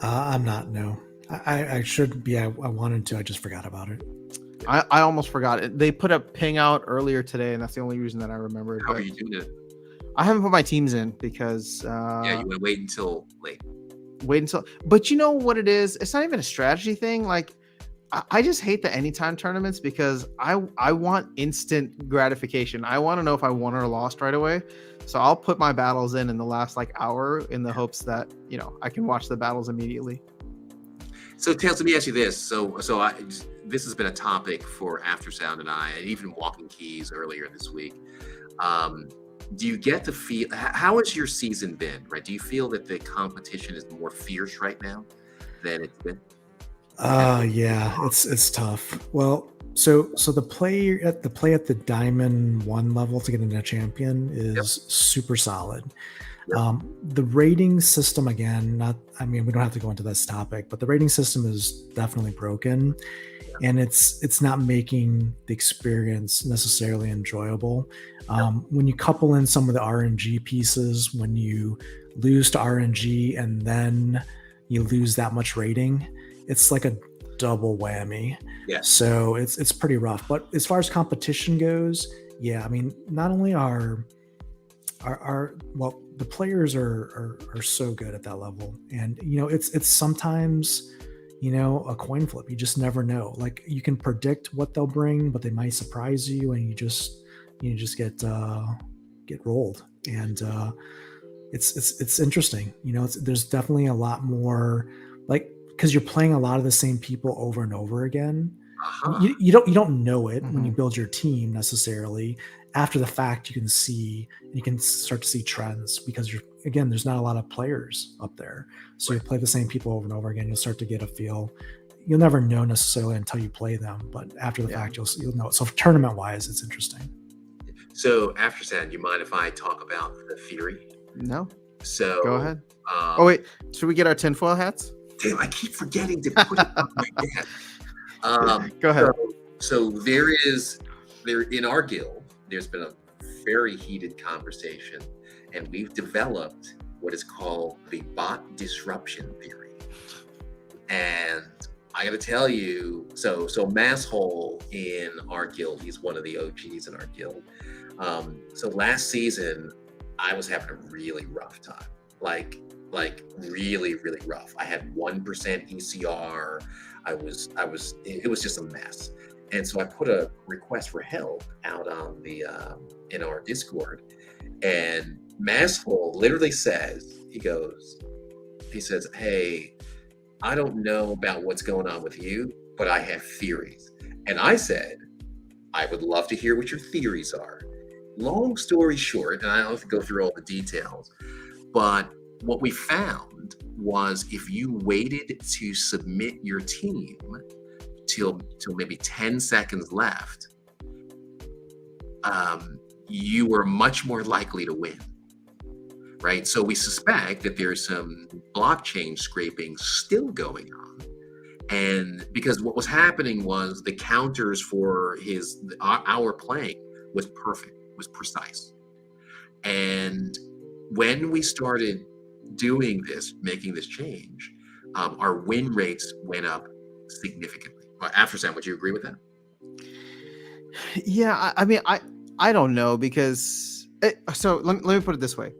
I'm not. No. I should be. I wanted to. I just forgot about it. I almost forgot it. They put a ping out earlier today, and that's the only reason that I remembered. How are you doing it? I haven't put my teams in because you want to wait until late. But you know what it is? It's not even a strategy thing. Like I just hate the anytime tournaments because I want instant gratification. I want to know if I won or lost right away. So I'll put my battles in the last like hour in the hopes that I can watch the battles immediately. So Tails, let me ask you this. This has been a topic for Aftersound and I, and even Walking Keys earlier this week. Do you get the feel? How has your season been? Right? Do you feel that the competition is more fierce right now than it's been? Yeah, it's tough. Well, so the play at the Diamond 1 level to get into champion is super solid. Yep. The rating system, again, we don't have to go into this topic, but the rating system is definitely broken, and it's not making the experience necessarily enjoyable. When you couple in some of the RNG pieces, when you lose to RNG and then you lose that much rating, it's like a double whammy. Yeah. So it's pretty rough. But as far as competition goes, yeah, I mean, not only are the players are so good at that level, and it's sometimes a coin flip. You just never know. Like you can predict what they'll bring, but they might surprise you, and you just get get rolled. And it's interesting. There's definitely a lot more, like, because you're playing a lot of the same people over and over again. Uh-huh. You don't know it when you Mhm. build your team necessarily. After the fact, you can start to see trends, because there's not a lot of players up there. So you Right. play the same people over and over again. You'll start to get a feel. You'll never know necessarily until you play them, but after the Yeah. fact, you'll know it. So tournament wise, it's interesting. So after that, you mind if I talk about the theory? No, So go ahead. Oh wait, should we get our tinfoil hats? damn, I keep forgetting to put it on my desk. Go ahead. So there in our guild, there's been a very heated conversation, and we've developed what is called the bot disruption theory. And I got to tell you, so Masshole in our guild, he's one of the OGs in our guild. So last season, I was having a really rough time, like really, really rough. I had 1% ECR. It was just a mess. And so I put a request for help out on the in our Discord, and Masshole literally says, he says, "Hey, I don't know about what's going on with you, but I have theories." And I said, "I would love to hear what your theories are." Long story short, and I don't have to go through all the details, but what we found was if you waited to submit your team till maybe 10 seconds left, you were much more likely to win. Right? So we suspect that there's some blockchain scraping still going on. And because what was happening was the counters for our playing was perfect, was precise. And when we started doing this, making this change, our win rates went up significantly. After Sam, would you agree with that? Yeah, I mean, I don't know, because so let me put it this way.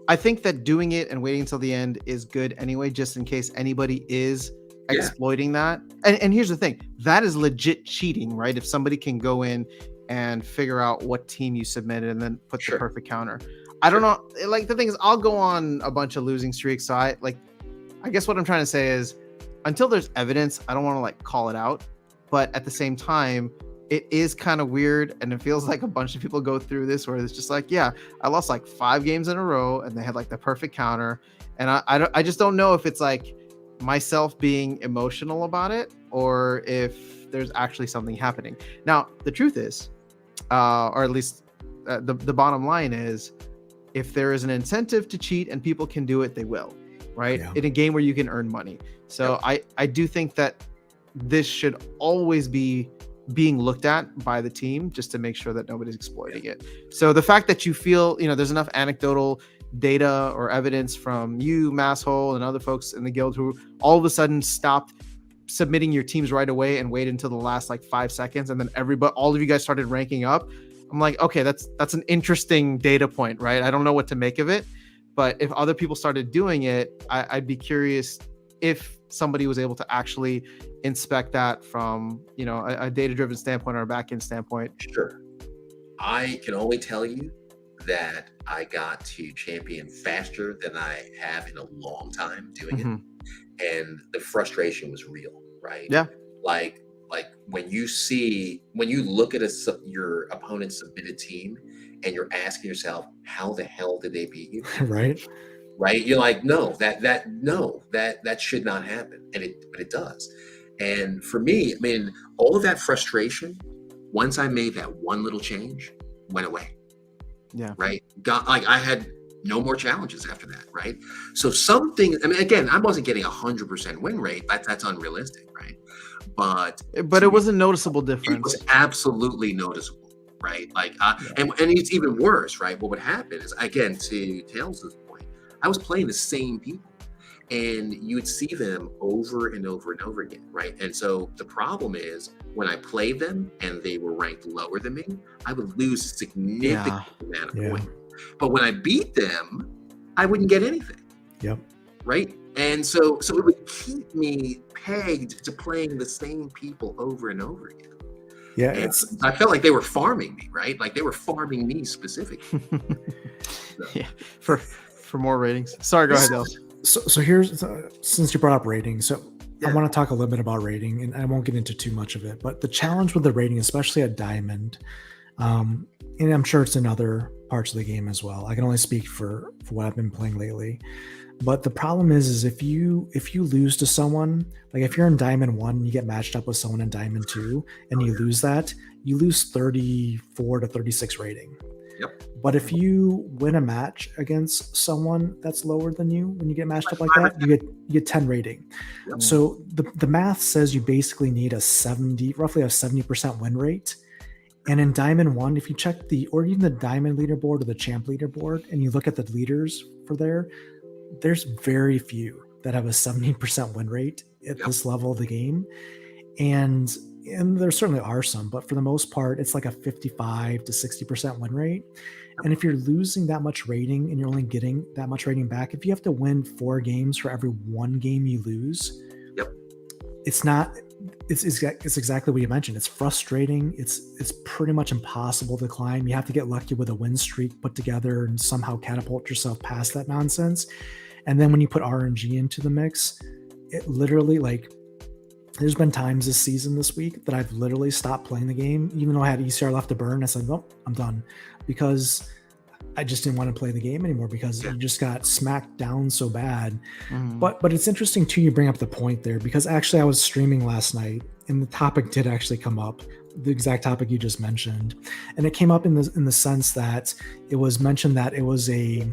I think that doing it and waiting until the end is good anyway, just in case anybody is exploiting that. And here's the thing, that is legit cheating, right? If somebody can go in and figure out what team you submitted and then put the perfect counter. I don't know. Like, the thing is, I'll go on a bunch of losing streaks. So I guess what I'm trying to say is, until there's evidence, I don't want to like call it out. But at the same time, it is kind of weird, and it feels like a bunch of people go through this where it's just like, yeah, I lost like 5 games in a row and they had like the perfect counter. And I just don't know if it's like myself being emotional about it, or if there's actually something happening. Now, the truth is, or at least the bottom line is, if there is an incentive to cheat and people can do it, they will, right? Yeah. In a game where you can earn money. So I do think that this should always be being looked at by the team, just to make sure that nobody's exploiting it. So the fact that you feel, there's enough anecdotal data or evidence from you, Masshole, and other folks in the guild who all of a sudden stopped submitting your teams right away and wait until the last like 5 seconds, and then all of you guys started ranking up. I'm like, okay, that's an interesting data point, right? I don't know what to make of it, but if other people started doing it, I'd be curious if somebody was able to actually inspect that from a data-driven standpoint or a back-end standpoint. Sure. I can only tell you that I got to champion faster than I have in a long time doing it, and the frustration was real, right? Yeah. Like when you look at your opponent's submitted team and you're asking yourself, how the hell did they beat you? Right? You're like, no, that should not happen, but it does. And for me, I mean, all of that frustration, once I made that one little change, went away. Yeah. Right. I had no more challenges after that. Right. So something. I mean, again, I wasn't getting 100% win rate. That's unrealistic, right? But it was a noticeable difference. It was absolutely noticeable, right? And it's even worse, right? What would happen is, again, to Tails' point, I was playing the same people, and you would see them over and over and over again, right? And so the problem is, when I played them and they were ranked lower than me, I would lose a significant amount of points. But when I beat them, I wouldn't get anything. Yep. Right? And so it would keep me pegged to playing the same people over and over again. Yeah, And I felt like they were farming me, right? Like they were farming me specifically. Yeah, for more ratings. Sorry, go ahead, Dels. So here's since you brought up rating, so I Yeah. want to talk a little bit about rating, and I won't get into too much of it. But the challenge with the rating, especially at Diamond, and I'm sure it's in other parts of the game as well. I can only speak for what I've been playing lately. But the problem is if you lose to someone, like if you're in Diamond 1 and you get matched up with someone in Diamond 2 and you lose that, you lose 34 to 36 rating. Yep. But if you win a match against someone that's lower than you, when you get matched up like that, you get 10 rating. Yep. So the math says you basically need roughly a 70% win rate. And in Diamond 1, if you check or even the Diamond leaderboard or the Champ leaderboard, and you look at the leaders for there's very few that have a 70% win rate at this level of the game. And there certainly are some, but for the most part, it's like a 55 to 60% win rate. And if you're losing that much rating and you're only getting that much rating back, if you have to win 4 games for every 1 game you lose, it's exactly what you mentioned. It's frustrating. It's pretty much impossible to climb. You have to get lucky with a win streak put together and somehow catapult yourself past that nonsense. And then when you put RNG into the mix, it literally, like, there's been times this week that I've literally stopped playing the game, even though I had ECR left to burn. I said, nope, I'm done, because I just didn't want to play the game anymore because you just got smacked down so bad. But it's interesting too, you bring up the point there, because actually I was streaming last night and the topic did actually come up, the exact topic you just mentioned. And it came up in the sense that it was mentioned that it was a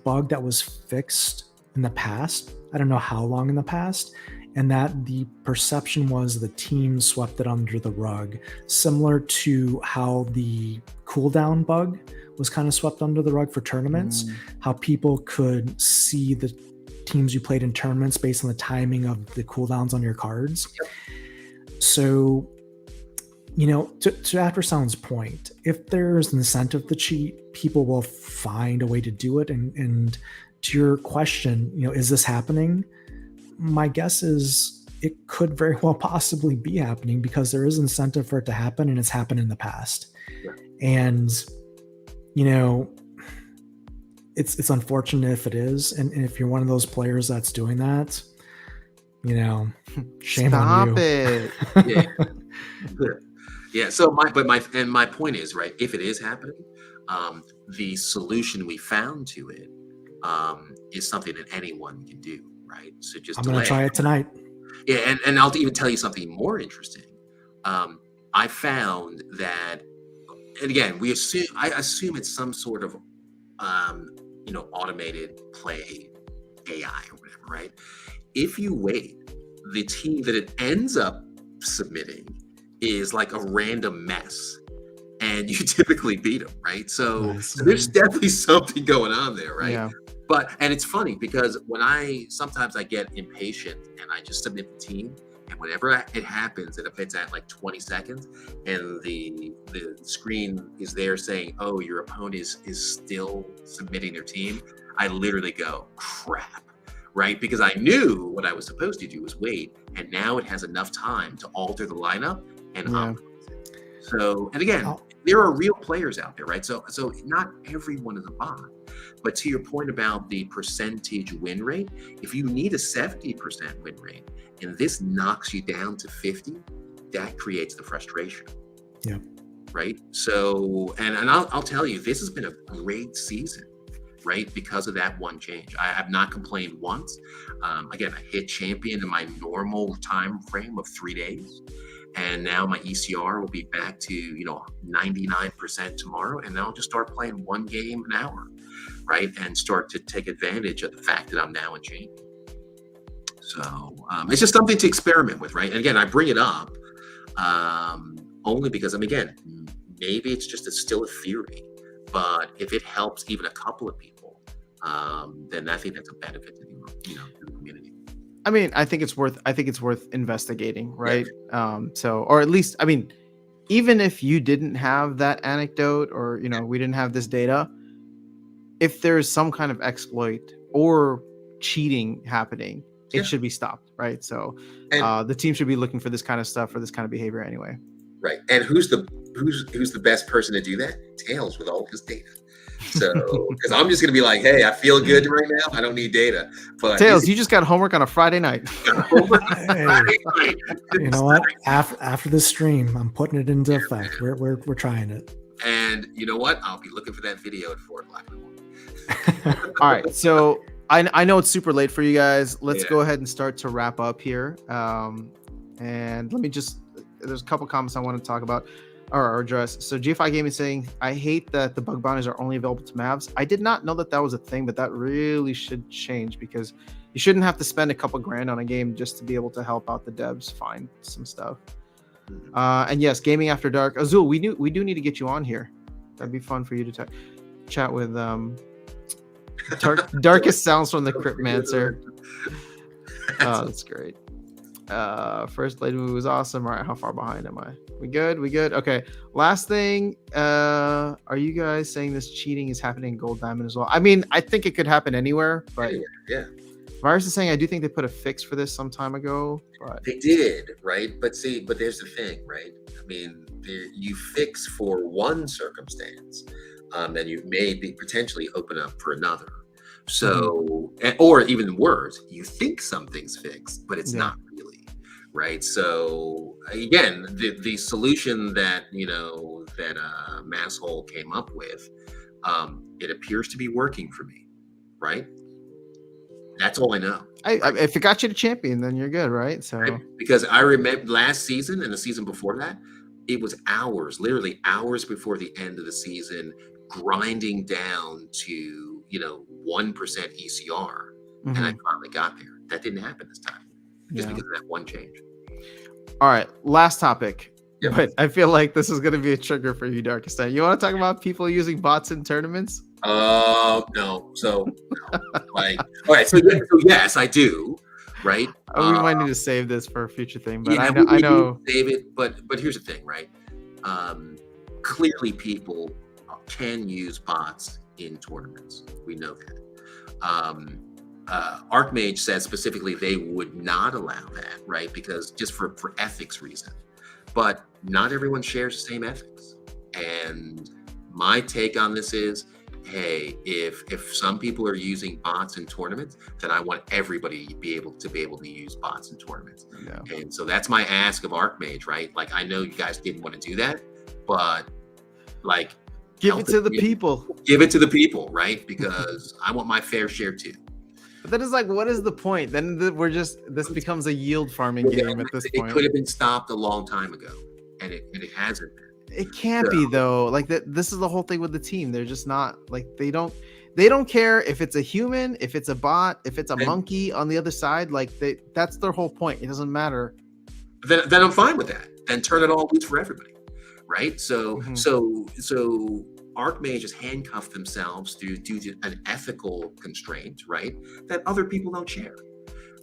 bug that was fixed in the past. I don't know how long in the past. And that the perception was the team swept it under the rug, similar to how the cooldown bug was kind of swept under the rug for tournaments, how people could see the teams you played in tournaments based on the timing of the cooldowns on your cards. So, to Aftersound's point, if there's an incentive to cheat, people will find a way to do it. And to your question, is this happening? My guess is it could very well possibly be happening, because there is incentive for it to happen, and it's happened in the past. And it's unfortunate if it is, and if you're one of those players that's doing that, shame Stop on you. it. Yeah. So my point is, right, if it is happening, the solution we found to it is something that anyone can do, right? So just I'm gonna try it tonight. Yeah, and I'll even tell you something more interesting. I found that, and again, I assume it's some sort of automated play AI or whatever, right? If you wait, the team that it ends up submitting is like a random mess, and you typically beat them, right? So there's definitely something going on there, right? Yeah. And it's funny because sometimes I get impatient and I just submit the team, and whenever it happens, and if it's at like 20 seconds and the screen is there saying, oh, your opponent is still submitting their team, I literally go, crap, right? Because I knew what I was supposed to do was wait, and now it has enough time to alter the lineup and optimize it. So, and again, there are real players out there, right? So not everyone is a bot. But to your point about the percentage win rate, if you need a 70% win rate and this knocks you down to 50, that creates the frustration. Yeah. Right. So, and I'll tell you, this has been a great season, right? Because of that one change. I have not complained once. Again, I hit champion in my normal time frame of 3 days. And now my ECR will be back to, 99% tomorrow. And then I'll just start playing 1 game an hour, right? And start to take advantage of the fact that I'm now in champion. So it's just something to experiment with, right? And again, I bring it up only because, again, maybe it's still a theory. But if it helps even a couple of people, then I think that's a benefit to the community. I mean, I think it's worth investigating, right? Yeah. Or at least, even if you didn't have that anecdote, or we didn't have this data, if there's some kind of exploit or cheating happening, it should be stopped, right? So the team should be looking for this kind of stuff, for this kind of behavior anyway. Right. And who's the best person to do that? Tails with all his data. So, because I'm just gonna be like, hey, I feel good right now. I don't need data. But Tails, you just got homework on a Friday night. Hey, you know what? After this stream, I'm putting it into effect. We're trying it. And you know what? I'll be looking for that video at 4:00 in the morning. All right, so I know it's super late for you guys. Let's Yeah. go ahead and start to wrap up here. And let me just, there's a couple comments I want to talk about or address. So G5 Gaming saying, I hate that the bug bounties are only available to Mavs. I did not know that was a thing, but that really should change, because you shouldn't have to spend a couple grand on a game just to be able to help out the devs find some stuff. And yes, Gaming After Dark. Azul, we do need to get you on here. That'd be fun for you to chat with Darkest Sounds from the Cryptmancer. Oh, that's great. First Blade movie was awesome. All right, how far behind am I? We good? Okay. Last thing, are you guys saying this cheating is happening in Gold Diamond as well? I mean, I think it could happen anywhere, but yeah. Virus is saying I do think they put a fix for this some time ago, but They did, right? But there's the thing, right? I mean, you fix for one circumstance, and you may be potentially open up for another. So, or even worse, you think something's fixed, but it's not really, right? So again, the solution that Masshole came up with, it appears to be working for me, right? That's all I know. If it got you to champion, then you're good, right? So because I remember last season and the season before that, it was literally hours before the end of the season, grinding down to 1% ECR, and I finally got there. That didn't happen this time, just because of that one change. All right, last topic. Yep. But I feel like this is going to be a trigger for you, Darkest Night. You want to talk about people using bots in tournaments? No. So, all right. So yes, I do. Right. We might need to save this for a future thing, but yeah, I know. Save it, but here's the thing, right? Clearly, people can use bots in tournaments. We know that. Archmage says specifically they would not allow that, right? Because just for ethics reason. But not everyone shares the same ethics. And my take on this is, hey, if some people are using bots in tournaments, then I want everybody to be able to use bots in tournaments. Yeah. And so that's my ask of Archmage, right? Like, I know you guys didn't want to do that, but like, give it to the people. Give it to the people, right? Because I want my fair share too. But then it's like, what is the point? Then this becomes a yield farming game at this point. It could have been stopped a long time ago, and it hasn't been. It can't be though. Like this is the whole thing with the team. They're just not like they don't care if it's a human, if it's a bot, if it's a monkey on the other side. Like that's their whole point. It doesn't matter. Then I'm fine with that. Then turn it all loose for everybody, right? So Archmage has handcuffed themselves due to an ethical constraint, right? That other people don't share,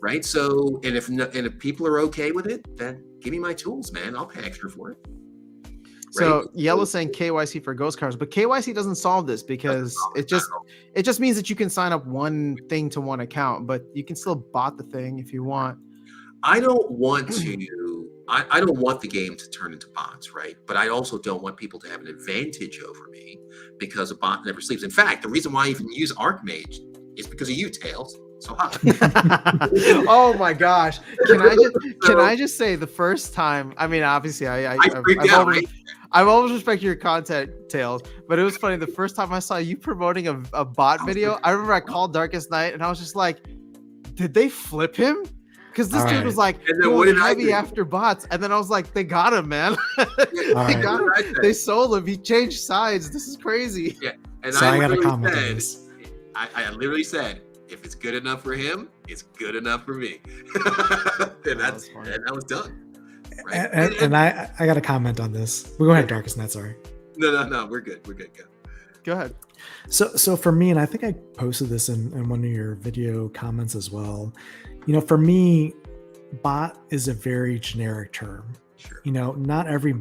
right? So and if people are okay with it, then give me my tools, man. I'll pay extra for it. So right? Yellow saying KYC for ghost cards, but KYC doesn't solve this because it just means that you can sign up one thing to one account, but you can still bot the thing if you want. I don't want the game to turn into bots, right? But I also don't want people to have an advantage over me because a bot never sleeps. In fact, the reason why I even use Archmage is because of you, Tails. So hi. Oh my gosh! Can I just say the first time? I mean, obviously, I've always respected your content, Tails, but it was funny the first time I saw you promoting a bot video. I remember I called Darkest Night and I was just like, did they flip him? Because this dude was like, heavy after bots. And then I was like, they got him, man. Got him. They sold him. He changed sides. This is crazy. Yeah. And so I got to comment on this. I literally said, if it's good enough for him, it's good enough for me. and that was done. Right? And I got to comment on this. We'll go ahead, Darkest Night. Sorry. No. We're good. Go ahead. So for me, and I think I posted this in one of your video comments as well. For me, bot is a very generic term. Sure. Not every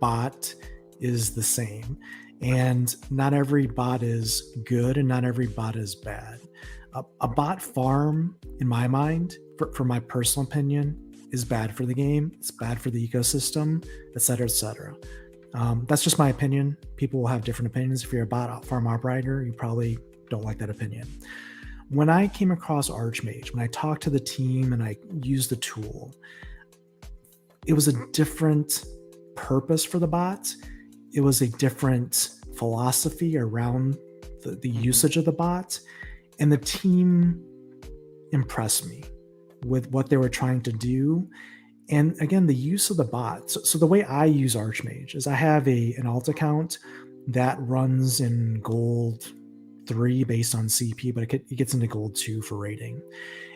bot is the same, and not every bot is good, and not every bot is bad. A bot farm, in my mind, for my personal opinion, is bad for the game. It's bad for the ecosystem, et cetera, et cetera. That's just my opinion. People will have different opinions. If you're a bot farm operator, you probably don't like that opinion. When I came across Archmage, when I talked to the team and I used the tool, it was a different purpose for the bot. It was a different philosophy around the usage of the bot. And the team impressed me with what they were trying to do. And again, the use of the bot. So the way I use Archmage is I have an alt account that runs in gold 3 based on CP, but it gets into gold 2 for rating.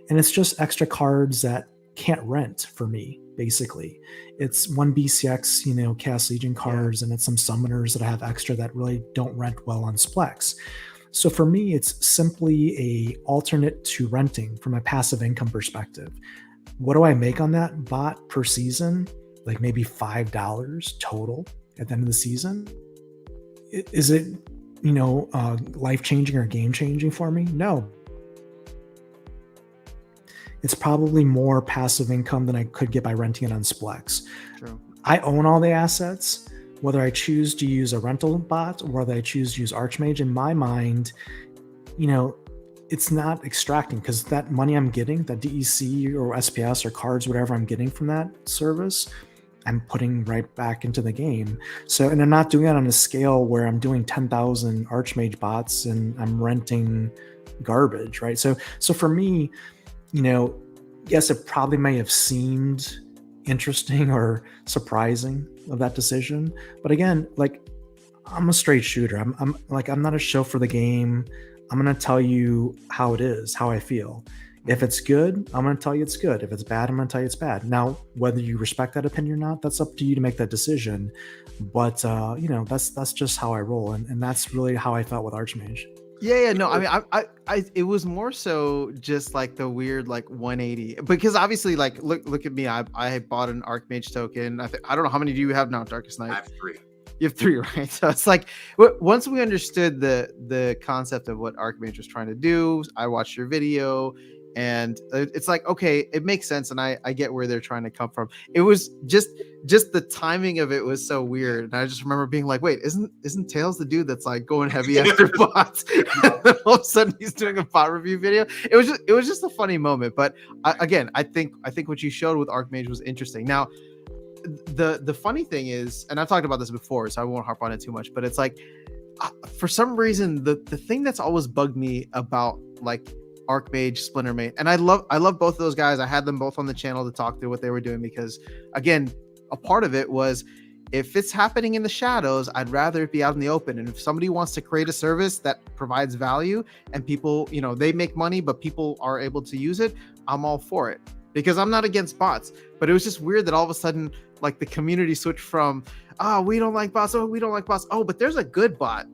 And it's just extra cards that can't rent for me, basically. It's 1 BCX, Chaos Legion cards, and it's some summoners that I have extra that really don't rent well on Splex. So for me, it's simply a alternate to renting from a passive income perspective. What do I make on that bot per season? Like maybe $5 total at the end of the season. Is it, life-changing or game-changing for me? No. It's probably more passive income than I could get by renting it on Splex. True. I own all the assets. Whether I choose to use a rental bot or whether I choose to use Archmage, in my mind, it's not extracting, because that money I'm getting, that DEC or SPS or cards, whatever I'm getting from that service, I'm putting right back into the game. So, and I'm not doing it on a scale where I'm doing 10,000 Archmage bots and I'm renting garbage, right? So for me, yes, it probably may have seemed interesting or surprising of that decision, but again, like, I'm a straight shooter. I'm not a show for the game. I'm going to tell you how it is, how I feel. If it's good, I'm going to tell you it's good. If it's bad, I'm going to tell you it's bad. Now, whether you respect that opinion or not, that's up to you to make that decision. But that's just how I roll, and that's really how I felt with Archmage. Yeah, no, I mean, I it was more so just like the weird, like 180, because obviously, like, look at me, I bought an Archmage token. I don't know, how many do you have now, Darkest Night? I have 3. You have 3, right? So it's like, once we understood the concept of what Archmage was trying to do, I watched your video, and it's like, okay, it makes sense, and I get where they're trying to come from. It was just the timing of it was so weird, and I just remember being like, wait, isn't Tails the dude that's like going heavy after bots? And then all of a sudden he's doing a bot review video. It was just a funny moment. But I think what you showed with Archmage was interesting. Now, the funny thing is, and I've talked about this before, so I won't harp on it too much, but it's like, for some reason, the thing that's always bugged me about like Archmage, Splintermate, and I love both of those guys. I had them both on the channel to talk through what they were doing, because again, a part of it was, if it's happening in the shadows, I'd rather it be out in the open. And if somebody wants to create a service that provides value and people, they make money, but people are able to use it, I'm all for it, because I'm not against bots. But it was just weird that all of a sudden, like, the community switched from, we don't like bots, we don't like bots, but there's a good bot.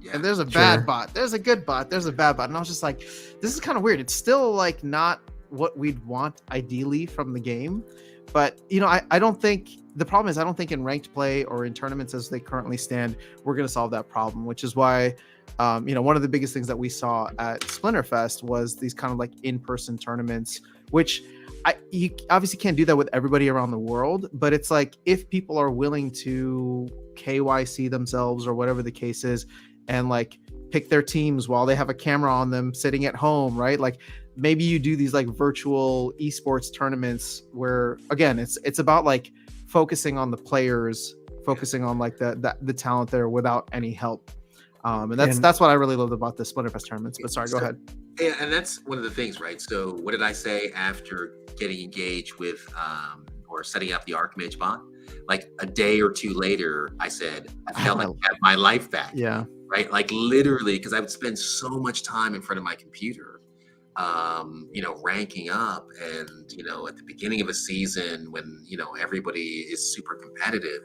Yeah, and there's a bad bot. There's a good bot. There's a bad bot. And I was just like, this is kind of weird. It's still like not what we'd want ideally from the game. But, I don't think, the problem is, I don't think in ranked play or in tournaments as they currently stand, we're going to solve that problem, which is why, one of the biggest things that we saw at Splinterfest was these kind of like in-person tournaments, which you obviously can't do that with everybody around the world, but it's like, if people are willing to KYC themselves or whatever the case is, and like pick their teams while they have a camera on them sitting at home, right? Like, maybe you do these like virtual esports tournaments where, again, it's about like focusing on the players, focusing on like the talent there without any help. And that's what I really loved about the Splinterfest tournaments. But sorry, go ahead. Yeah, and that's one of the things, right? So what did I say after getting engaged with or setting up the Archmage bot? Like a day or two later, I said, I felt like I had my life back. Yeah. Right? Like literally, because I would spend so much time in front of my computer, ranking up, and, at the beginning of a season when, everybody is super competitive.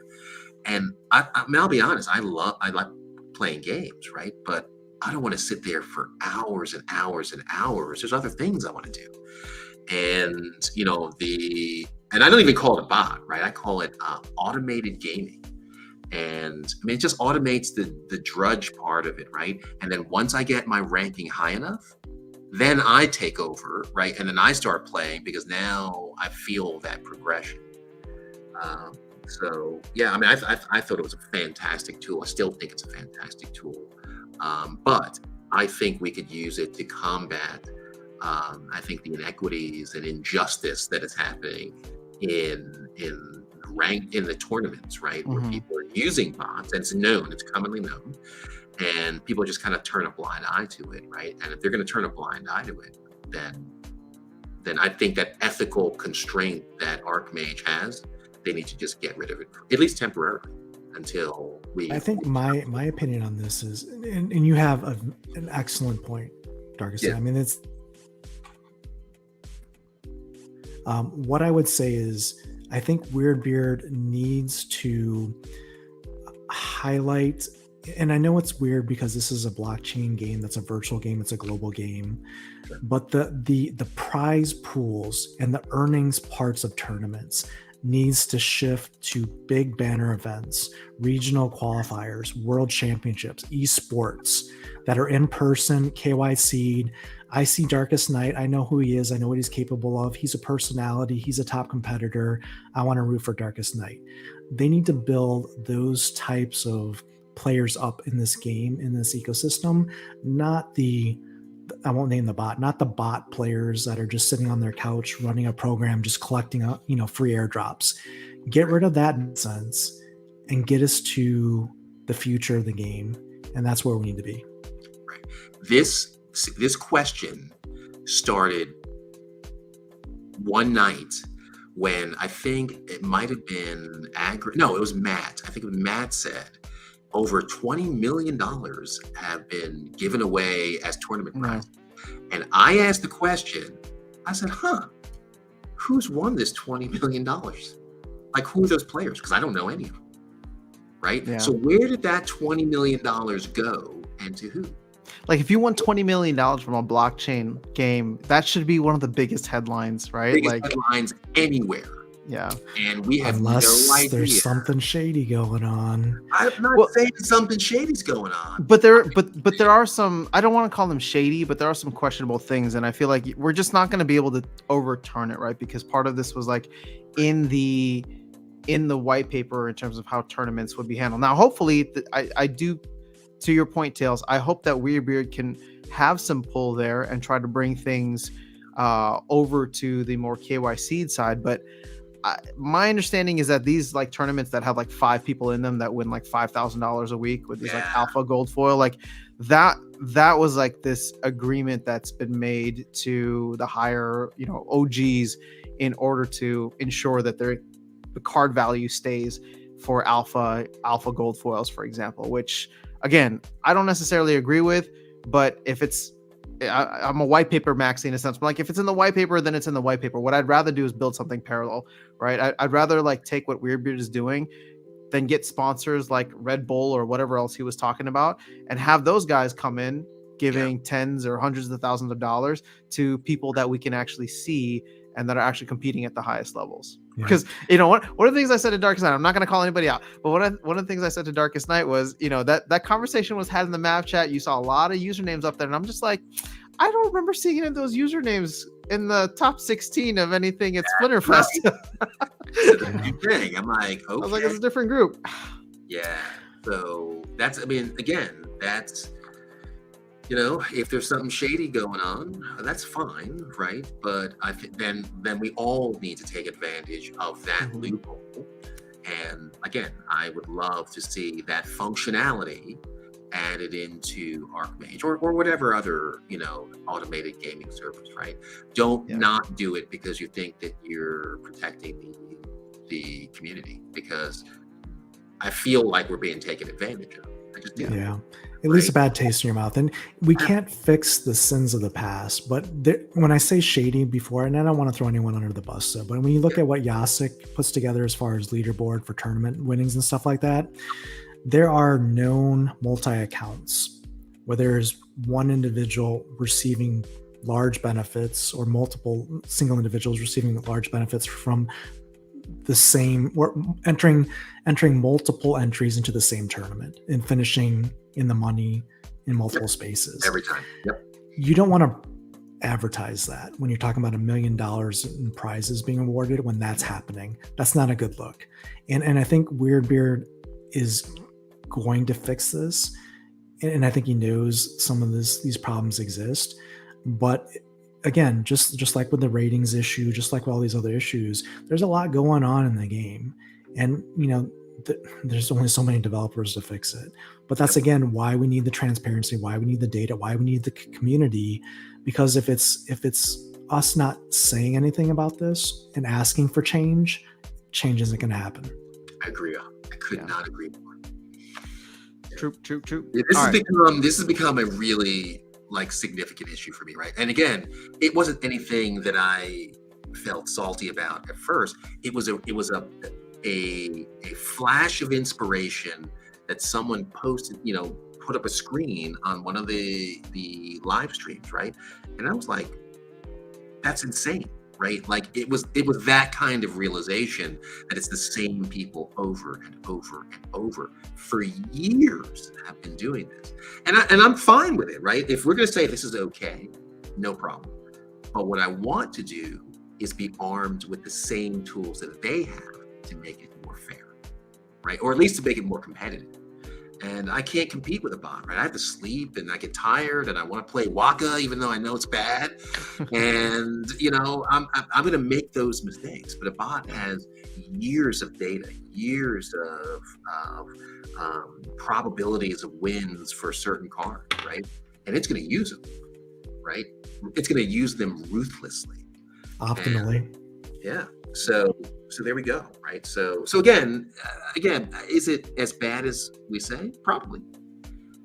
And I'll be honest, I like playing games, right? But I don't want to sit there for hours and hours and hours. There's other things I want to do. And, and I don't even call it a bot, right? I call it automated gaming. And I mean, it just automates the drudge part of it, right? And then once I get my ranking high enough, Then I take over, right? And then I start playing because now I feel that progression. So yeah, I mean, I thought it was a fantastic tool. I still think it's a fantastic tool, but I think we could use it to combat, I think, the inequities and injustice that is happening in the tournaments, right, where people are using bots, and it's commonly known, and people just kind of turn a blind eye to it, right? And if they're going to turn a blind eye to it, then I think that ethical constraint that Archmage has, they need to just get rid of it, at least temporarily, until we. I think my opinion on this is, and you have an excellent point, Darkest. Yeah. I mean, it's what I would say is, I think Weirdbeard needs to highlight, and I know it's weird because this is a blockchain game, that's a virtual game, it's a global game, but the prize pools and the earnings parts of tournaments needs to shift to big banner events, regional qualifiers, world championships, esports that are in person, KYC'd. I see Darkest Knight. I know who he is. I know what he's capable of. He's a personality. He's a top competitor. I want to root for Darkest Knight. They need to build those types of players up in this game, in this ecosystem, not I won't name the bot, not the bot players that are just sitting on their couch running a program, just collecting free airdrops. Get rid of that nonsense and get us to the future of the game. And that's where we need to be. Right. This question started one night when I think it might have been it was Matt. I think Matt said over $20 million have been given away as tournament prizes. And I asked the question, I said, who's won this $20 million? Like, who are those players? Because I don't know any of them, right? Yeah. So where did that $20 million go, and to who? Like, if you won $20 million from a blockchain game, that should be one of the biggest headlines, right? Biggest headlines anywhere. Yeah. And we have Unless no idea. there's something shady going on. I'm not saying something shady's going on. But there are some, I don't want to call them shady, but there are some questionable things. And I feel like we're just not going to be able to overturn it, right? Because part of this was like in the white paper in terms of how tournaments would be handled. Now, hopefully, I do, to your point, Tails, I hope that Weirdbeard can have some pull there and try to bring things over to the more KYC side. But my understanding is that these like tournaments that have like 5 people in them that win like $5,000 a week with these like alpha gold foil, like that was like this agreement that's been made to the higher, OGs in order to ensure that the card value stays for alpha gold foils, for example, which again, I don't necessarily agree with, but if I'm a white paper maxi in a sense, but like if it's in the white paper, then it's in the white paper. What I'd rather do is build something parallel, right? I'd rather like take what Weirdbeard is doing than get sponsors like Red Bull or whatever else he was talking about and have those guys come in giving tens or hundreds of thousands of dollars to people that we can actually see and that are actually competing at the highest levels. Because one of the things I said to Darkest Knight, I'm not going to call anybody out, but one of the things I said to Darkest Knight was, that conversation was had in the map chat. You saw a lot of usernames up there, and I'm just like, I don't remember seeing any of those usernames in the top 16 of anything at Splinterfest. Thing. I'm like, okay. I was like, it's a different group. Yeah. So that's, if there's something shady going on, that's fine, right? But I think then we all need to take advantage of that loophole. And again, I would love to see that functionality added into Archmage or whatever other automated gaming service, right? Don't not do it because you think that you're protecting the community, because I feel like we're being taken advantage of. I just do. Yeah. It leaves a bad taste in your mouth. And we can't fix the sins of the past. But when I say shady before, and I don't want to throw anyone under the bus, but when you look at what Yasik puts together as far as leaderboard for tournament winnings and stuff like that, there are known multi-accounts where there's one individual receiving large benefits or multiple single individuals receiving large benefits from the same, or entering multiple entries into the same tournament and finishing in the money in multiple spaces every time. Yep. You don't want to advertise that when you're talking about $1 million in prizes being awarded when that's happening. That's not a good look. And I think Weirdbeard is going to fix this. And I think he knows some of these problems exist. But again, just like with the ratings issue, just like with all these other issues, there's a lot going on in the game. And, there's only so many developers to fix it. But that's, again, why we need the transparency, why we need the data, why we need the community. Because if it's us not saying anything about this and asking for change isn't going to happen. I agree. I could not agree more. True. This has become a really significant issue for me, right? And again, it wasn't anything that I felt salty about at first. It was a flash of inspiration that someone posted, put up a screen on one of the live streams, right? And I was like, that's insane, right? It was that kind of realization that it's the same people over and over and over for years that have been doing this. And I'm fine with it, right? If we're going to say this is okay, no problem. But what I want to do is be armed with the same tools that they have to make it more fair, right? Or at least to make it more competitive. And I can't compete with a bot, right? I have to sleep and I get tired and I want to play Waka, even though I know it's bad. And, I'm going to make those mistakes. But a bot has years of data, years of probabilities of wins for certain cards, right? And it's going to use them, right? It's going to use them ruthlessly. Optimally. And, yeah. So there we go, right? So again, is it as bad as we say? Probably,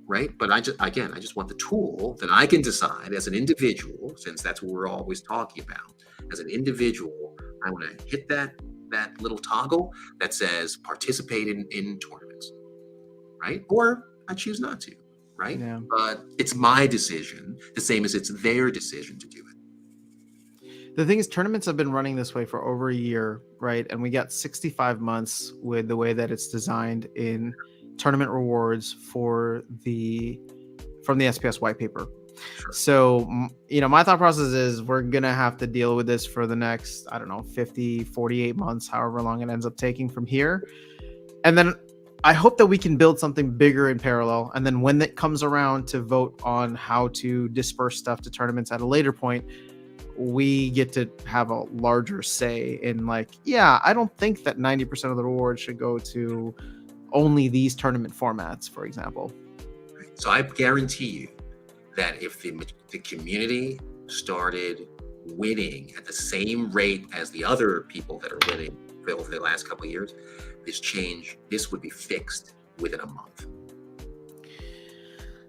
right? But I just want the tool that I can decide as an individual, since that's what we're always talking about. As an individual, I want to hit that little toggle that says participate in tournaments, right? Or I choose not to, right? Yeah. But it's my decision, the same as it's their decision to do it. The thing is, tournaments have been running this way for over a year, right? And we got 65 months with the way that it's designed in tournament rewards from the SPS white paper. Sure. So, my thought process is we're going to have to deal with this for the next, 50, 48 months, however long it ends up taking from here. And then I hope that we can build something bigger in parallel. And then when it comes around to vote on how to disperse stuff to tournaments at a later point, we get to have a larger say in I don't think that 90% of the rewards should go to only these tournament formats, for example. So I guarantee you that if the community started winning at the same rate as the other people that are winning over the last couple of years, this would be fixed within a month.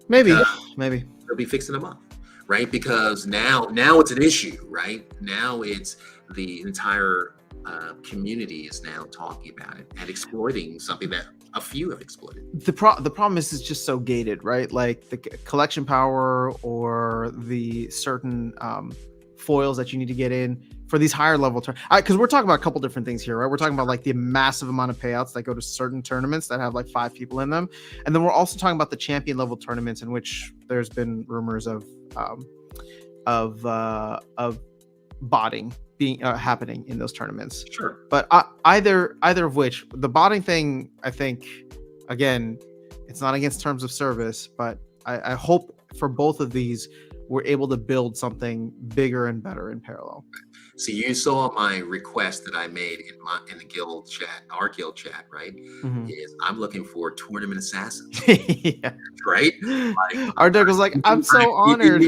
Maybe. It'll be fixed in a month. Right, because now it's an issue. Right now, it's the entire community is now talking about it and exploiting something that a few have exploited. The problem is it's just so gated, right? Like the collection power or the certain foils that you need to get in for these higher level because we're talking about a couple different things here, right? We're talking about the massive amount of payouts that go to certain tournaments that have 5 people in them, and then we're also talking about the champion level tournaments in which there's been rumors of botting being happening in those tournaments. Sure. But either of which, the botting thing, I think, again, it's not against terms of service, but I hope for both of these we're able to build something bigger and better in parallel. So you saw my request that I made in the guild chat, our guild chat, right? Mm-hmm. Is I'm looking for tournament assassins, yeah. Right? Our Doug was I'm so honored.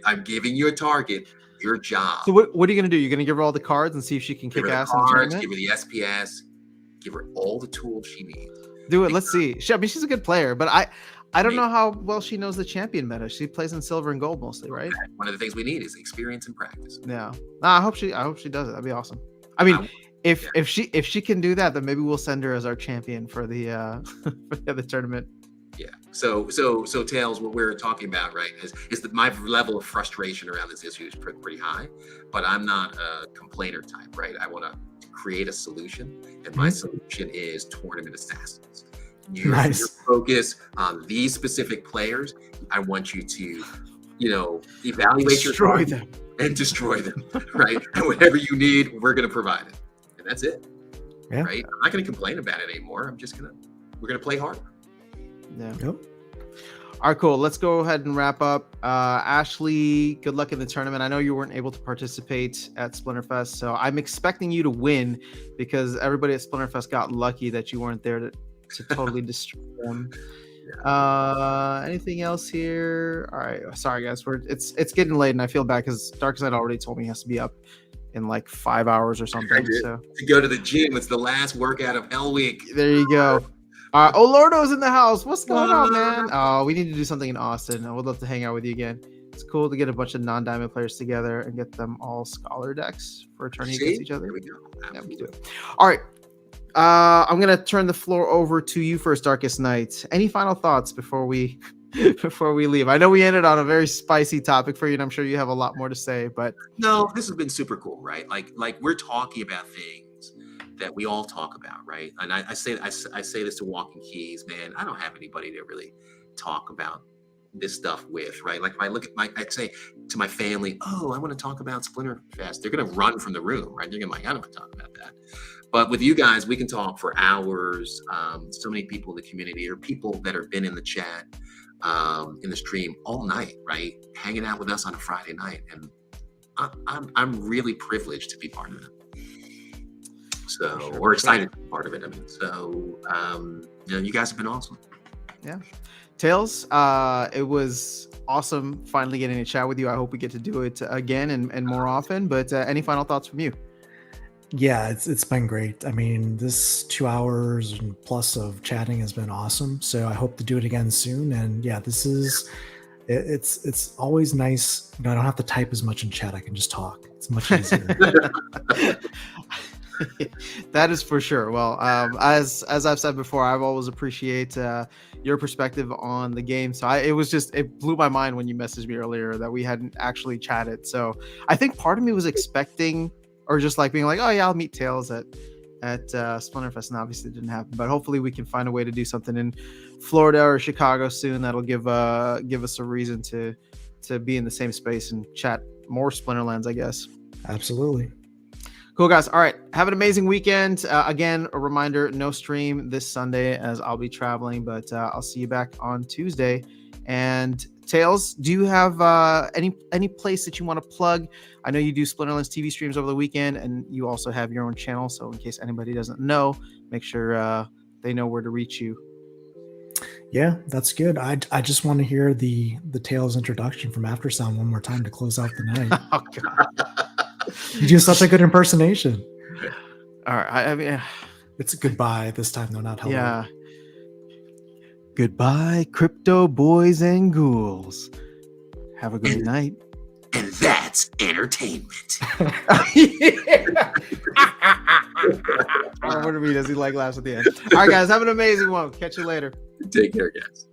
I'm giving you a target. Your job. So what are you gonna do? You're gonna give her all the cards and see if she can kick ass in the tournament? Give her the SPS. Give her all the tools she needs. Do it. Let's see. She's a good player, but I don't know how well she knows the champion meta. She plays in silver and gold mostly, right? One of the things we need is experience and practice. Yeah. I hope she does it. That'd be awesome. I mean, if she can do that, then maybe we'll send her as our champion for the other tournament. Yeah. So Tails, what we're talking about, right, is that my level of frustration around this issue is pretty high, but I'm not a complainer type, right? I want to create a solution, and my solution is tournament assassins. Your focus on these specific players. I want you to evaluate your Destroy target them. and destroy them, right? And whatever you need, we're going to provide it. And that's it, Yeah. right? I'm not going to complain about it anymore. We're going to play harder. Yeah. Yep. All right, cool. Let's go ahead and wrap up. Ashley, good luck in the tournament. I know you weren't able to participate at Splinterfest, so I'm expecting you to win because everybody at Splinterfest got lucky that you weren't there to totally destroy them. Anything else here? All right. Sorry, guys. It's getting late, and I feel bad because Darkseid already told me he has to be up in like 5 hours or something. So to go to the gym, it's the last workout of Hell Week. there you go. Lordo's in the house. What's going on, man? Oh, we need to do something in Austin. I would love to hang out with you again. It's cool to get a bunch of non-diamond players together and get them all scholar decks for a tourney against each other. There we go. Yeah, we can do it. All right. I'm gonna turn the floor over to you first, Darkest Night. Any final thoughts before we leave? I know we ended on a very spicy topic for you, and I'm sure you have a lot more to say. But no, this has been super cool, right? Like we're talking about things that we all talk about, right? And I say this to Walking Keys, man. I don't have anybody to really talk about this stuff with, right? Like if I look at I'd say to my family, "Oh, I want to talk about Splinterfest." They're gonna run from the room, right? They're gonna be like, "I don't want to talk about that." But with you guys, we can talk for hours. So many people in the community, or people that have been in the chat, in the stream all night, right? Hanging out with us on a Friday night, and I'm really privileged to be part of it. So, or excited to be part of it. I mean, so you guys have been awesome. Yeah, Tails, it was awesome finally getting to chat with you. I hope we get to do it again and more often. But any final thoughts from you? Yeah, it's been great. I mean, this 2 hours and plus of chatting has been awesome. So I hope to do it again soon. And yeah, it's always nice. I don't have to type as much in chat. I can just talk. It's much easier. That is for sure. Well, as I've said before, I've always appreciate your perspective on the game. So it blew my mind when you messaged me earlier that we hadn't actually chatted. So I think part of me was expecting, or just like being like, oh yeah, I'll meet Tails at Splinterfest, and obviously it didn't happen. But hopefully we can find a way to do something in Florida or Chicago soon that'll give us a reason to be in the same space and chat more Splinterlands, I guess. Absolutely. Cool, guys. All right. Have an amazing weekend. Again, a reminder, no stream this Sunday as I'll be traveling, but I'll see you back on Tuesday. And Tails, do you have any place that you want to plug? I know you do Splinterlands TV streams over the weekend, and you also have your own channel. So in case anybody doesn't know, make sure they know where to reach you. Yeah, that's good. I just want to hear the Tails introduction from Aftersound one more time to close out the night. Oh, God. You do such a good impersonation. All right. I mean, it's a goodbye this time, though, not hello. Yeah. Goodbye, crypto boys and ghouls. Have a good night. And that's entertainment. I wonder if he does. He laughs at the end. All right, guys. Have an amazing one. Catch you later. Take care, guys.